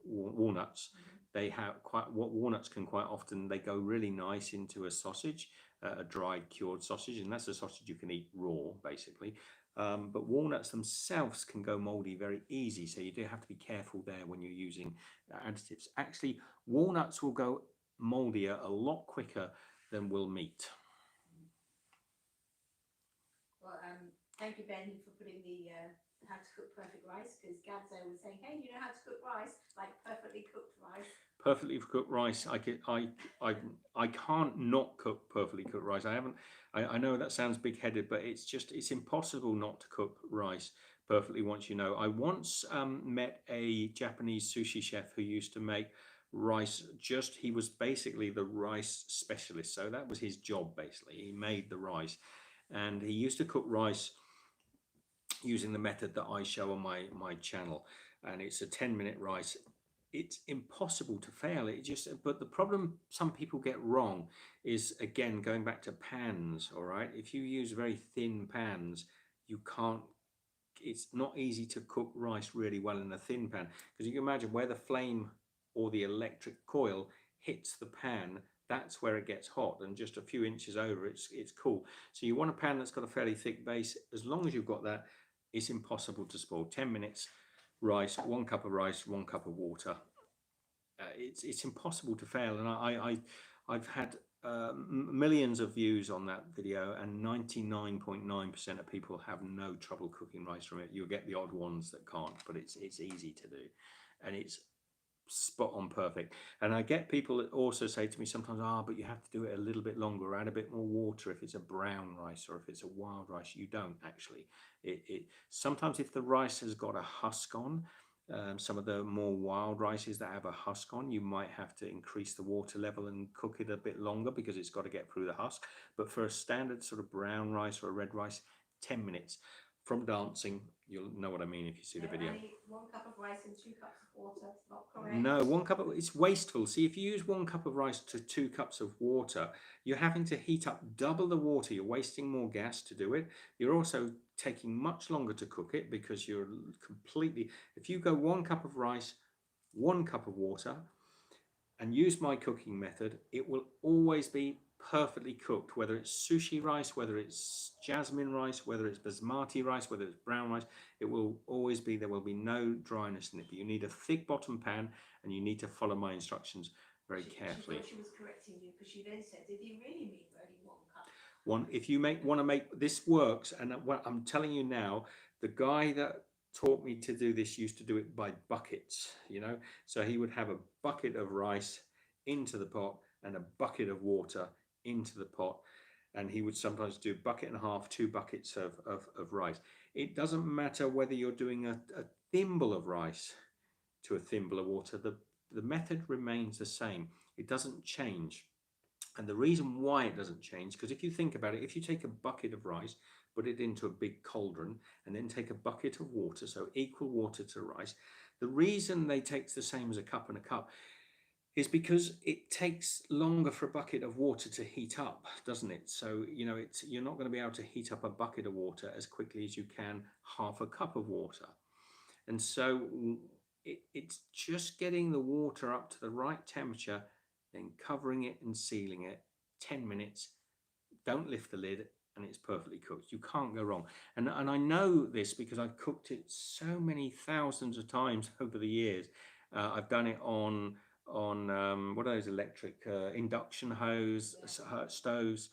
walnuts. They have walnuts can quite often, they go really nice into a sausage, a dried cured sausage, and that's a sausage you can eat raw basically. But walnuts themselves can go moldy very easy, so you do have to be careful there when you're using additives. Actually, walnuts will go moldier a lot quicker than will meat. Well, thank you, Ben, for putting the how to cook perfect rice, because Gadzo was saying, hey, you know how to cook rice, like perfectly cooked rice. Perfectly cooked rice. I can't not cook perfectly cooked rice. I know that sounds big-headed, but it's impossible not to cook rice perfectly once you know. I once met a Japanese sushi chef who used to make rice. He was basically the rice specialist, so that was his job basically. He made the rice, and he used to cook rice using the method that I show on my channel, and it's a 10-minute rice. It's impossible to fail. But the problem some people get wrong is, again, going back to pans. All right, if you use very thin pans, you can't. It's not easy to cook rice really well in a thin pan, because you can imagine where the flame or the electric coil hits the pan, that's where it gets hot, and just a few inches over it's cool. So you want a pan that's got a fairly thick base. As long as you've got that, it's impossible to spoil. 10 minutes rice, 1 cup of rice, 1 cup of water. It's impossible to fail, and I've had millions of views on that video, and 99.9% of people have no trouble cooking rice from it. You'll get the odd ones that can't, but it's easy to do, and it's spot on perfect. And I get people that also say to me sometimes, but you have to do it a little bit longer, add a bit more water if it's a brown rice, or if it's a wild rice. You don't actually. Sometimes if the rice has got a husk on, some of the more wild rices that have a husk on, you might have to increase the water level and cook it a bit longer because it's got to get through the husk. But for a standard sort of brown rice or a red rice, 10 minutes. From dancing, you'll know what I mean if you see the video. Only 1 cup of rice and 2 cups of water. It's not correct. No, 1 cup of, it's wasteful. See, if you use 1 cup of rice to 2 cups of water, you're having to heat up double the water. You're wasting more gas to do it. You're also taking much longer to cook it because you're completely. If you go 1 cup of rice, 1 cup of water, and use my cooking method, it will always be perfectly cooked, whether it's sushi rice, whether it's jasmine rice, whether it's basmati rice, whether it's brown rice. It will always be, there will be no dryness in it. But you need a thick bottom pan, and you need to follow my instructions very carefully. She thought she was correcting you, because she then said, did he really mean only 1 cup? If you want to make this works, and what I'm telling you now, the guy that taught me to do this used to do it by buckets, so he would have a bucket of rice into the pot and a bucket of water into the pot, and he would sometimes do 1.5 buckets, 2 buckets of rice. It doesn't matter whether you're doing a thimble of rice to a thimble of water, the method remains the same. It doesn't change. And the reason why it doesn't change, because if you think about it, if you take a bucket of rice, put it into a big cauldron, and then take a bucket of water, so equal water to rice, the reason they take the same as a cup and a cup is because it takes longer for a bucket of water to heat up, doesn't it? So, you're not going to be able to heat up a bucket of water as quickly as you can half a cup of water. And so it's just getting the water up to the right temperature, then covering it and sealing it. 10 minutes, don't lift the lid, and it's perfectly cooked. You can't go wrong. And I know this because I've cooked it so many thousands of times over the years. I've done it on what are those electric induction stoves,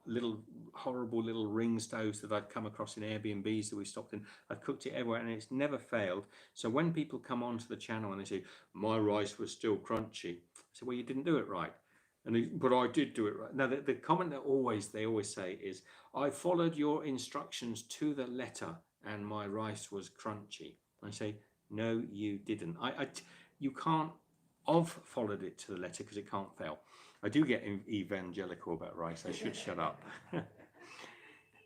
little horrible little ring stoves that I've come across in Airbnbs that we stopped in. I've cooked it everywhere, and it's never failed. So when people come onto the channel and they say my rice was still crunchy, I say, well, you didn't do it right. But I did do it right. Now the comment that they always say is, I followed your instructions to the letter and my rice was crunchy. I say, no, you didn't. You can't have followed it to the letter because it can't fail. I do get evangelical about rice. I should shut up.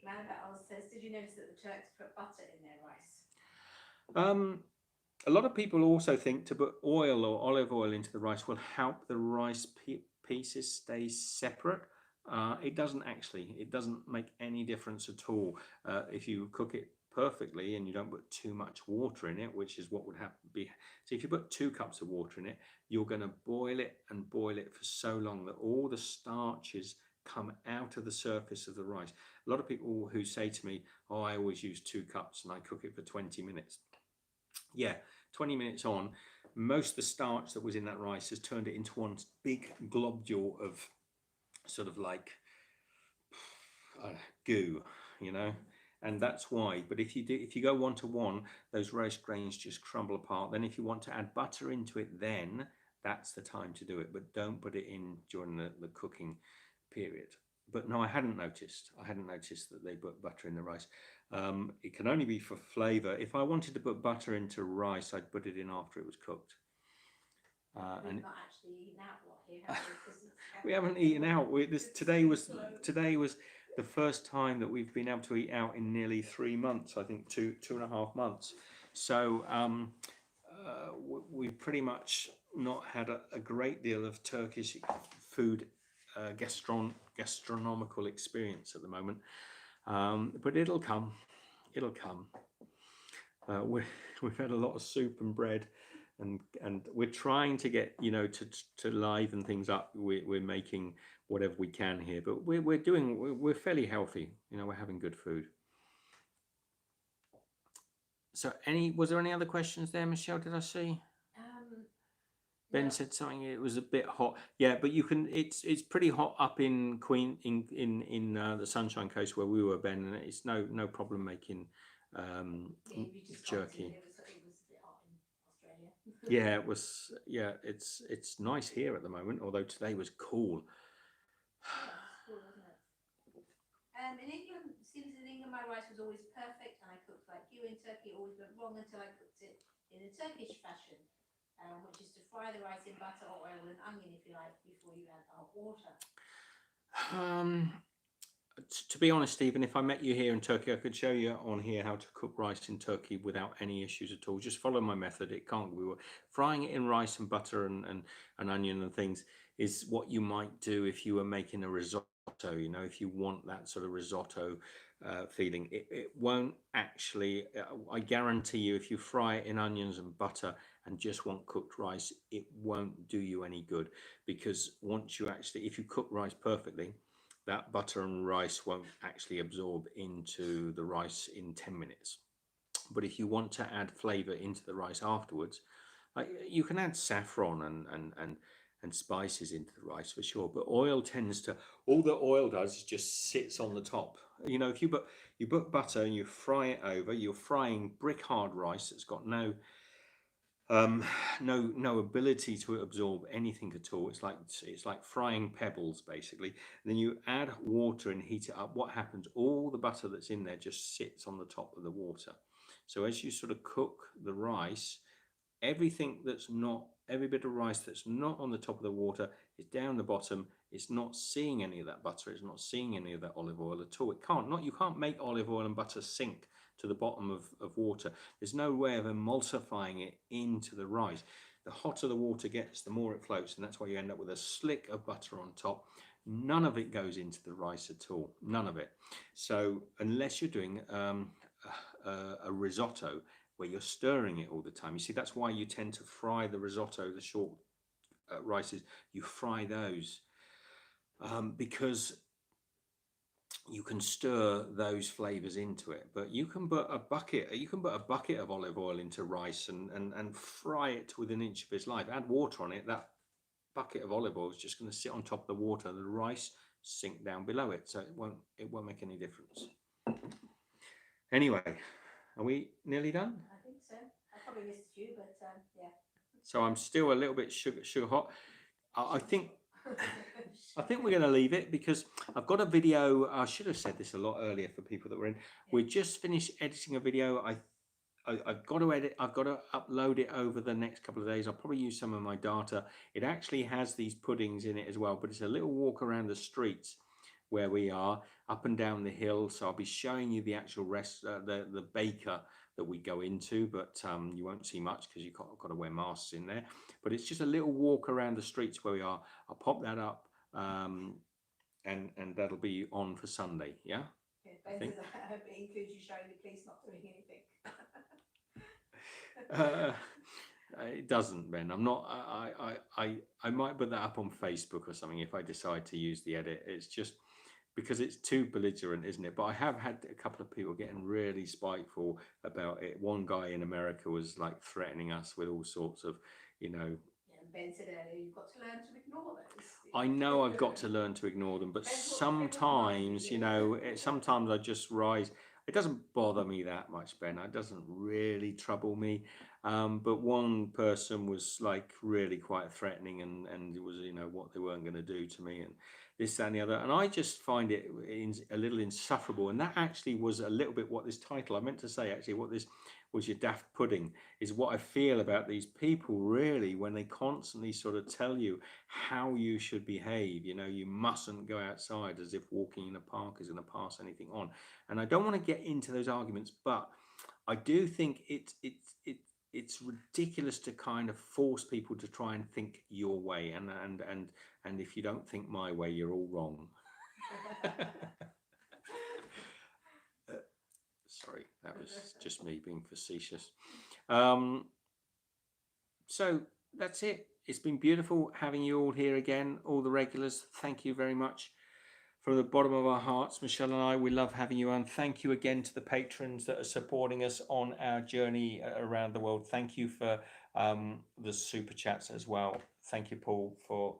Roundabout Oz says, did you notice that the Turks put butter in their rice? A lot of people also think to put oil or olive oil into the rice will help the rice pieces stay separate. It doesn't actually. It doesn't make any difference at all if you cook it perfectly and you don't put too much water in it, which is what would happen. So if you put 2 cups of water in it, you're going to boil it and boil it for so long that all the starches come out of the surface of the rice. A lot of people who say to me, "Oh, I always use 2 cups and I cook it for 20 minutes." Yeah, 20 minutes on, most of the starch that was in that rice has turned it into one big globule of sort of like goo, you know, and that's why. But if you go 1 to 1, those rice grains just crumble apart. Then if you want to add butter into it, then that's the time to do it. But don't put it in during the cooking period. But no, I hadn't noticed that they put butter in the rice. It can only be for flavor. If I wanted to put butter into rice, I'd put it in after it was cooked. We've not actually eaten out a lot here, have we? 'Cause we haven't eaten out. Today was the first time that we've been able to eat out in nearly 3 months. I think 2.5 months. So we've pretty much not had a great deal of Turkish food gastronomical experience at the moment, but it'll come. We've had a lot of soup and bread, and we're trying to get to liven things up. We're making whatever we can here, but we're fairly healthy. We're having good food. So was there any other questions there, Michelle? Did I see? Ben said something. It was a bit hot. Yeah, but you can. It's pretty hot up in the Sunshine Coast where we were, Ben, and it's no problem making jerky. It was a bit hot in Australia. Yeah, it was. Yeah, it's nice here at the moment. Although today was cool. Yeah, it's cool, wasn't it? In England, seems in England my rice was always perfect, and I cooked like you. In Turkey, it always went wrong until I cooked it in a Turkish fashion. Which is to fry the rice in butter or oil and onion, if you like, before you add hot water. To be honest, Stephen, if I met you here in Turkey, I could show you on here how to cook rice in Turkey without any issues at all. Just follow my method. It can't be frying it in rice and butter and onion and things is what you might do if you were making a risotto. If you want that sort of risotto feeling, it won't actually. I guarantee you, if you fry it in onions and butter and just want cooked rice, it won't do you any good, because if you cook rice perfectly, that butter and rice won't actually absorb into the rice in 10 minutes. But if you want to add flavor into the rice afterwards, you can add saffron and spices into the rice for sure. But all the oil does is just sits on the top. If you put butter and you fry it over, you're frying brick hard rice that's got no ability to absorb anything at all. It's like frying pebbles basically. And then you add water and heat it up. What happens? All the butter that's in there just sits on the top of the water. So as you sort of cook the rice, every bit of rice that's not on the top of the water is down the bottom. It's not seeing any of that butter. It's not seeing any of that olive oil at all. You can't make olive oil and butter sink to the bottom of water. There's no way of emulsifying it into the rice. The hotter the water gets, the more it floats, and that's why you end up with a slick of butter on top. None of it goes into the rice at all. None of it. So unless you're doing a risotto where you're stirring it all the time, you see, that's why you tend to fry the risotto, the short rices. You fry those because you can stir those flavors into it. But you can put a bucket of olive oil into rice and fry it to within an inch of its life. Add water on it. That bucket of olive oil is just going to sit on top of the water. The rice sink down below it, so it won't make any difference. Anyway, are we nearly done? I think so. I probably missed a few, but yeah. So I'm still a little bit sugar hot. I think we're going to leave it because I've got a video. I should have said this a lot earlier for people that were in. We just finished editing a video. I've got to edit. I've got to upload it over the next couple of days. I'll probably use some of my data. It actually has these puddings in it as well, but it's a little walk around the streets where we are, up and down the hill. So I'll be showing you the actual the baker that we go into, but you won't see much because you've got to wear masks in there. But it's just a little walk around the streets where we are. I'll pop that up, and that'll be on for Sunday. Yeah. Yeah, Ben says, I hope it includes you showing the police not doing anything. It doesn't, Ben. I'm not. I might put that up on Facebook or something if I decide to use the edit. It's just because it's too belligerent, isn't it? But I have had a couple of people getting really spiteful about it. One guy in America was like threatening us with all sorts of, you know. Yeah, Ben said earlier, you've got to learn to ignore those. I know I've got to learn to ignore them, but sometimes, you know, sometimes I just rise. It doesn't bother me that much, Ben. It doesn't really trouble me. But one person was like really quite threatening, and it was, you know, what they weren't going to do to me, and this, that, and the other. And I just find it a little insufferable. And that actually was a little bit what this title, I meant to say actually, what this was, your Daft pudding, is what I feel about these people really, when they constantly sort of tell you how you should behave. You know, you mustn't go outside, as if walking in a park is going to pass anything on. And I don't want to get into those arguments, but I do think it's ridiculous to kind of force people to try and think your way, and if you don't think my way, you're all wrong. Sorry, that was just me being facetious. So that's it. It's been beautiful having you all here again, all the regulars. Thank you very much. From the bottom of our hearts, Michelle and I, we love having you on. Thank you again to the patrons that are supporting us on our journey around the world. Thank you for the super chats as well. Thank you, Paul, for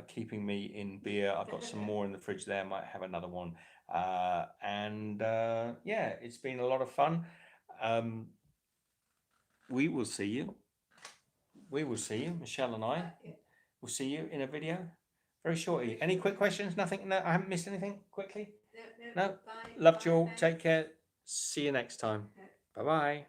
keeping me in beer. I've got some more in the fridge there. Might have another one. Yeah, it's been a lot of fun. We will see you. We will see you, Michelle and I. We'll see you in a video very shortly. Any quick questions? Nothing? No, I haven't missed anything quickly? No. Bye. Loved you all. Take care. See you next time. Bye-bye.